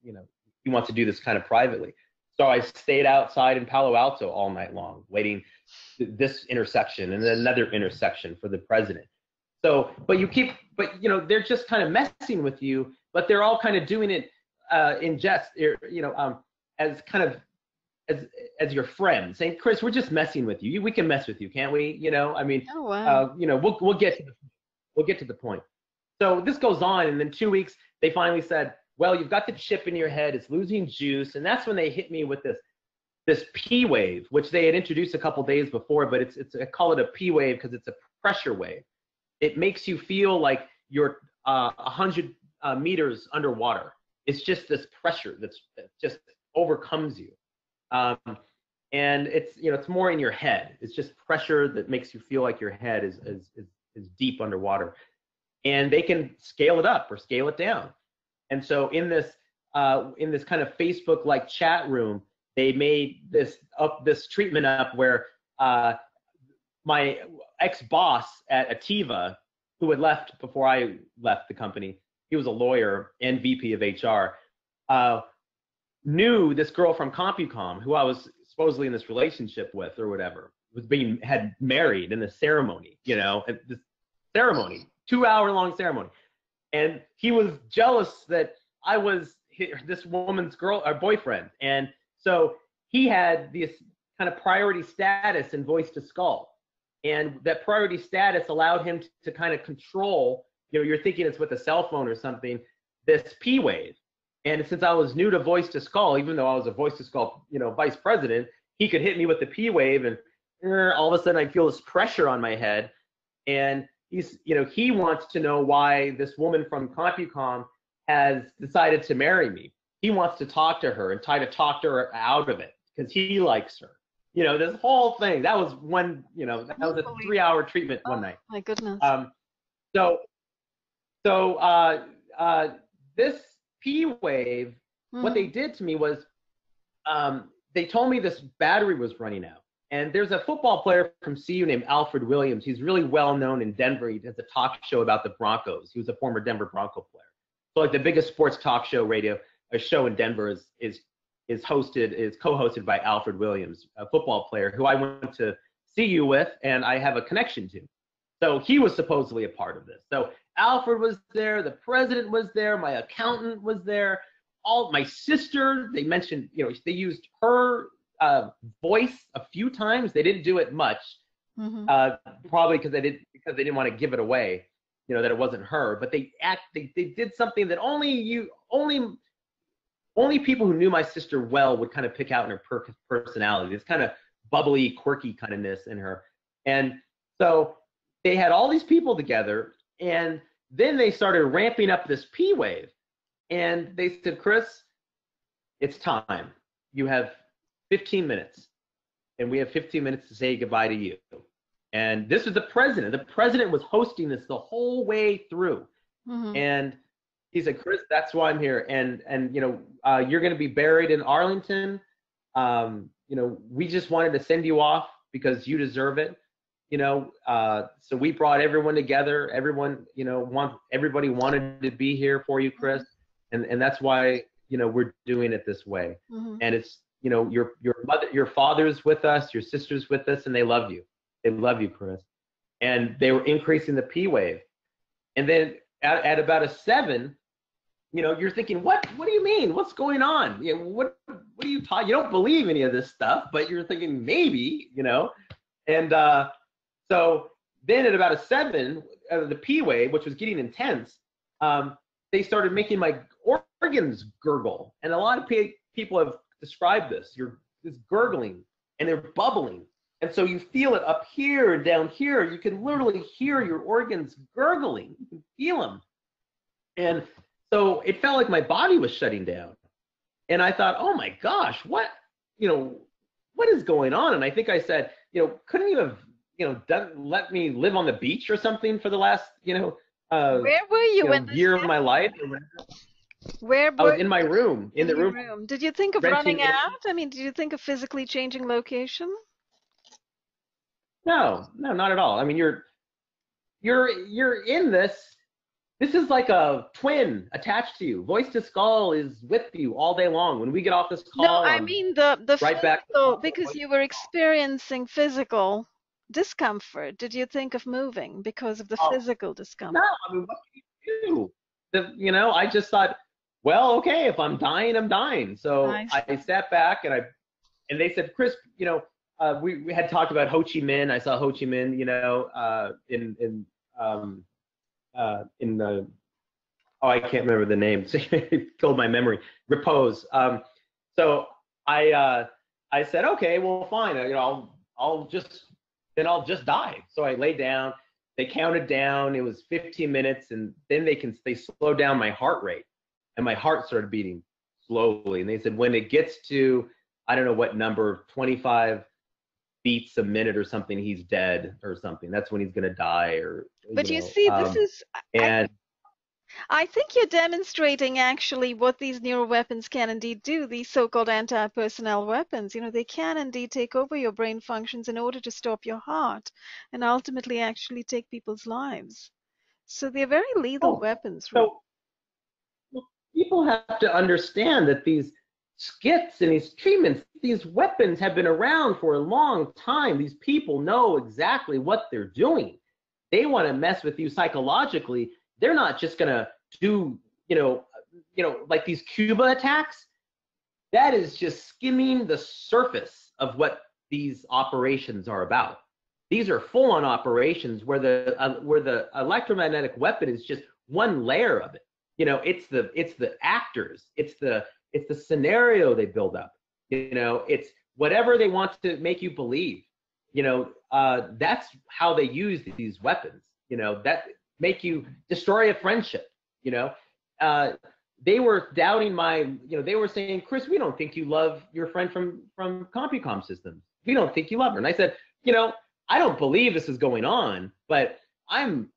he wants to do this kind of privately. So I stayed outside in Palo Alto all night long, waiting this intersection and then another intersection for the president. So, but they're just kind of messing with you, but they're all kind of doing it in jest, as kind of as your friend, saying, Chris, we're just messing with you. We can mess with you, can't we? Oh, wow. We'll get to the point. So this goes on, and then 2 weeks, they finally said, well, you've got the chip in your head, it's losing juice, and that's when they hit me with this P wave, which they had introduced a couple days before, but I call it a P wave because it's a pressure wave. It makes you feel like you're 100 meters underwater. It's just this pressure that just overcomes you, and it's more in your head. It's just pressure that makes you feel like your head is deep underwater, and they can scale it up or scale it down. And so in this kind of Facebook-like chat room, they made this treatment up where my ex-boss at Ativa, who had left before I left the company, he was a lawyer and VP of HR, knew this girl from CompuCom who I was supposedly in this relationship with or whatever, had married in the ceremony, this ceremony, 2-hour-long ceremony. And he was jealous that I was this woman's boyfriend. And so he had this kind of priority status in Voice to Skull. And that priority status allowed him to kind of control, you're thinking it's with a cell phone or something, this P wave. And since I was new to Voice to Skull, even though I was a Voice to Skull, vice president, he could hit me with the P wave, and all of a sudden I feel this pressure on my head. And he wants to know why this woman from CompuCom has decided to marry me. He wants to talk to her and try to talk to her out of it because he likes her. This whole thing. That was one. That was a 3-hour treatment one night. My goodness. This P wave, what they did to me was, they told me this battery was running out. And there's a football player from CU named Alfred Williams. He's really well known in Denver. He has a talk show about the Broncos. He was a former Denver Bronco player. So like the biggest sports talk show show in Denver is is co-hosted by Alfred Williams, a football player who I went to see you with, and I have a connection to. So he was supposedly a part of this. So Alfred was there, the president was there, my accountant was there, all my sister. They mentioned, they used her voice a few times. They didn't do it much, probably because they didn't want to give it away, that it wasn't her. But they did something that only people who knew my sister well would kind of pick out in her personality. This kind of bubbly, quirky kindness in her. And so they had all these people together, and then they started ramping up this P wave. And they said, Chris, it's time. You have 15 minutes, and we have 15 minutes to say goodbye to you. And this is the president. The president was hosting this the whole way through. And he said, Chris, that's why I'm here. And you're going to be buried in Arlington. We just wanted to send you off because you deserve it. So we brought everyone together. Everybody wanted to be here for you, Chris. And that's why, we're doing it this way. And it's, your father's with us, your sister's with us, and they love you. They love you, Chris. And they were increasing the P wave. And then at about a 7, you're thinking, what do you mean? What's going on? What are you talking? You don't believe any of this stuff, but you're thinking maybe, And so then at about a 7, the P wave, which was getting intense, they started making my organs gurgle. And a lot of people have described this. This gurgling, and they're bubbling. And so you feel it up here and down here. You can literally hear your organs gurgling. You can feel them. And so it felt like my body was shutting down. And I thought, oh my gosh, what is going on? And I think I said, couldn't you have, let me live on the beach or something for the last, where were you when year of my life? Where I was in my room, in the room. Did you think of running out? I mean, did you think of physically changing location? No, not at all. I mean, you're in this. This is like a twin attached to you. Voice to skull is with you all day long. When we get off this call, no, I mean the right back because you were experiencing physical discomfort. Did you think of moving because of the physical discomfort? No, I mean, what can you do? I just thought, well, okay, if I'm dying, I'm dying. So I sat back and they said, Chris, we had talked about Ho Chi Minh. I saw Ho Chi Minh, in the, I can't remember the name. It killed my memory. Repose. So I said, okay, well, fine. I'll just die. So I lay down. They counted down. It was 15 minutes, and then they slowed down my heart rate, and my heart started beating slowly. And they said when it gets to, I don't know what number, 25 beats a minute or something, he's dead or something. That's when he's gonna die. But you see, this is, and I think you're demonstrating actually what these neuro weapons can indeed do. These so-called anti-personnel weapons, they can indeed take over your brain functions in order to stop your heart and ultimately actually take people's lives. So they're very lethal weapons. So people have to understand that these skits and these treatments, these weapons have been around for a long time. These people know exactly what they're doing. They want to mess with you psychologically. They're not just going to do, like these Cuba attacks. That is just skimming the surface of what these operations are about. These are full-on operations where the electromagnetic weapon is just one layer of it. It's the actors. It's the scenario they build up. It's whatever they want to make you believe. That's how they use these weapons. That make you destroy a friendship. They were doubting they were saying, Chris, we don't think you love your friend from CompuCom Systems. We don't think you love her. And I said, I don't believe this is going on, but I'm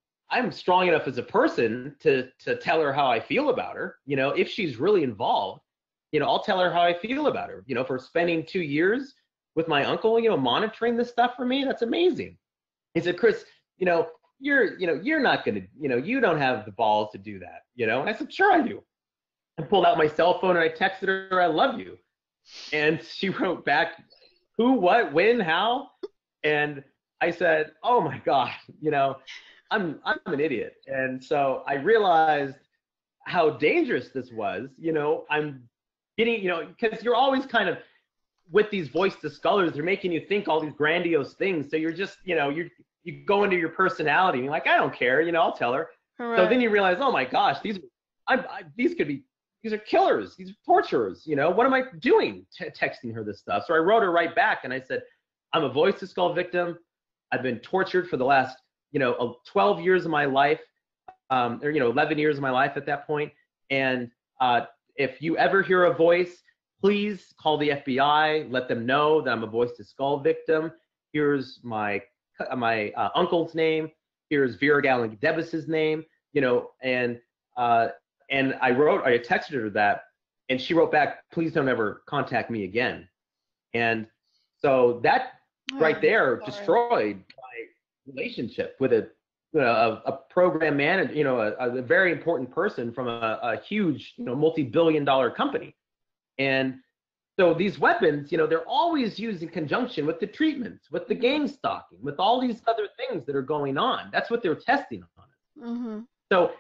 strong enough as a person to tell her how I feel about her. If she's really involved, I'll tell her how I feel about her. For spending 2 years with my uncle, monitoring this stuff for me, that's amazing. He said, Chris, you're not gonna, you don't have the balls to do that, And I said, sure I do. I pulled out my cell phone and I texted her, I love you. And she wrote back, who, what, when, how? And I said, oh my God, I'm an idiot. And so I realized how dangerous this was. I'm getting, because you're always kind of with these voice discolors, they're making you think all these grandiose things. So you're just, you go into your personality and you're like, I don't care, I'll tell her. Right. So then you realize, oh my gosh, these are killers, these are torturers, what am I doing texting her this stuff? So I wrote her right back and I said, I'm a voice to skull victim. I've been tortured for the last, 12 years of my life, or 11 years of my life at that point. And if you ever hear a voice, please call the FBI, let them know that I'm a voice to skull victim. Here's my uncle's name. Here's Vera Gallagher-Davis's name, and I texted her that, and she wrote back, please don't ever contact me again. And so that right there destroyed my relationship with a program manager, a very important person from a huge, multi-billion-dollar company. And so these weapons, they're always used in conjunction with the treatments, with the gangstalking, with all these other things that are going on. That's what they're testing on it. Mm-hmm. So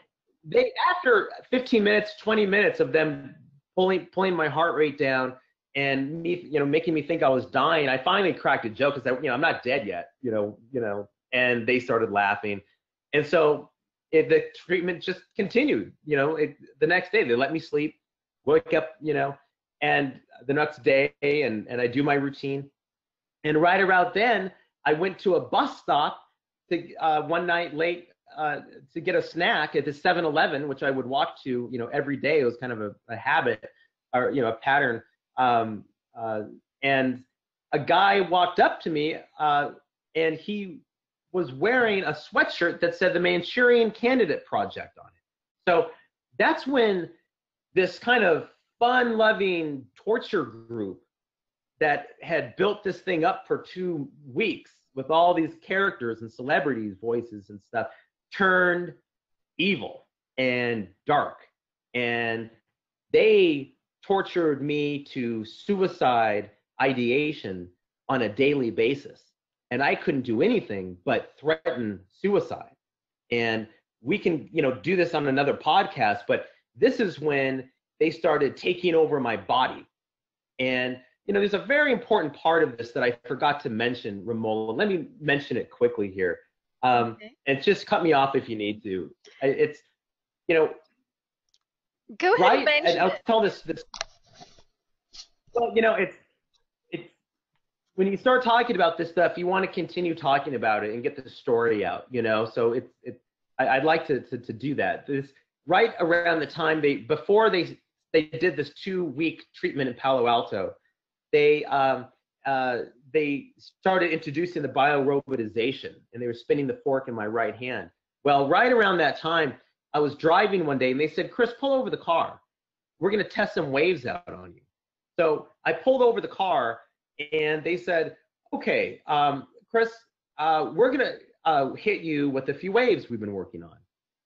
after 15 minutes, 20 minutes of them pulling my heart rate down and me, making me think I was dying, I finally cracked a joke because I'm not dead yet, and they started laughing. And so the treatment just continued, the next day they let me sleep, wake up, and the next day, and I do my routine. And right around then, I went to a bus stop to one night late to get a snack at the 7-Eleven, which I would walk to, every day. It was kind of a habit or, a pattern. And a guy walked up to me and he was wearing a sweatshirt that said the Manchurian Candidate Project on it. So that's when this kind of fun-loving torture group that had built this thing up for 2 weeks with all these characters and celebrities' voices and stuff turned evil and dark. And they tortured me to suicide ideation on a daily basis. And I couldn't do anything but threaten suicide. And we can, do this on another podcast, but this is when they started taking over my body. And, there's a very important part of this that I forgot to mention, Romola. Let me mention it quickly here. Okay. And just cut me off if you need to. It's, Go ahead right? and mention and I'll it. tell this. Well, it's when you start talking about this stuff, you want to continue talking about it and get the story out, So I'd like to do that. This right around the time before they did this 2-week treatment in Palo Alto, they started introducing the bio-robotization, and they were spinning the fork in my right hand. Well, right around that time, I was driving one day, and they said, Chris, pull over the car. We're going to test some waves out on you. So I pulled over the car, and they said, okay, Chris, we're going to hit you with a few waves we've been working on.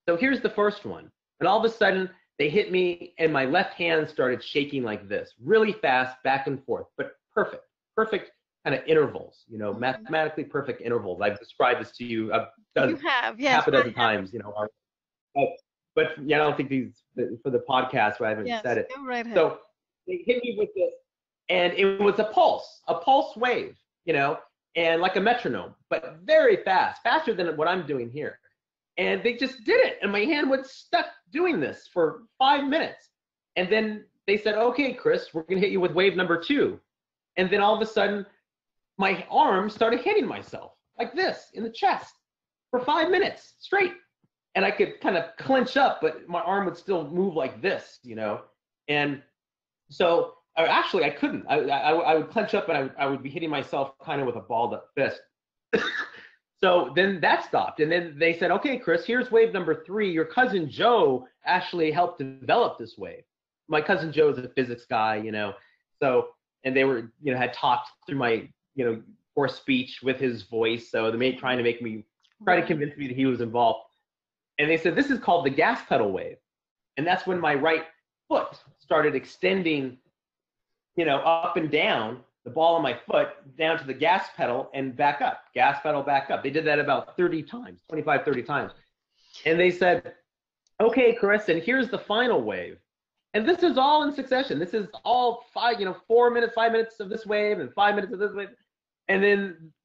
So here's the first one. And all of a sudden, they hit me, and my left hand started shaking like this, really fast, back and forth, but perfect kind of intervals, mathematically perfect intervals. I've described this to you half a dozen times, but I don't think for the podcast, I haven't said it. Go right ahead. So they hit me with this, and it was a pulse wave, and like a metronome, but very fast, faster than what I'm doing here. And they just did it, and my hand was stuck doing this for 5 minutes. And then they said, okay, Chris, we're going to hit you with wave number 2. And then all of a sudden, my arm started hitting myself like this in the chest for 5 minutes straight. And I could kind of clench up, but my arm would still move like this, And so actually, I couldn't. I would clench up, and I would be hitting myself kind of with a balled up fist. So then that stopped. And then they said, okay, Chris, here's wave number 3. Your cousin Joe actually helped develop this wave. My cousin Joe is a physics guy, So, and they were, had talked through my, for speech with his voice. So they trying to convince me that he was involved. And they said, this is called the gas pedal wave. And that's when my right foot started extending up and down the ball of my foot down to the gas pedal and back up, gas pedal, back up. They did that about 30 times, 25, 30 times. And they said, okay, Chris, and here's the final wave. And this is all in succession. This is all 4 minutes, 5 minutes of this wave and 5 minutes of this wave. And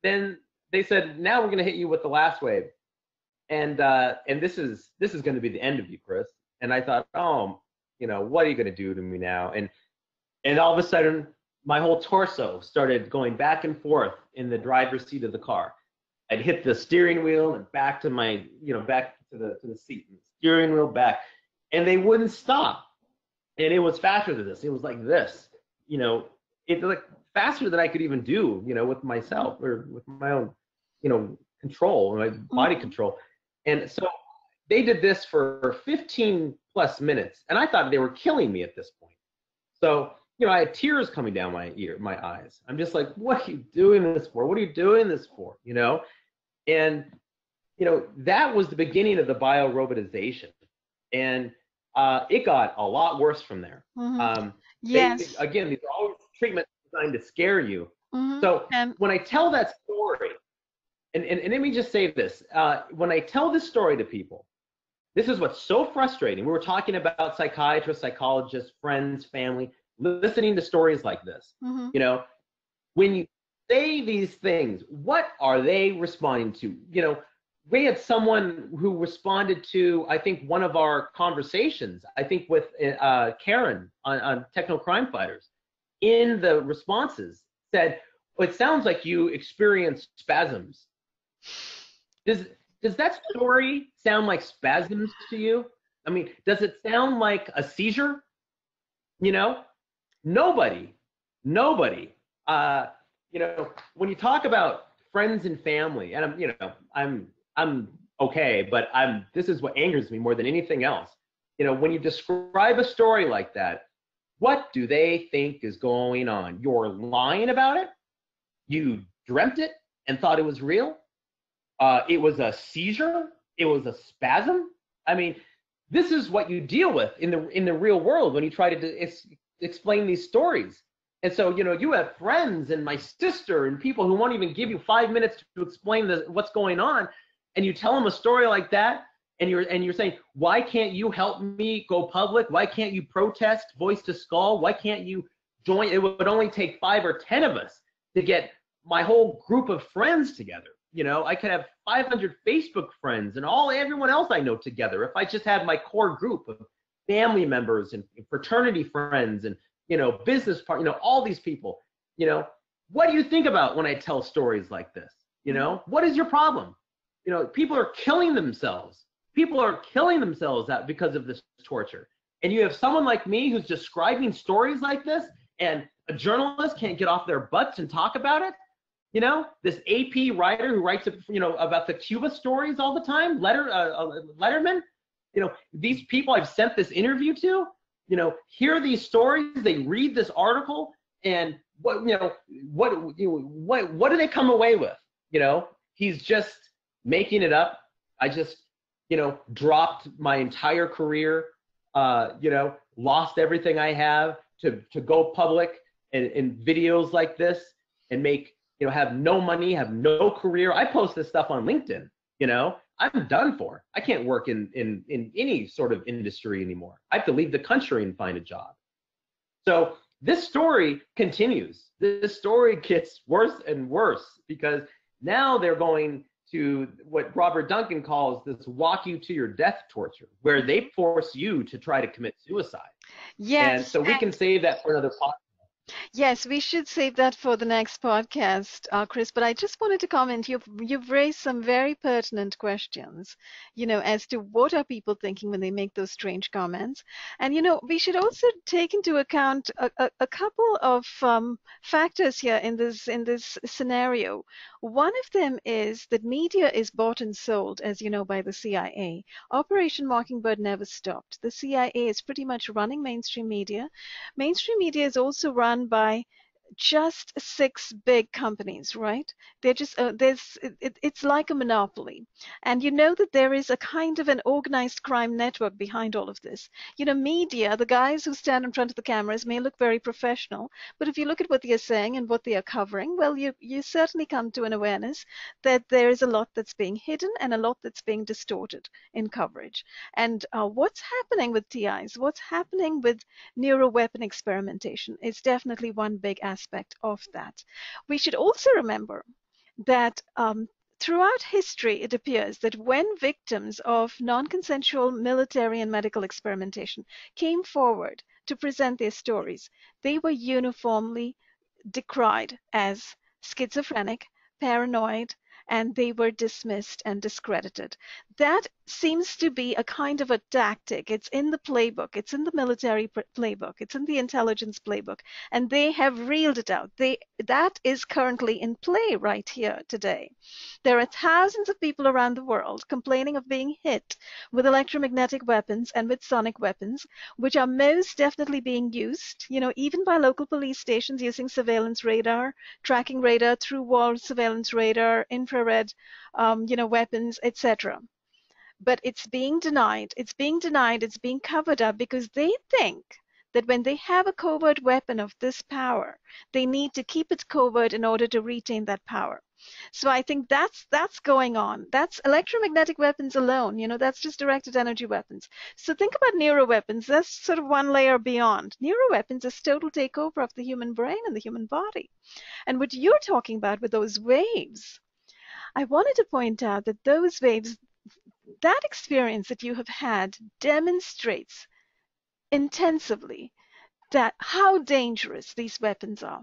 then they said, now we're going to hit you with the last wave. And this is going to be the end of you, Chris. And I thought, oh, what are you going to do to me now? And all of a sudden, my whole torso started going back and forth in the driver's seat of the car. I'd hit the steering wheel and back to my, back to the seat, and the steering wheel back, and they wouldn't stop. And it was faster than this. It was like this, it like faster than I could even do, with myself or with my own, control, my body control. And so they did this for 15 plus minutes, and I thought they were killing me at this point. So, I had tears coming down my eyes. I'm just like, what are you doing this for? What are you doing this for? And, that was the beginning of the bio-robotization. And it got a lot worse from there. Yes. Again, these are all treatments designed to scare you. So when I tell that story, and let me just say this, when I tell this story to people, this is what's so frustrating. We were talking about psychiatrists, psychologists, friends, family, listening to stories like this. When you say these things, what are they responding to? We had someone who responded to, I think, one of our conversations, I think with Karen on Techno Crime Fighters. In the responses said, well, it sounds like you experience spasms. Does that story sound like spasms to you? I mean, does it sound like a seizure? Nobody. When you talk about friends and family, and I'm okay, but this is what angers me more than anything else. When you describe a story like that, what do they think is going on? You're lying about it? You dreamt it and thought it was real? It was a seizure? It was a spasm? I mean, this is what you deal with in the real world when you try to explain these stories. And so, you have friends and my sister and people who won't even give you 5 minutes to explain what's going on, and you tell them a story like that, and you're saying, why can't you help me go public? Why can't you protest, voice to skull? Why can't you join? It would only take 5 or 10 of us to get my whole group of friends together. I could have 500 Facebook friends and everyone else I know together if I just had my core group of family members and fraternity friends and business partners, all these people. What do you think about when I tell stories like this? What is your problem? People are killing themselves. People are killing themselves because of this torture. And you have someone like me who's describing stories like this, and a journalist can't get off their butts and talk about it. This AP writer who writes, about the Cuba stories all the time, Letterman. These people I've sent this interview to, hear these stories, they read this article, and what do they come away with? He's just making it up. I just, dropped my entire career, lost everything I have to go public in videos like this and make, have no money, have no career. I post this stuff on LinkedIn, I'm done for. I can't work in any sort of industry anymore. I have to leave the country and find a job. So this story continues. This story gets worse and worse because now they're going to what Robert Duncan calls this walk you to your death torture, where they force you to try to commit suicide. Yes. And so we can save that for another podcast. Yes, we should save that for the next podcast, Chris. But I just wanted to comment. You've raised some very pertinent questions, as to what are people thinking when they make those strange comments. And we should also take into account a couple of factors here in this scenario. One of them is that media is bought and sold, as you know, by the CIA. Operation Mockingbird never stopped. The CIA is pretty much running mainstream media. Mainstream media is also run by just six big companies, right? They're just it's like a monopoly, and you know that there is a kind of an organized crime network behind all of this. You know, media, the guys who stand in front of the cameras may look very professional, but if you look at what they are saying and what they are covering, well, you certainly come to an awareness that there is a lot that's being hidden and a lot that's being distorted in coverage. And what's happening with TIs, what's happening with neuro-weapon experimentation is definitely one big aspect of that. We should also remember that throughout history, it appears that when victims of non-consensual military and medical experimentation came forward to present their stories, they were uniformly decried as schizophrenic, paranoid, and they were dismissed and discredited. That seems to be a kind of a tactic. It's in the playbook, it's in the military playbook, it's in the intelligence playbook, and they have reeled it out. That is currently in play right here today. There are thousands of people around the world complaining of being hit with electromagnetic weapons and with sonic weapons, which are most definitely being used, you know, even by local police stations using surveillance radar, tracking radar, through wall surveillance radar, infrared, you know, weapons, etc. But it's being denied. It's being denied. It's being covered up because they think that when they have a covert weapon of this power, they need to keep it covert in order to retain that power. So I think that's going on. That's electromagnetic weapons alone, you know, that's just directed energy weapons. So think about neuro weapons. That's sort of one layer beyond. Neuro weapons is total takeover of the human brain and the human body. And what you're talking about with those waves, I wanted to point out that those waves, that experience that you have had demonstrates intensively that how dangerous these weapons are.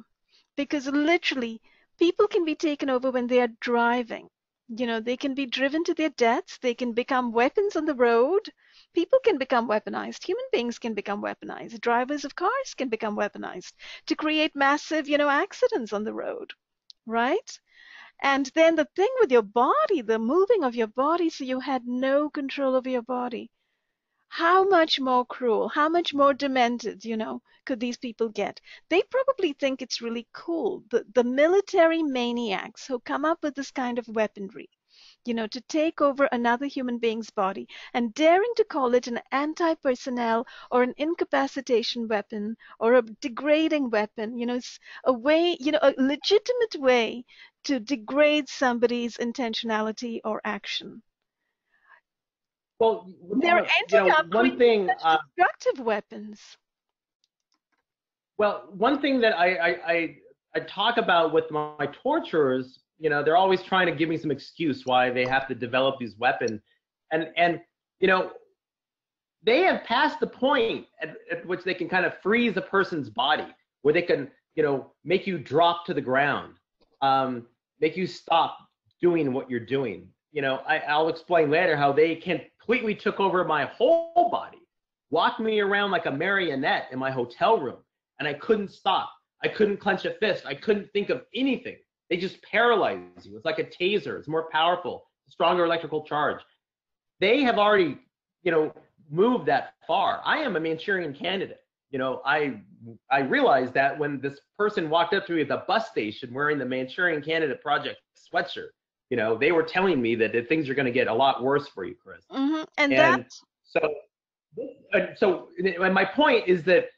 Because literally, people can be taken over when they are driving. You know, they can be driven to their deaths. They can become weapons on the road. People can become weaponized. Human beings can become weaponized. Drivers of cars can become weaponized to create massive, you know, accidents on the road, right? And then the thing with your body, the moving of your body, so you had no control over your body. How much more cruel, how much more demented, you know, could these people get? They probably think it's really cool. The military maniacs who come up with this kind of weaponry, you know, to take over another human being's body and daring to call it an anti-personnel or an incapacitation weapon or a degrading weapon, you know, it's a way, you know, a legitimate way to degrade somebody's intentionality or action. Well, They're you ending know, up one creating thing. such destructive weapons. Well, one thing that I talk about with my torturers, you know, they're always trying to give me some excuse why they have to develop these weapons, and you know, they have passed the point at which they can kind of freeze a person's body, where they can, you know, make you drop to the ground, make you stop doing what you're doing. You know, I'll explain later how they completely took over my whole body, walked me around like a marionette in my hotel room, and I couldn't stop. I couldn't clench a fist. I couldn't think of anything. They just paralyze you. It's like a taser. It's more powerful, stronger electrical charge. They have already, you know, moved that far. I am a Manchurian candidate. You know, I realized that when this person walked up to me at the bus station wearing the Manchurian Candidate Project sweatshirt. You know, they were telling me that things are going to get a lot worse for you, Chris. Mm-hmm. And and my point is that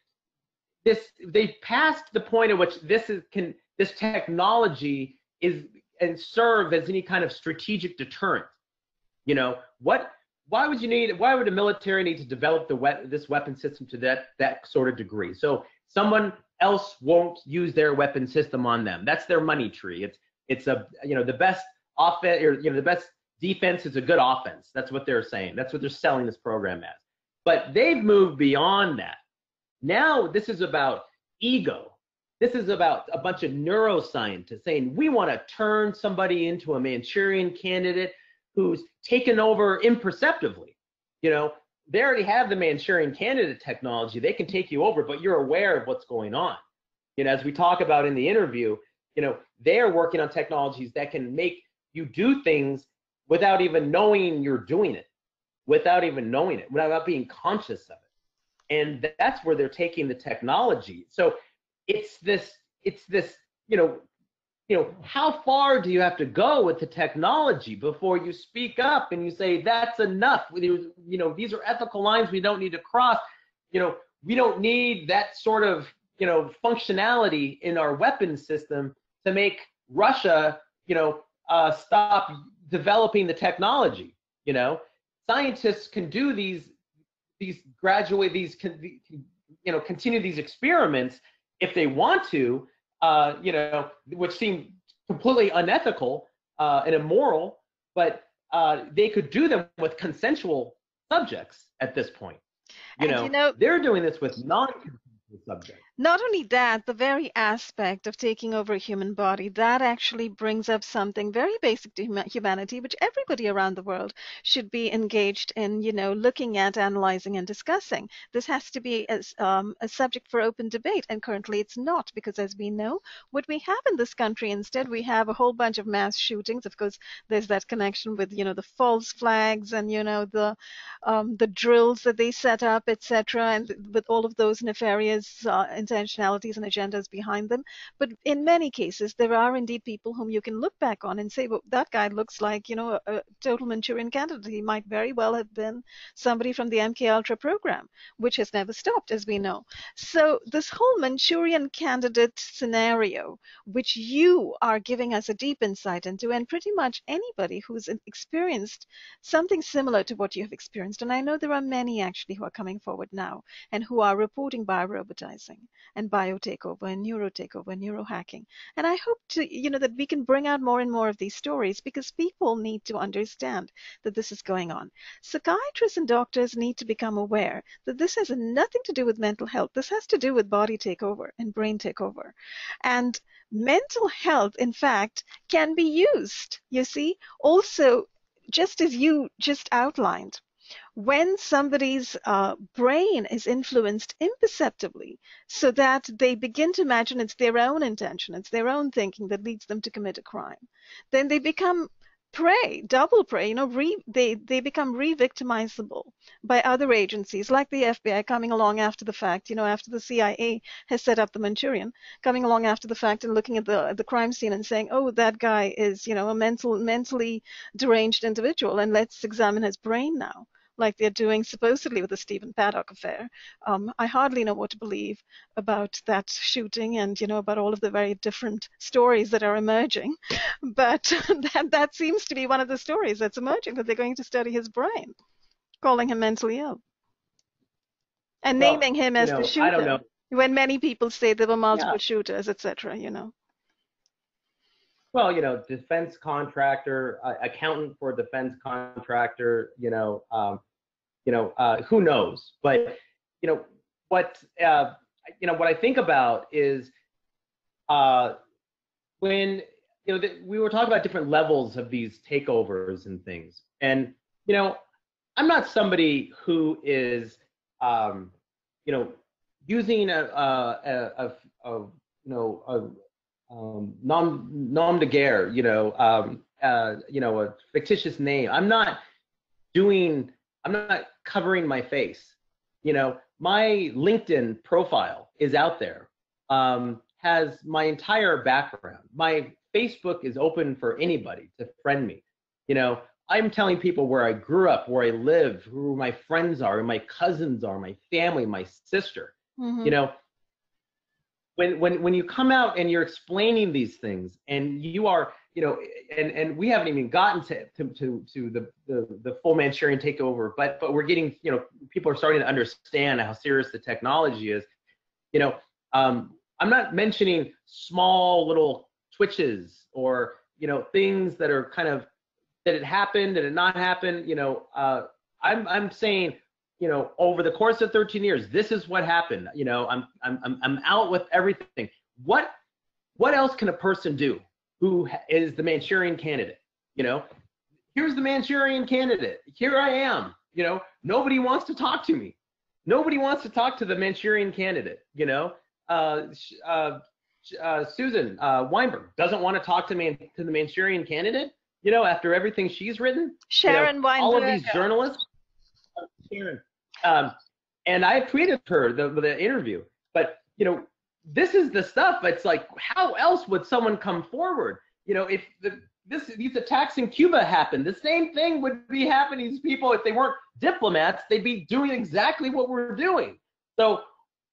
they passed the point at which this technology is and serve as any kind of strategic deterrent. You know, why would the military need to develop this weapon system to that sort of degree? So someone else won't use their weapon system on them. That's their money tree. It's a, you know, the best offense, or, you know, the best defense is a good offense. That's what they're saying. That's what they're selling this program as. But they've moved beyond that. Now this is about ego. This is about a bunch of neuroscientists saying we want to turn somebody into a Manchurian candidate who's taken over imperceptibly. You know, they already have the Manchurian candidate technology. They can take you over, but you're aware of what's going on. You know, as we talk about in the interview, you know, they're working on technologies that can make you do things without even knowing you're doing it, without being conscious of it. And that's where they're taking the technology. So it's this it's this, how far do you have to go with the technology before you speak up and you say, that's enough? These are ethical lines we don't need to cross. We don't need that sort of, functionality in our weapons system to make Russia, stop developing the technology. Scientists can do continue these experiments if they want to, which seem completely unethical and immoral, but they could do them with consensual subjects at this point. They're doing this with non-consensual subjects. Not only that, the very aspect of taking over a human body, that actually brings up something very basic to humanity, which everybody around the world should be engaged in, looking at, analyzing, and discussing. This has to be a subject for open debate, and currently it's not, because as we know, what we have in this country instead, we have a whole bunch of mass shootings. Of course, there's that connection with, the false flags and, the drills that they set up, etc., and with all of those nefarious intentionalities and agendas behind them. But in many cases, there are indeed people whom you can look back on and say, well, that guy looks like, a total Manchurian candidate. He might very well have been somebody from the MK Ultra program, which has never stopped, as we know. So this whole Manchurian candidate scenario, which you are giving us a deep insight into, and pretty much anybody who's experienced something similar to what you have experienced, and I know there are many actually who are coming forward now and who are reporting biorobotizing and bio-takeover and neuro-takeover and neuro-hacking. And I hope to, that we can bring out more and more of these stories, because people need to understand that this is going on. Psychiatrists and doctors need to become aware that this has nothing to do with mental health. This has to do with body takeover and brain takeover. And mental health, in fact, can be used, you see, also, just as you just outlined. When somebody's brain is influenced imperceptibly so that they begin to imagine it's their own intention, it's their own thinking that leads them to commit a crime, then they become prey, double prey, they become re-victimizable by other agencies like the FBI coming along after the fact, after the CIA has set up the Manchurian, coming along after the fact and looking at the crime scene and saying, oh, that guy is, a mentally deranged individual, and let's examine his brain now, like they're doing supposedly with the Stephen Paddock affair. I hardly know what to believe about that shooting and, about all of the very different stories that are emerging. But that seems to be one of the stories that's emerging, that they're going to study his brain, calling him mentally ill, and naming him as the shooter. I don't know. When many people say there were multiple shooters, etc., Well, defense contractor, accountant for a defense contractor, who knows? But what I think about is when we were talking about different levels of these takeovers and things, and I'm not somebody who is using a nom de guerre, a fictitious name. I'm not covering my face. My LinkedIn profile is out there, has my entire background. My Facebook is open for anybody to friend me. I'm telling people where I grew up, where I live, who my friends are, who my cousins are, my family, my sister. Mm-hmm. When you come out and you're explaining these things, and you are, and we haven't even gotten to the full Manchurian takeover, but we're getting, people are starting to understand how serious the technology is. I'm not mentioning small little twitches or things that are kind of, did it happen, did it not happen? I'm saying, over the course of 13 years, this is what happened. I'm out with everything. What else can a person do who is the Manchurian candidate? Here's the Manchurian candidate. Here I am. Nobody wants to talk to me. Nobody wants to talk to the Manchurian candidate. Susan Weinberg doesn't want to talk to the Manchurian candidate. After everything she's written. Sharon Weinberg. All of these journalists. Sharon. And I tweeted her the interview, but this is the stuff. It's like, how else would someone come forward? You know, if these attacks in Cuba happened, the same thing would be happening to these people. If they weren't diplomats, they'd be doing exactly what we're doing. So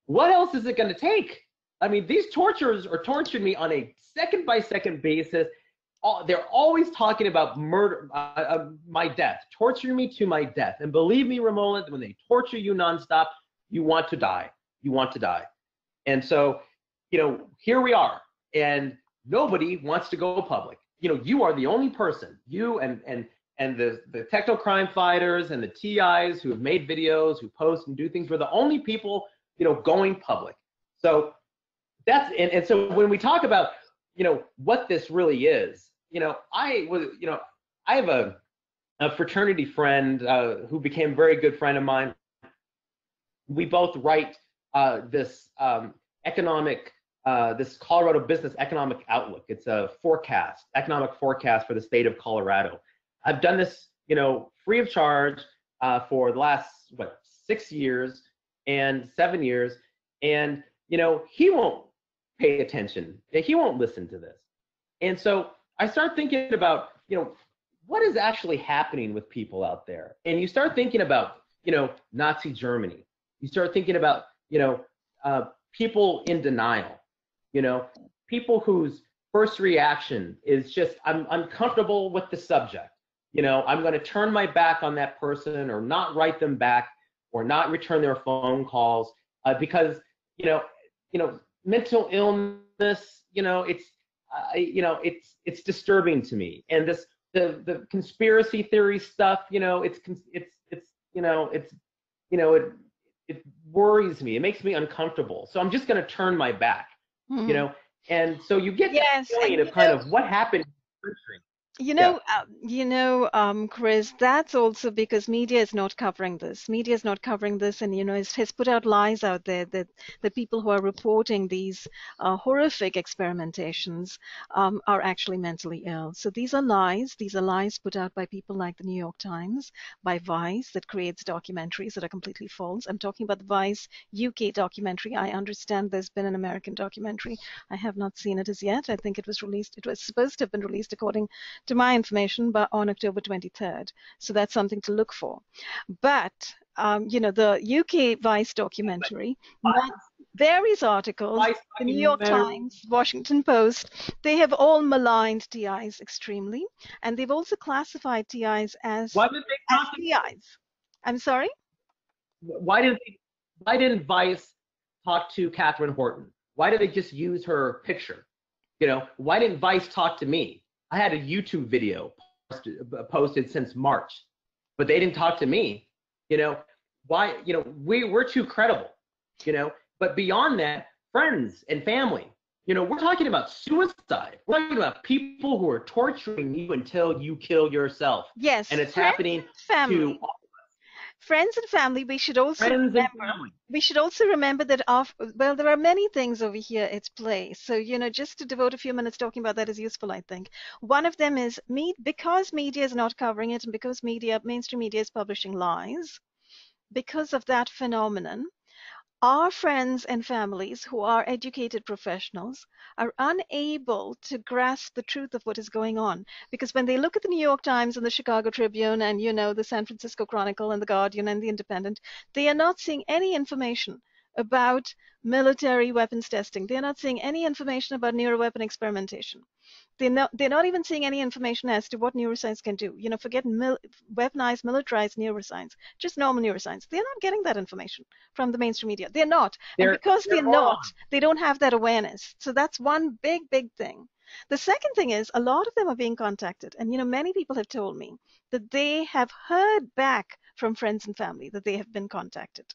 what else is it going to take? I mean, these torturers are torturing me on a second-by-second basis. They're always talking about murder, my death, torturing me to my death. And believe me, Ramona, when they torture you nonstop, you want to die. You want to die. And so, you know, here we are, and nobody wants to go public. You know, you are the only person, you and the Techno Crime Fighters and the TIs who have made videos, who post and do things, we're the only people, you know, going public. So that's, and so when we talk about, you know, what this really is, you know, I have a fraternity friend who became a very good friend of mine. We both write this this Colorado Business Economic Outlook. It's a forecast, economic forecast for the state of Colorado. I've done this, you know, free of charge for the last, 6 years and 7 years. And, you know, he won't pay attention. He won't listen to this. And so I start thinking about, you know, what is actually happening with people out there? And you start thinking about, you know, Nazi Germany. You start thinking about, you know, people in denial, you know, people whose first reaction is just, I'm uncomfortable with the subject. You know, I'm going to turn my back on that person, or not write them back, or not return their phone calls because, you know, mental illness, you know, it's disturbing to me. And this, the conspiracy theory stuff, you know, it worries me. It makes me uncomfortable. So I'm just going to turn my back, you know. And so you get that feeling of kind of what happened in the country. Chris, that's also because media is not covering this. Media is not covering this, and, you know, has put out lies out there that the people who are reporting these horrific experimentations are actually mentally ill. So these are lies. These are lies put out by people like the New York Times, by Vice, that creates documentaries that are completely false. I'm talking about the Vice UK documentary. I understand there's been an American documentary. I have not seen it as yet. I think it was released. It was supposed to have been released, according to my information, but on October 23rd. So that's something to look for. But, you know, the UK Vice documentary, various articles, the New York Times, Washington Post, they have all maligned TIs extremely. And they've also classified TIs as TIs. I'm sorry? Why didn't Vice talk to Catherine Horton? Why did they just use her picture? You know, why didn't Vice talk to me? I had a YouTube video posted since March, but they didn't talk to me. You know, why? You know, we're too credible, you know. But beyond that, friends and family, you know, we're talking about suicide. We're talking about people who are torturing you until you kill yourself. Yes. And it's happening to all friends and family. We should also remember that well, there are many things over here at play. So, you know, just to devote a few minutes talking about that is useful, I think. One of them is because media is not covering it, and because mainstream media is publishing lies, because of that phenomenon, our friends and families who are educated professionals are unable to grasp the truth of what is going on. Because when they look at the New York Times and the Chicago Tribune and, you know, the San Francisco Chronicle and the Guardian and the Independent, they are not seeing any information about military weapons testing. They're not seeing any information about neuroweapon experimentation. They're not even seeing any information as to what neuroscience can do. You know, forget weaponized, militarized neuroscience, just normal neuroscience. They're not getting that information from the mainstream media. They're not. And because they're not, they don't have that awareness. So that's one big, big thing. The second thing is a lot of them are being contacted. And, you know, many people have told me that they have heard back from friends and family that they have been contacted.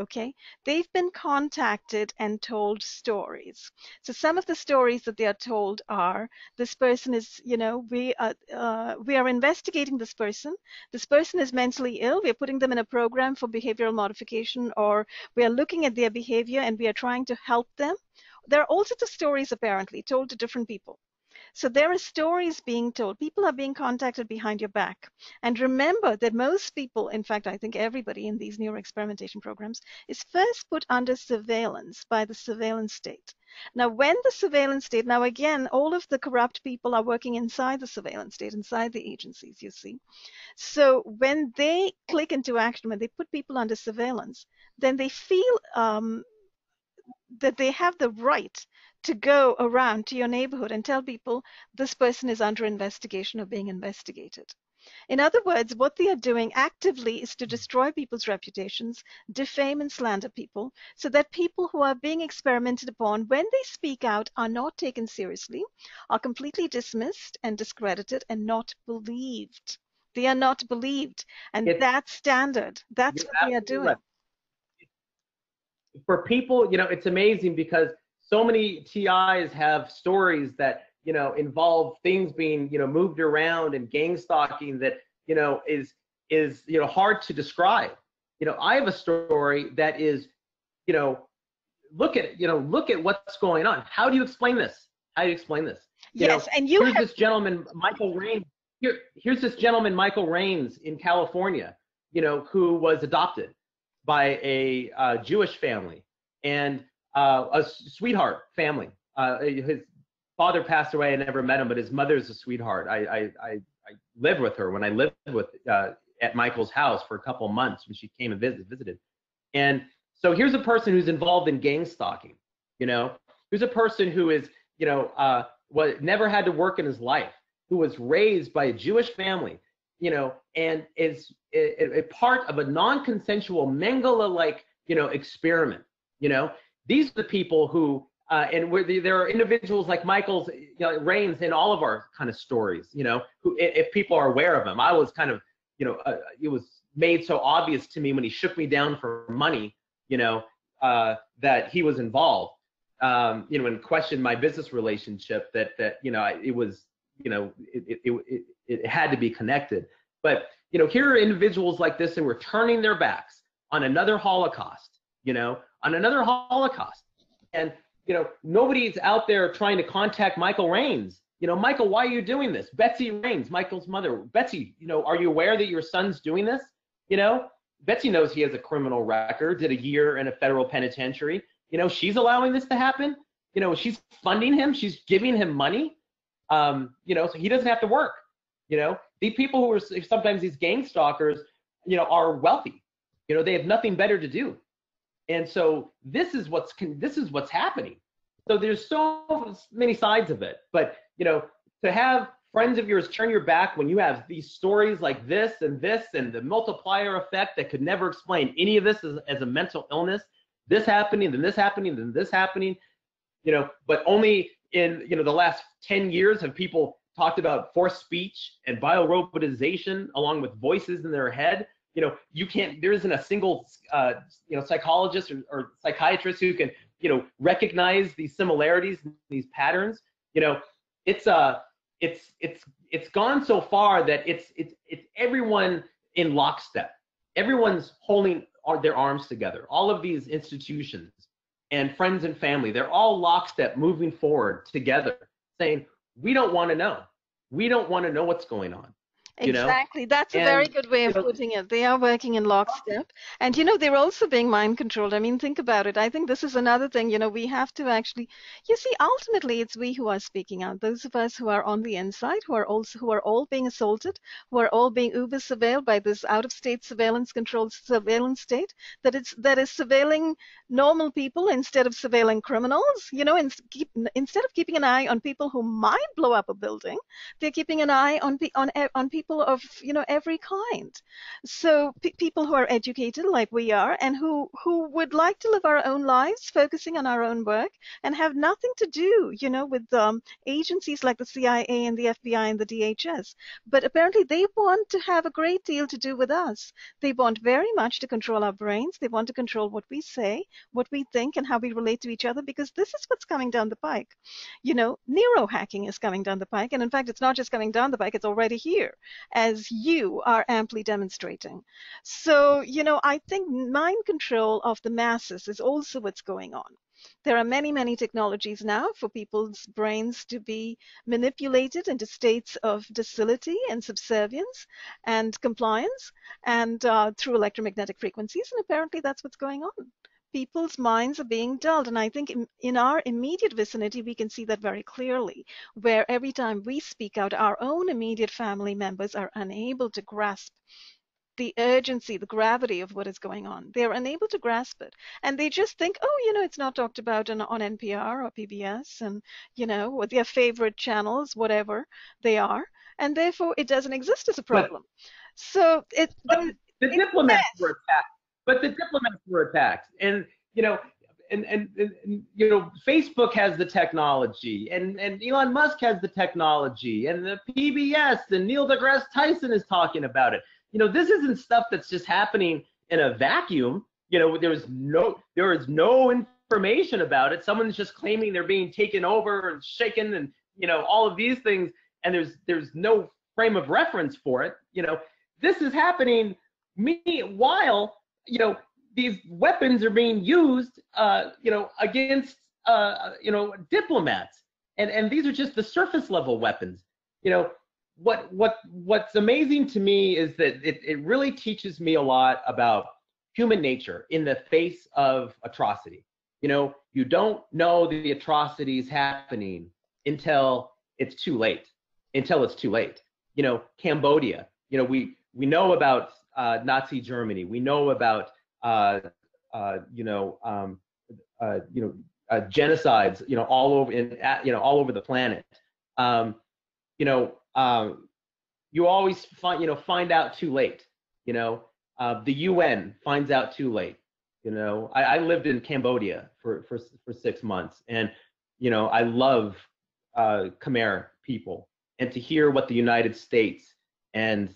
Okay, they've been contacted and told stories. So some of the stories that they are told are, this person is, you know, we are investigating this person. This person is mentally ill. We are putting them in a program for behavioral modification, or we are looking at their behavior and we are trying to help them. There are all sorts of stories apparently told to different people. So there are stories being told. People are being contacted behind your back. And remember that most people, in fact, I think everybody in these neuro-experimentation programs, is first put under surveillance by the surveillance state. Now, when the surveillance state, now again, all of the corrupt people are working inside the surveillance state, inside the agencies, you see. So when they click into action, when they put people under surveillance, then they feel that they have the right to go around to your neighborhood and tell people this person is under investigation or being investigated. In other words, what they are doing actively is to destroy people's reputations, defame and slander people, so that people who are being experimented upon, when they speak out, are not taken seriously, are completely dismissed and discredited and not believed. They are not believed. And that's standard. That's what they are doing. Right. For people, it's amazing because so many TIs have stories that, involve things being, moved around and gang stalking that, is hard to describe. I have a story that is, look at what's going on. How do you explain this? How do you explain this? Yes, and here's this gentleman, Michael Raines. Here's this gentleman, Michael Raines, in California, who was adopted by a Jewish family and a sweetheart family. His father passed away. I never met him, but his mother's a sweetheart. I lived with her when I lived at Michael's house for a couple of months when she came and visited. And so here's a person who's involved in gang stalking. Here's a person who is, never had to work in his life, who was raised by a Jewish family, and is a part of a non-consensual Mengele-like, experiment. These are the people who, and there are individuals like Michael's Raines in all of our kind of stories, who, if people are aware of him. I was kind of, it was made so obvious to me when he shook me down for money, that he was involved, and questioned my business relationship, that it was, it had to be connected. But, here are individuals like this, and we're turning their backs on another Holocaust, on another Holocaust. And, nobody's out there trying to contact Michael Raines. Michael, why are you doing this? Betsy Raines, Michael's mother. Betsy, are you aware that your son's doing this? Betsy knows he has a criminal record, did a year in a federal penitentiary. She's allowing this to happen. She's funding him. She's giving him money. So he doesn't have to work. These people who are sometimes these gang stalkers, are wealthy. They have nothing better to do. And so this is what's happening. So there's so many sides of it. But, to have friends of yours turn your back when you have these stories like this and the multiplier effect that could never explain any of this as a mental illness, this happening, then this happening, then this happening, but only in, the last 10 years have people talked about forced speech and biorobotization along with voices in their head. There isn't a single, psychologist or psychiatrist who can, recognize these similarities, these patterns. It's gone so far that it's everyone in lockstep. Everyone's holding their arms together. All of these institutions and friends and family, they're all lockstep, moving forward together, saying, we don't want to know. We don't want to know what's going on. Exactly. That's a very good way of putting it. They are working in lockstep. And, they're also being mind controlled. I mean, think about it. I think this is another thing, we have to actually, ultimately it's we who are speaking out. Those of us who are on the inside, who are all being assaulted, who are all being uber surveilled by this out-of-state surveillance controlled surveillance state that is surveilling normal people instead of surveilling criminals. Instead of keeping an eye on people who might blow up a building, they're keeping an eye on people of every kind. So people who are educated like we are, and who would like to live our own lives, focusing on our own work, and have nothing to do with agencies like the CIA and the FBI and the DHS. But apparently they want to have a great deal to do with us. They want very much to control our brains. They want to control what we say, what we think, and how we relate to each other, because this is what's coming down the pike. Neuro-hacking is coming down the pike, and in fact it's not just coming down the pike, it's already here, as you are amply demonstrating. So, I think mind control of the masses is also what's going on. There are many, many technologies now for people's brains to be manipulated into states of docility and subservience and compliance, and through electromagnetic frequencies. And apparently that's what's going on. People's minds are being dulled. And I think in our immediate vicinity, we can see that very clearly, where every time we speak out, our own immediate family members are unable to grasp the urgency, the gravity of what is going on. They're unable to grasp it. And they just think, oh, it's not talked about on NPR or PBS and, what their favorite channels, whatever they are. And therefore, it doesn't exist as a problem. The diplomats were attacked. But the diplomats were attacked. And, Facebook has the technology, and Elon Musk has the technology, and the PBS, and Neil deGrasse Tyson is talking about it. This isn't stuff that's just happening in a vacuum. There is no information about it. Someone's just claiming they're being taken over and shaken, and all of these things, and there's no frame of reference for it. This is happening while these weapons are being used against diplomats, and these are just the surface level weapons. What's amazing to me is that it really teaches me a lot about human nature in the face of atrocity. You don't know the atrocities happening until it's too late. Cambodia, we know about Nazi Germany. We know about genocides, all over all over the planet. You always find out too late. The UN finds out too late. I lived in Cambodia for 6 months, and I love Khmer people, and to hear what the United States and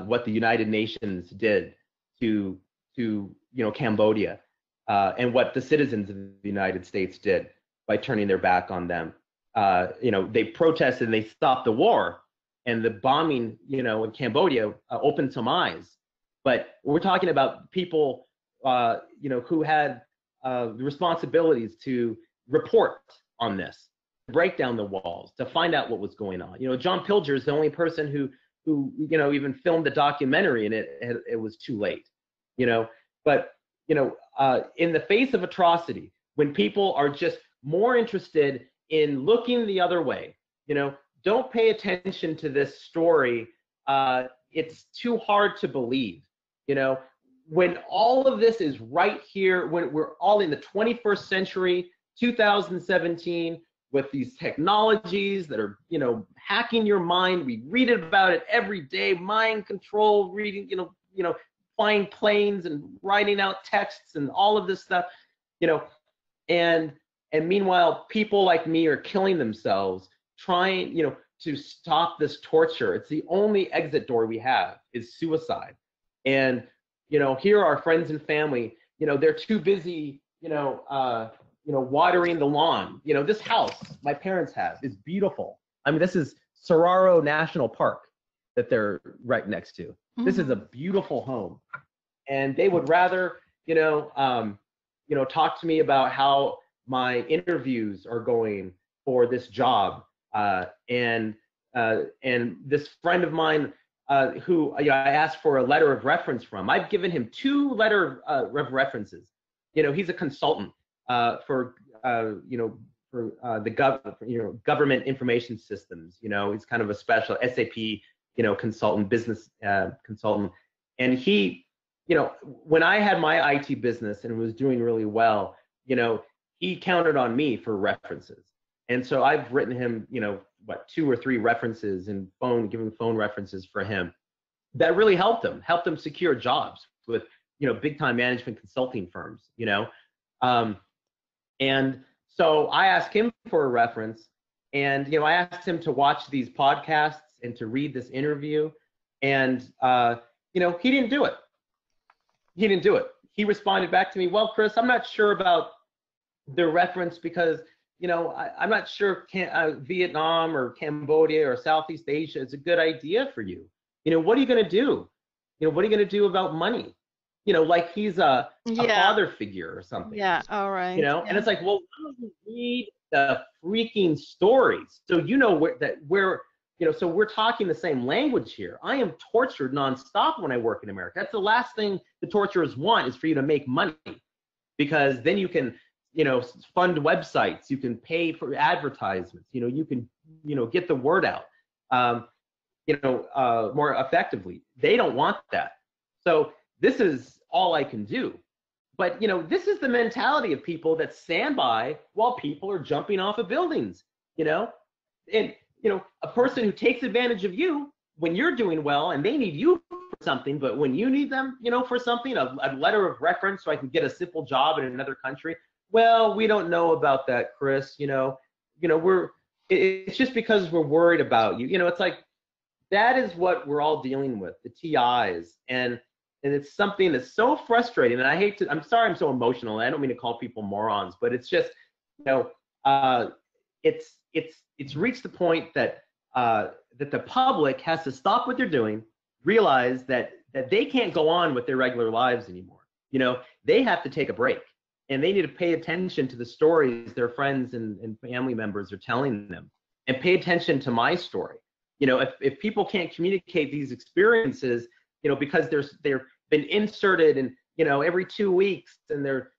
what the United Nations did to Cambodia, and what the citizens of the United States did by turning their back on them. They protested and they stopped the war, and the bombing, in Cambodia opened some eyes. But we're talking about people, who had the responsibilities to report on this, break down the walls, to find out what was going on. John Pilger is the only person who even filmed the documentary, and it was too late. But in the face of atrocity, when people are just more interested in looking the other way, don't pay attention to this story. It's too hard to believe. When all of this is right here, when we're all in the 21st century, 2017, with these technologies that are, hacking your mind. We read about it every day, mind control, reading, flying planes and writing out texts and all of this stuff, and meanwhile, people like me are killing themselves trying, to stop this torture. It's the only exit door we have is suicide. And, here are our friends and family, they're too busy, watering the lawn. This house my parents have is beautiful. I mean, this is Saguaro National Park that they're right next to. Mm-hmm. This is a beautiful home. And they would rather, talk to me about how my interviews are going for this job. And this friend of mine who I asked for a letter of reference from, I've given him 2 letter of references. He's a consultant for the government information systems. He's kind of a special SAP, consultant, business consultant. And he, when I had my IT business and was doing really well, he counted on me for references. And so I've written him, 2 or 3 references and giving phone references for him. That really helped him secure jobs with, big time management consulting firms, and so I asked him for a reference, and, I asked him to watch these podcasts and to read this interview, and, he didn't do it. He responded back to me, well, Chris, I'm not sure about the reference because, I'm not sure Vietnam or Cambodia or Southeast Asia is a good idea for you. What are you going to do? What are you going to do about money? like he's a Yeah. father figure or something. Yeah. All right. Yeah. And it's like, well, why don't you read the freaking stories so so we're talking the same language here. I am tortured nonstop when I work in America. That's the last thing the torturers want, is for you to make money, because then you can, fund websites, you can pay for advertisements, you can, get the word out, more effectively. They don't want that. So this is all I can do. But, this is the mentality of people that stand by while people are jumping off of buildings, and, a person who takes advantage of you when you're doing well and they need you for something, but when you need them, for something, a letter of reference so I can get a simple job in another country. Well, we don't know about that, Chris. It's just because we're worried about you. It's like, that is what we're all dealing with, the TIs. And it's something that's so frustrating. And I'm sorry I'm so emotional. I don't mean to call people morons, but it's just, it's reached the point that that the public has to stop what they're doing, realize that they can't go on with their regular lives anymore. They have to take a break, and they need to pay attention to the stories their friends and family members are telling them, and pay attention to my story. If people can't communicate these experiences, because they've been inserted and, every 2 weeks, and their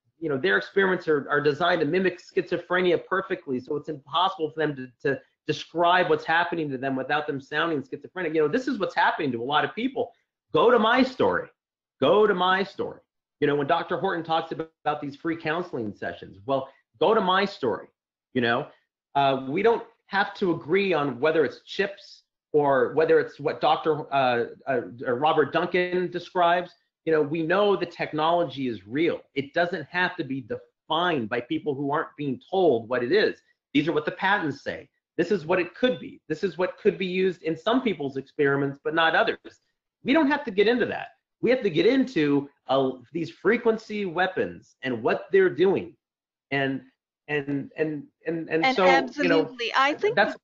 experiments are designed to mimic schizophrenia perfectly, so it's impossible for them to describe what's happening to them without them sounding schizophrenic. This is what's happening to a lot of people. Go to my story. Go to my story. When Dr. Horton talks about these free counseling sessions, well, go to my story. We don't have to agree on whether it's chips or whether it's what Dr. Robert Duncan describes. We know the technology is real. It doesn't have to be defined by people who aren't being told what it is. These are what the patents say. This is what it could be. This is what could be used in some people's experiments, but not others. We don't have to get into that. We have to get into these frequency weapons and what they're doing, and so absolutely, that's.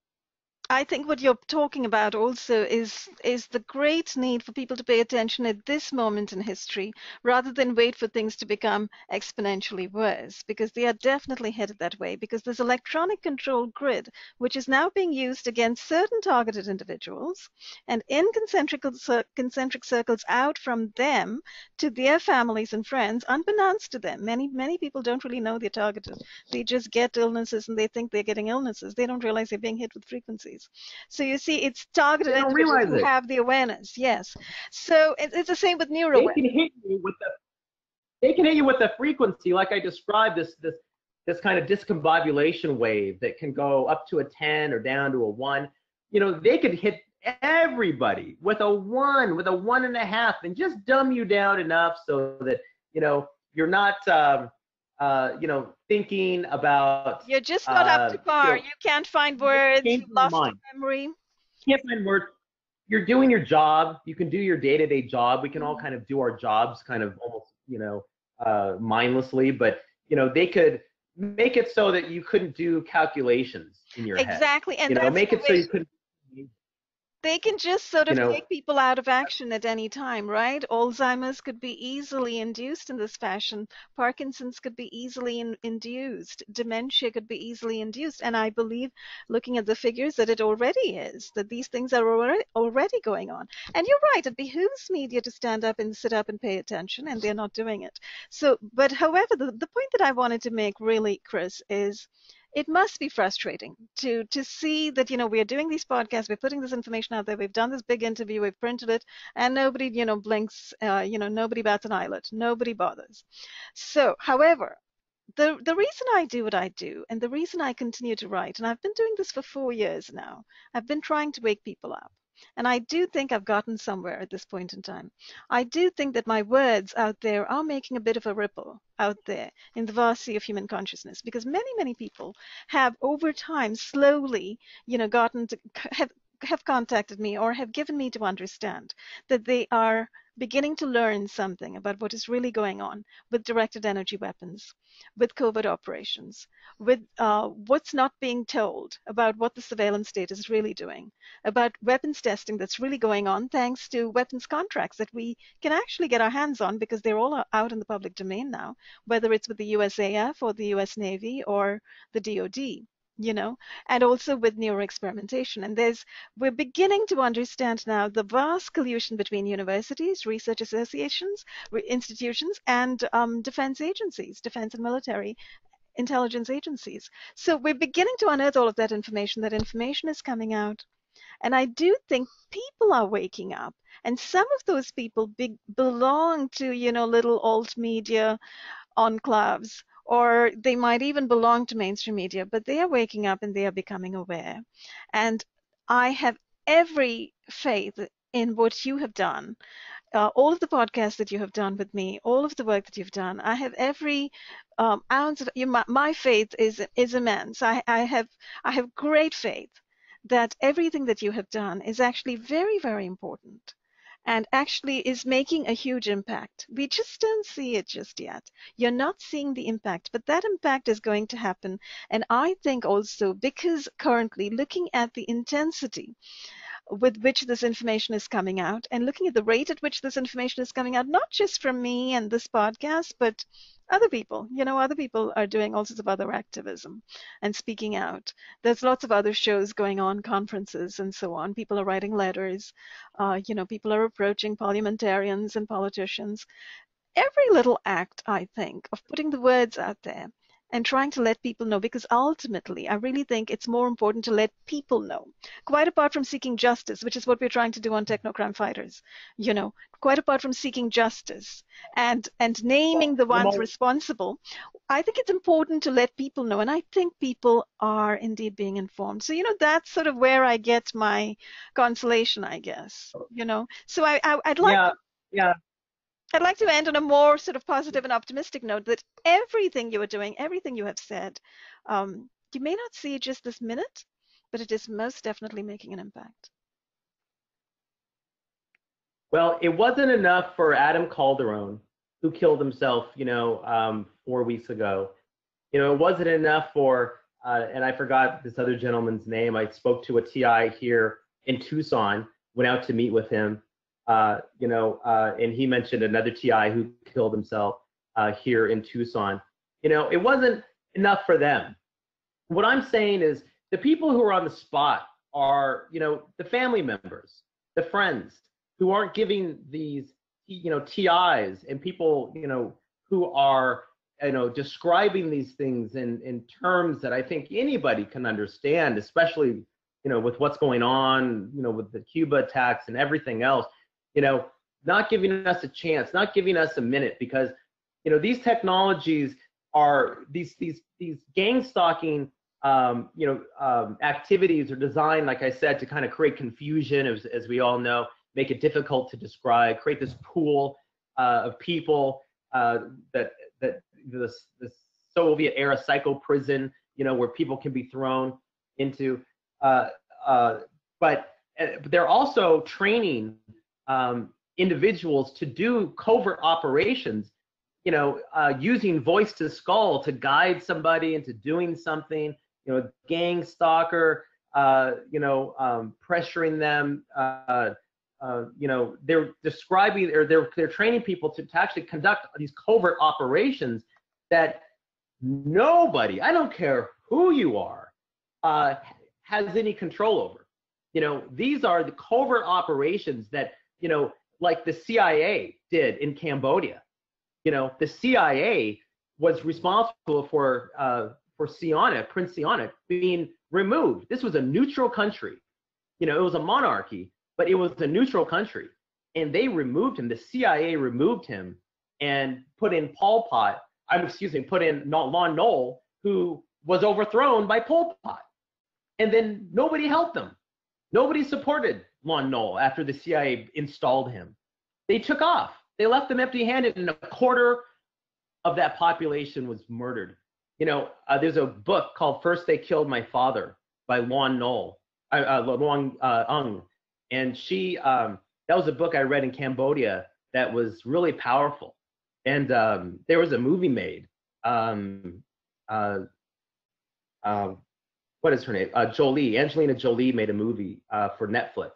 I think what you're talking about also is the great need for people to pay attention at this moment in history, rather than wait for things to become exponentially worse, because they are definitely headed that way. Because this electronic control grid, which is now being used against certain targeted individuals, and in concentric circles out from them to their families and friends, unbeknownst to them. Many people don't really know they're targeted. They just get illnesses and they think they're getting illnesses. They don't realize they're being hit with frequencies. So you see, it's targeted individuals who have the awareness. Yes. So it's the same with neuro. They can hit you with the frequency, like I described, this kind of discombobulation wave that can go up to a 10 or down to a 1. They could hit everybody with a 1, with a 1.5, and just dumb you down enough so that you're not thinking about. You're just not up to par. You can't find words. You've lost your memory. Can't find words. You're doing your job. You can do your day-to-day job. We can all kind of do our jobs kind of almost, mindlessly, but, they could make it so that you couldn't do calculations in your head. Exactly. And that's make it so you couldn't. They can just sort of take people out of action at any time, right? Alzheimer's could be easily induced in this fashion. Parkinson's could be easily induced. Dementia could be easily induced. And I believe, looking at the figures, that it already is, that these things are already going on. And you're right, it behooves media to stand up and sit up and pay attention, and they're not doing it. So, but however, the point that I wanted to make really, Chris, is it must be frustrating to see that, we are doing these podcasts, we're putting this information out there, we've done this big interview, we've printed it, and nobody, blinks, nobody bats an eyelid, nobody bothers. So, however, the reason I do what I do, and the reason I continue to write, and I've been doing this for 4 years now, I've been trying to wake people up. And I do think I've gotten somewhere at this point in time. I do think that my words out there are making a bit of a ripple out there in the vast sea of human consciousness, because many people have over time slowly, gotten to have contacted me or have given me to understand that they are beginning to learn something about what is really going on with directed energy weapons, with covert operations, with what's not being told about what the surveillance state is really doing, about weapons testing that's really going on thanks to weapons contracts that we can actually get our hands on because they're all out in the public domain now, whether it's with the USAF or the US Navy or the DoD. And also with neuro-experimentation. And we're beginning to understand now the vast collusion between universities, research associations, institutions, and defense agencies, defense and military intelligence agencies. So we're beginning to unearth all of that information. That information is coming out. And I do think people are waking up. And some of those people belong to, little alt media enclaves, or they might even belong to mainstream media, but they are waking up and they are becoming aware. And I have every faith in what you have done. All of the podcasts that you have done with me, all of the work that you've done, I have every ounce of my faith is immense. I have great faith that everything that you have done is actually very, very important and actually is making a huge impact. We just don't see it just yet. You're not seeing the impact, but that impact is going to happen. And I think also because currently looking at the intensity with which this information is coming out and looking at the rate at which this information is coming out, not just from me and this podcast, but other people. Other people are doing all sorts of other activism and speaking out. There's lots of other shows going on, conferences and so on. People are writing letters. People are approaching parliamentarians and politicians. Every little act, I think, of putting the words out there and trying to let people know, because ultimately I really think it's more important to let people know, quite apart from seeking justice, which is what we're trying to do on Techno Crime Fighters, quite apart from seeking justice and naming the ones responsible. I think it's important to let people know, and I think people are indeed being informed. So, that's sort of where I get my consolation, I guess, So I'd like yeah. I'd like to end on a more sort of positive and optimistic note that everything you are doing, everything you have said, you may not see it just this minute, but it is most definitely making an impact. Well, it wasn't enough for Adam Calderon, who killed himself, 4 weeks ago. It wasn't enough for, and I forgot this other gentleman's name. I spoke to a TI here in Tucson, went out to meet with him. And he mentioned another TI who killed himself here in Tucson. It wasn't enough for them. What I'm saying is the people who are on the spot are, the family members, the friends who aren't giving these, TIs and people, who are, describing these things in terms that I think anybody can understand, especially, with what's going on, with the Cuba attacks and everything else. Not giving us a chance, not giving us a minute, because, these technologies are these gang stalking, activities are designed, like I said, to kind of create confusion, as we all know, make it difficult to describe, create this pool of people that this Soviet era psycho prison, where people can be thrown into, but they're also training individuals to do covert operations, using voice to skull to guide somebody into doing something, gang stalker, pressuring them, they're describing, or they're training people to actually conduct these covert operations that nobody, I don't care who you are, has any control over. These are the covert operations that, like the CIA did in Cambodia. The CIA was responsible for Sihanouk, Prince Sihanouk, being removed. This was a neutral country. It was a monarchy, but it was a neutral country. And they removed him. The CIA removed him and put in put in Lon Nol, who was overthrown by Pol Pot. And then nobody helped them. Nobody supported Lon Nol after the CIA installed him. They took off. They left them empty-handed, and a quarter of that population was murdered. There's a book called First They Killed My Father by Lon Nol, Luong Ung. And she, that was a book I read in Cambodia that was really powerful. And there was a movie made. What is her name? Angelina Jolie made a movie for Netflix,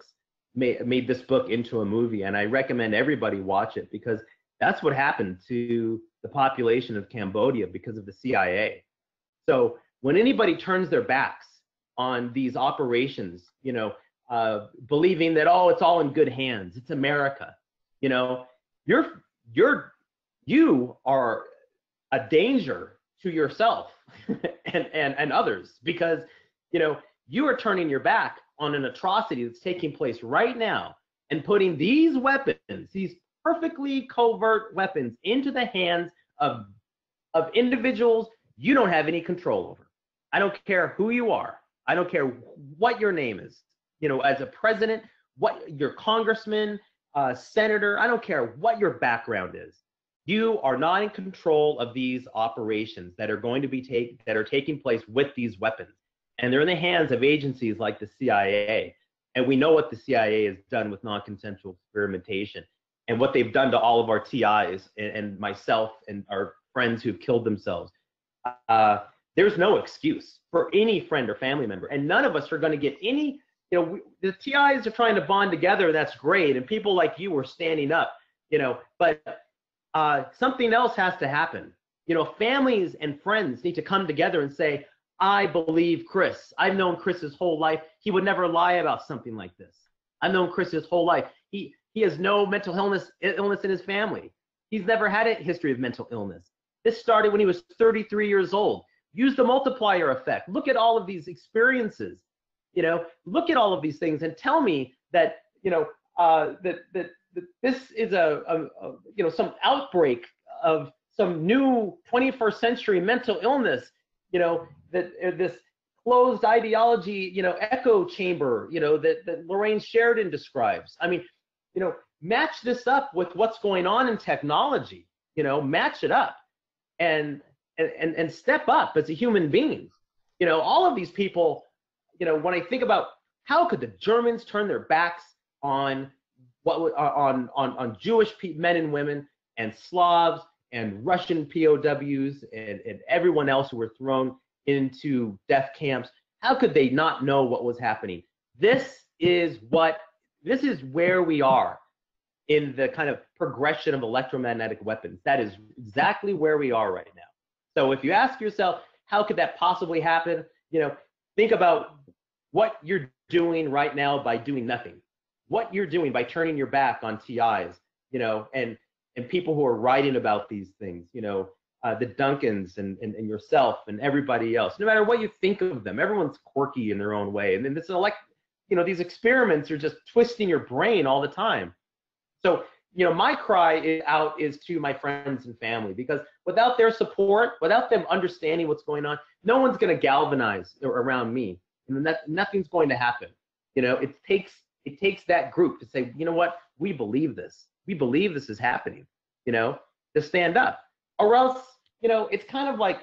made this book into a movie, and I recommend everybody watch it, because that's what happened to the population of Cambodia because of the CIA. So when anybody turns their backs on these operations, believing that, oh, it's all in good hands, it's America, you are a danger to yourself and others, because you are turning your back on an atrocity that's taking place right now and putting these weapons, these perfectly covert weapons, into the hands of individuals you don't have any control over. I don't care who you are. I don't care what your name is. As a president, what your congressman, senator, I don't care what your background is. You are not in control of these operations that are going to be taking place with these weapons. And they're in the hands of agencies like the CIA. And we know what the CIA has done with non-consensual experimentation, and what they've done to all of our TIs and myself and our friends who've killed themselves. There's no excuse for any friend or family member. And none of us are going to get any, the TIs are trying to bond together, and that's great. And people like you are standing up, but something else has to happen. Families and friends need to come together and say, I believe Chris. I've known Chris his whole life. He would never lie about something like this. I've known Chris his whole life. He has no mental illness in his family. He's never had a history of mental illness. This started when he was 33 years old. Use the multiplier effect. Look at all of these experiences. Look at all of these things and tell me that that this is some outbreak of some new 21st century mental illness. That this closed ideology, echo chamber, that Lorraine Sheridan describes. I mean, match this up with what's going on in technology. Match it up, and step up as a human being. All of these people. When I think about how could the Germans turn their backs on on Jewish men and women, and Slavs and Russian POWs and everyone else who were thrown into death camps, how could they not know what was happening? This is where we are in the kind of progression of electromagnetic weapons. That is exactly where we are right now. So if you ask yourself, how could that possibly happen? Think about what you're doing right now by doing nothing. What you're doing by turning your back on TIs, and people who are writing about these things, the Duncans and yourself and everybody else. No matter what you think of them, everyone's quirky in their own way. And then these experiments are just twisting your brain all the time. So, my cry is to my friends and family, because without their support, without them understanding what's going on, no one's going to galvanize around me. Nothing's going to happen. It takes that group to say, what, we believe this. We believe this is happening, to stand up. Or else, it's kind of like,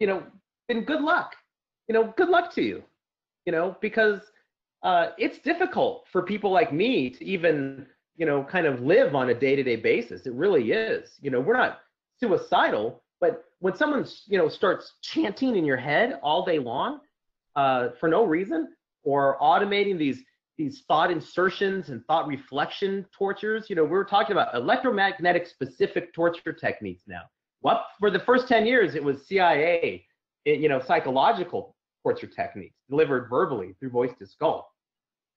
then good luck. Good luck to you, because it's difficult for people like me to even, kind of live on a day-to-day basis. It really is. We're not suicidal, but when someone, starts chanting in your head all day long for no reason, or automating these thought insertions and thought reflection tortures, we're talking about electromagnetic specific torture techniques now. Well, for the first 10 years, it was CIA, psychological torture techniques delivered verbally through voice to skull.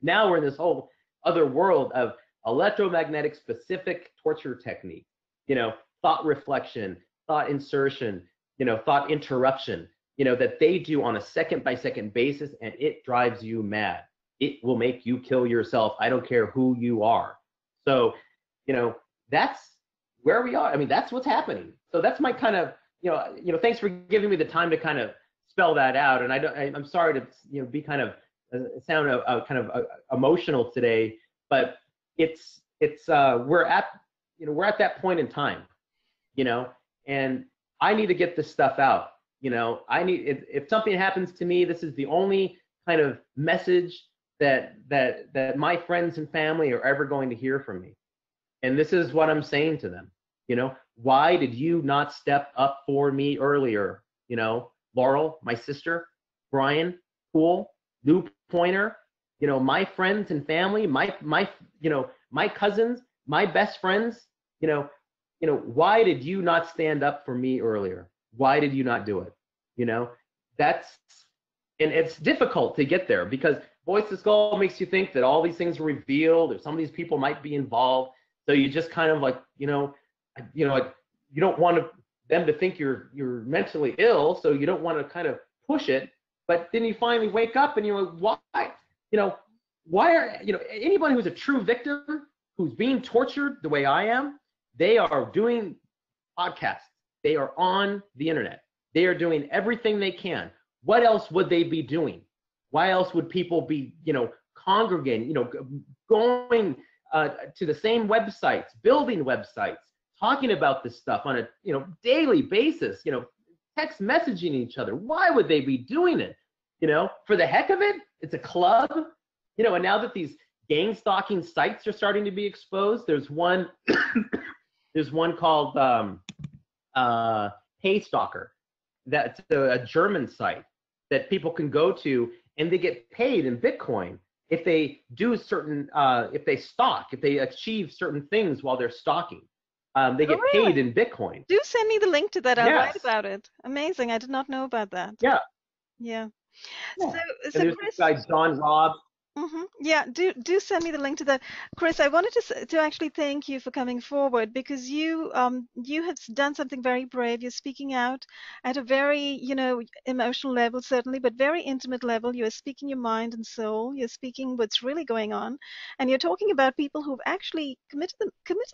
Now we're in this whole other world of electromagnetic specific torture techniques, thought reflection, thought insertion, thought interruption, that they do on a second-by-second basis, and it drives you mad. It will make you kill yourself. I don't care who you are. So, that's where we are. I mean, that's what's happening. So that's my kind of, thanks for giving me the time to kind of spell that out. And I'm sorry to, be kind of sound kind of emotional today, but we're at that point in time, and I need to get this stuff out. If something happens to me, this is the only kind of message that my friends and family are ever going to hear from me. And this is what I'm saying to them. Why did you not step up for me earlier? Laurel, my sister, Brian, Poole, Lou Pointer, my friends and family, my cousins, my best friends, why did you not stand up for me earlier? Why did you not do it? And it's difficult to get there because Voice of Skull makes you think that all these things are revealed or some of these people might be involved. So you just kind of like, you don't want them to think you're mentally ill, so you don't want to kind of push it. But then you finally wake up and you're like, why? Why are anybody who's a true victim, who's being tortured the way I am, they are doing podcasts. They are on the internet. They are doing everything they can. What else would they be doing? Why else would people be, congregating, going to the same websites, building websites, talking about this stuff on a, daily basis, text messaging each other? Why would they be doing it? For the heck of it? It's a club, and now that these gang-stalking sites are starting to be exposed, there's one, there's one called Paystalker. That's a German site that people can go to, and they get paid in Bitcoin if they do certain, if they stalk, if they achieve certain things while they're stalking. They get paid in Bitcoin. Do send me the link to that. I'll Yes. write about it. Amazing. I did not know about that. Yeah. Yeah. Yeah. So And there's Chris, this guy, John Robb. Yeah, do send me the link to that. Chris, I wanted to actually thank you for coming forward because you have done something very brave. You're speaking out at a very, emotional level, certainly, but very intimate level. You're speaking your mind and soul. You're speaking what's really going on. And you're talking about people who've actually committed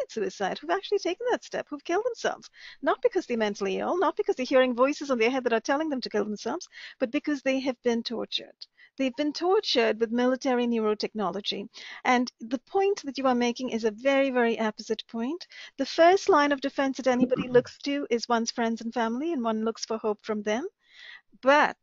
suicide, who've actually taken that step, who've killed themselves, not because they're mentally ill, not because they're hearing voices on their head that are telling them to kill themselves, but because they have been tortured. They've been tortured with military neurotechnology. And the point that you are making is a very, very apposite point. The first line of defense that anybody looks to is one's friends and family, and one looks for hope from them. But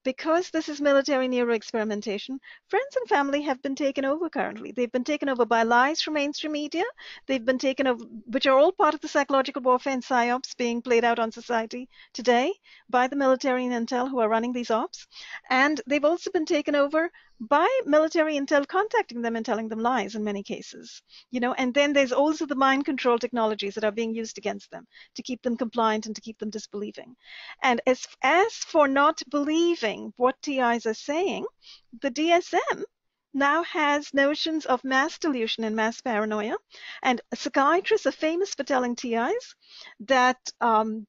because this is military neuro-experimentation, friends and family have been taken over currently. They've been taken over by lies from mainstream media. They've been taken over, which are all part of the psychological warfare and psyops being played out on society today by the military and intel who are running these ops. And they've also been taken over by military intel contacting them and telling them lies in many cases. And then there's also the mind control technologies that are being used against them to keep them compliant and to keep them disbelieving. And as for not believing what TIs are saying, the DSM now has notions of mass delusion and mass paranoia. And psychiatrists are famous for telling TIs that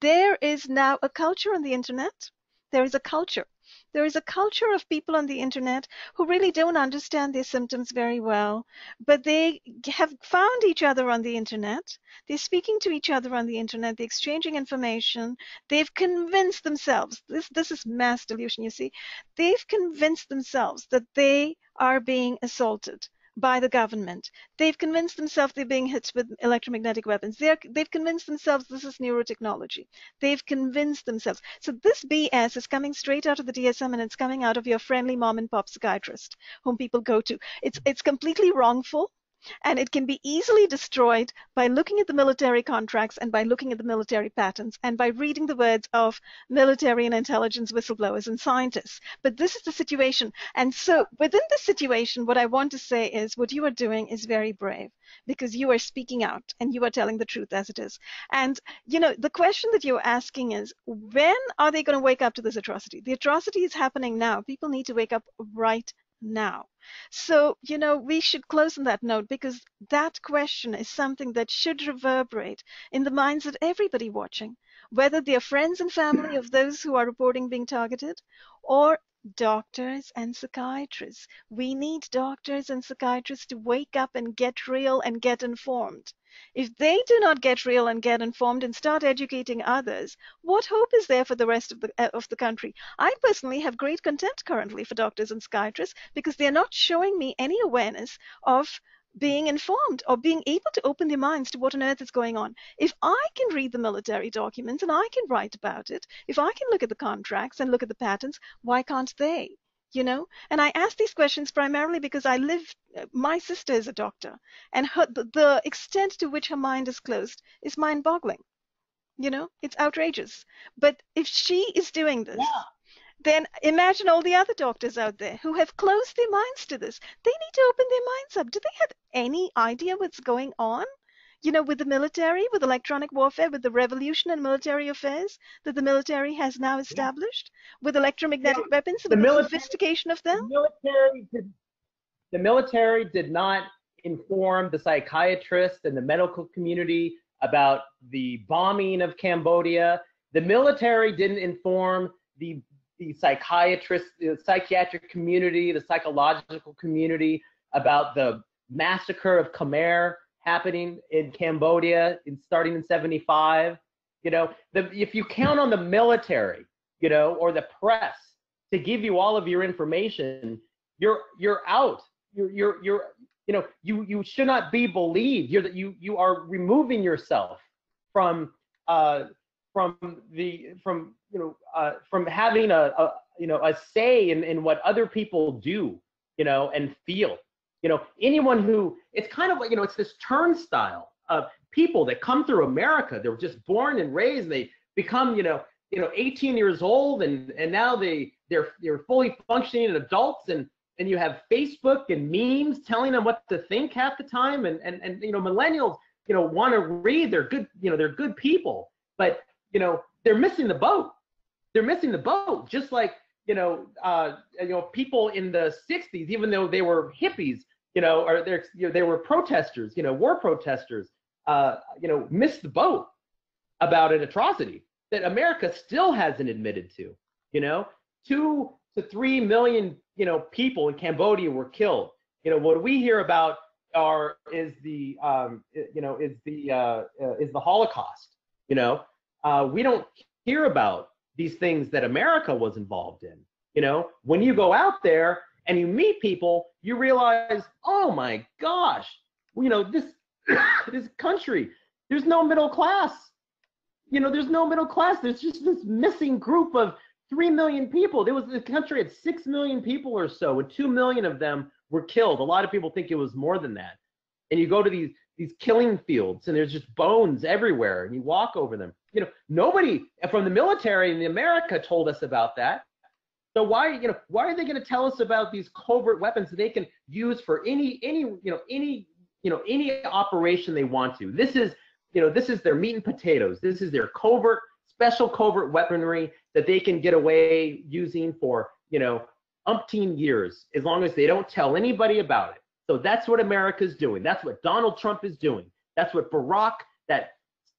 there is now a culture on the internet. There is a culture. There is a culture of people on the internet who really don't understand their symptoms very well, but they have found each other on the internet. They're speaking to each other on the internet. They're exchanging information. They've convinced themselves. This is mass delusion, you see. They've convinced themselves that they are being assaulted by the government. They've convinced themselves they're being hit with electromagnetic weapons. They've convinced themselves this is neurotechnology. They've convinced themselves. So this BS is coming straight out of the DSM, and it's coming out of your friendly mom and pop psychiatrist whom people go to. It's completely wrongful. And it can be easily destroyed by looking at the military contracts and by looking at the military patents and by reading the words of military and intelligence whistleblowers and scientists. But this is the situation. And so within this situation, what I want to say is what you are doing is very brave because you are speaking out and you are telling the truth as it is. And, the question that you're asking is, when are they going to wake up to this atrocity? The atrocity is happening now. People need to wake up right now. So, we should close on that note because that question is something that should reverberate in the minds of everybody watching, whether they're friends and family of those who are reporting being targeted or doctors and psychiatrists. We need doctors and psychiatrists to wake up and get real and get informed. If they do not get real and get informed and start educating others, what hope is there for the rest of the country? I personally have great contempt currently for doctors and psychiatrists because they're not showing me any awareness of being informed or being able to open their minds to what on earth is going on. If I can read the military documents and I can write about it, if I can look at the contracts and look at the patents, why can't they? you know? And I ask these questions primarily because my sister is a doctor, and the extent to which her mind is closed is mind-boggling. You know, it's outrageous. But if she is doing this, Yeah. then imagine all the other doctors out there who have closed their minds to this. They need to open their minds up. Do they have any idea what's going on? You know, with the military, with electronic warfare, with the revolution in military affairs that the military has now Yeah. established, with electromagnetic You weapons, the with the military, sophistication of them? the military did not inform the psychiatrists and the medical community about the bombing of Cambodia. The military didn't inform the psychiatrists, the psychiatric community, the psychological community about the massacre of Khmer happening in Cambodia starting in 75. You know, if you count on the military, you know, or the press to give you all of your information, you're out. You know, you should not be believed. You are removing yourself from having a say in what other people do, you know, and feel. You know, anyone who, it's kind of like, you know, it's this turnstile of people that come through America. They were just born and raised, and they become, 18 years old, and now they're fully functioning adults, and you have Facebook and memes telling them what to think half the time, and you know, millennials, you know, want to read. They're good, you know, they're good people, but you know, they're missing the boat. They're missing the boat, just like people in the 60s, even though they were hippies, you know, or they were protesters, you know, war protesters, missed the boat about an atrocity that America still hasn't admitted to. You know, 2 to 3 million, you know, people in Cambodia were killed. You know, what we hear about is the Holocaust. You know, we don't hear about these things that America was involved in. You know, when you go out there and you meet people, you realize, oh my gosh, you know, this this country, there's no middle class. You know, there's no middle class. There's just this missing group of 3 million people. The country had 6 million people or so, and 2 million of them were killed. A lot of people think it was more than that. And you go to these killing fields, and there's just bones everywhere, and you walk over them. You know, nobody from the military in America told us about that. So why are they going to tell us about these covert weapons that they can use for any operation they want to? This is their meat and potatoes. This is their special covert weaponry that they can get away using for, you know, umpteen years, as long as they don't tell anybody about it. So that's what America's doing. That's what Donald Trump is doing. That's what Barack, that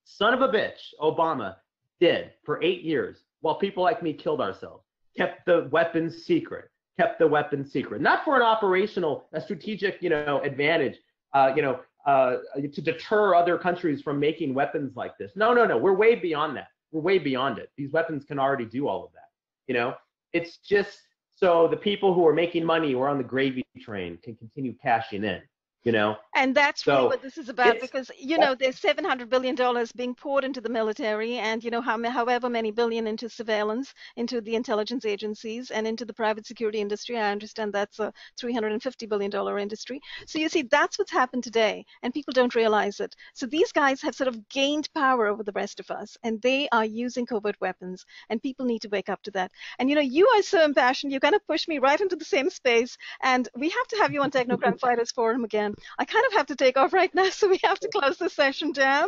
son of a bitch, Obama, did for 8 years while people like me killed ourselves. Kept the weapons secret. Not for a strategic, you know, advantage, to deter other countries from making weapons like this. No. We're way beyond that. We're way beyond it. These weapons can already do all of that. You know, it's just so the people who are making money or on the gravy train can continue cashing in. You know, and that's really what this is about, because you know, there's $700 billion being poured into the military, and you know, however many billion into surveillance, into the intelligence agencies, and into the private security industry. I understand that's a $350 billion industry. So you see, that's what's happened today, and people don't realize it. So these guys have sort of gained power over the rest of us, and they are using covert weapons, and people need to wake up to that. And you know, you are so impassioned, you kind of push me right into the same space, and we have to have you on Techno Crime Fighters Forum again. I kind of have to take off right now, so we have to close the session down.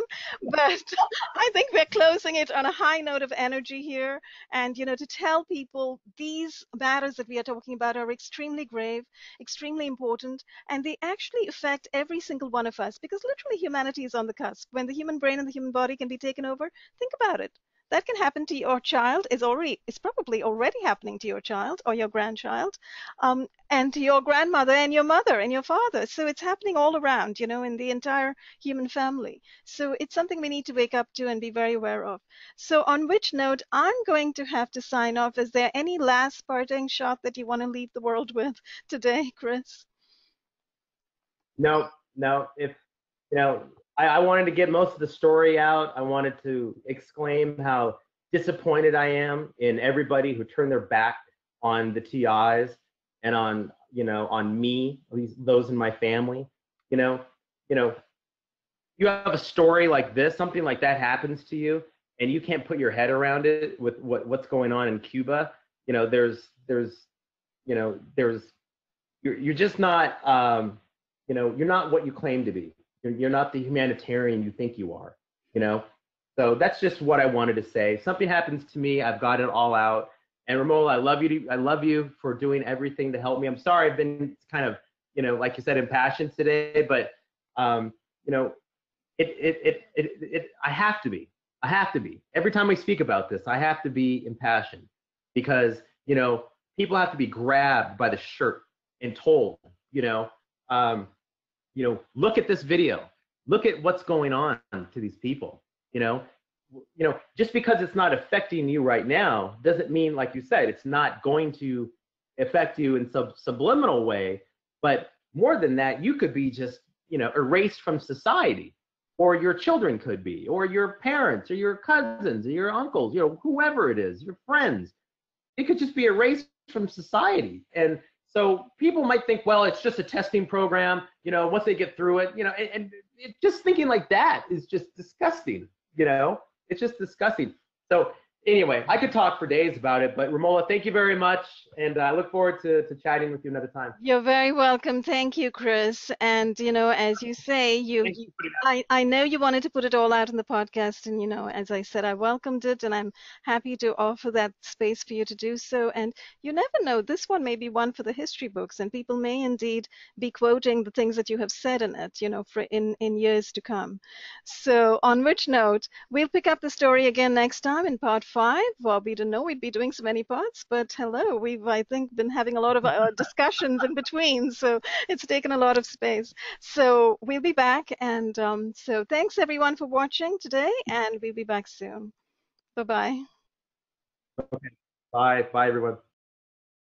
But I think we're closing it on a high note of energy here. And, you know, to tell people these matters that we are talking about are extremely grave, extremely important, and they actually affect every single one of us, because literally humanity is on the cusp. When the human brain and the human body can be taken over, think about it. That can happen to your child, is probably already happening to your child or your grandchild, and to your grandmother and your mother and your father. So it's happening all around, you know, in the entire human family. So it's something we need to wake up to and be very aware of. So on which note, I'm going to have to sign off. Is there any last parting shot that you want to leave the world with today, Chris? No. If, you know, I wanted to get most of the story out. I wanted to exclaim how disappointed I am in everybody who turned their back on the TIs. and on, on me, at least those in my family. You know, you know, you have a story like this, something like that happens to you, and you can't put your head around it with what's going on in Cuba. You're just not, you're not what you claim to be. You're not the humanitarian you think you are. So that's just what I wanted to say. If something happens to me, I've got it all out. And Romola, I love you for doing everything to help me. I'm sorry I've been kind of, like you said, impassioned today, but I have to be. I have to be. Every time I speak about this, I have to be impassioned, because people have to be grabbed by the shirt and told, look at this video, look at what's going on to these people. Just because it's not affecting you right now doesn't mean, like you said, it's not going to affect you in some subliminal way. But more than that, you could be just, erased from society, or your children could be, or your parents, or your cousins, or your uncles, whoever it is, your friends. It could just be erased from society. And so people might think, well, it's just a testing program, once they get through it, and just thinking like that is just disgusting, it's just disgusting. So anyway, I could talk for days about it, but Romola, thank you very much. And I look forward to chatting with you another time. You're very welcome. Thank you, Chris. And, as you say, I know you wanted to put it all out in the podcast. And, as I said, I welcomed it, and I'm happy to offer that space for you to do so. And you never know, this one may be one for the history books, and people may indeed be quoting the things that you have said in it, for in years to come. So on which note, we'll pick up the story again next time in part 5. Well, we didn't know we'd be doing so many parts, but hello, we've, I think, been having a lot of discussions in between, so it's taken a lot of space. So we'll be back, and so thanks everyone for watching today, and we'll be back soon. Bye-bye. Okay. Bye everyone.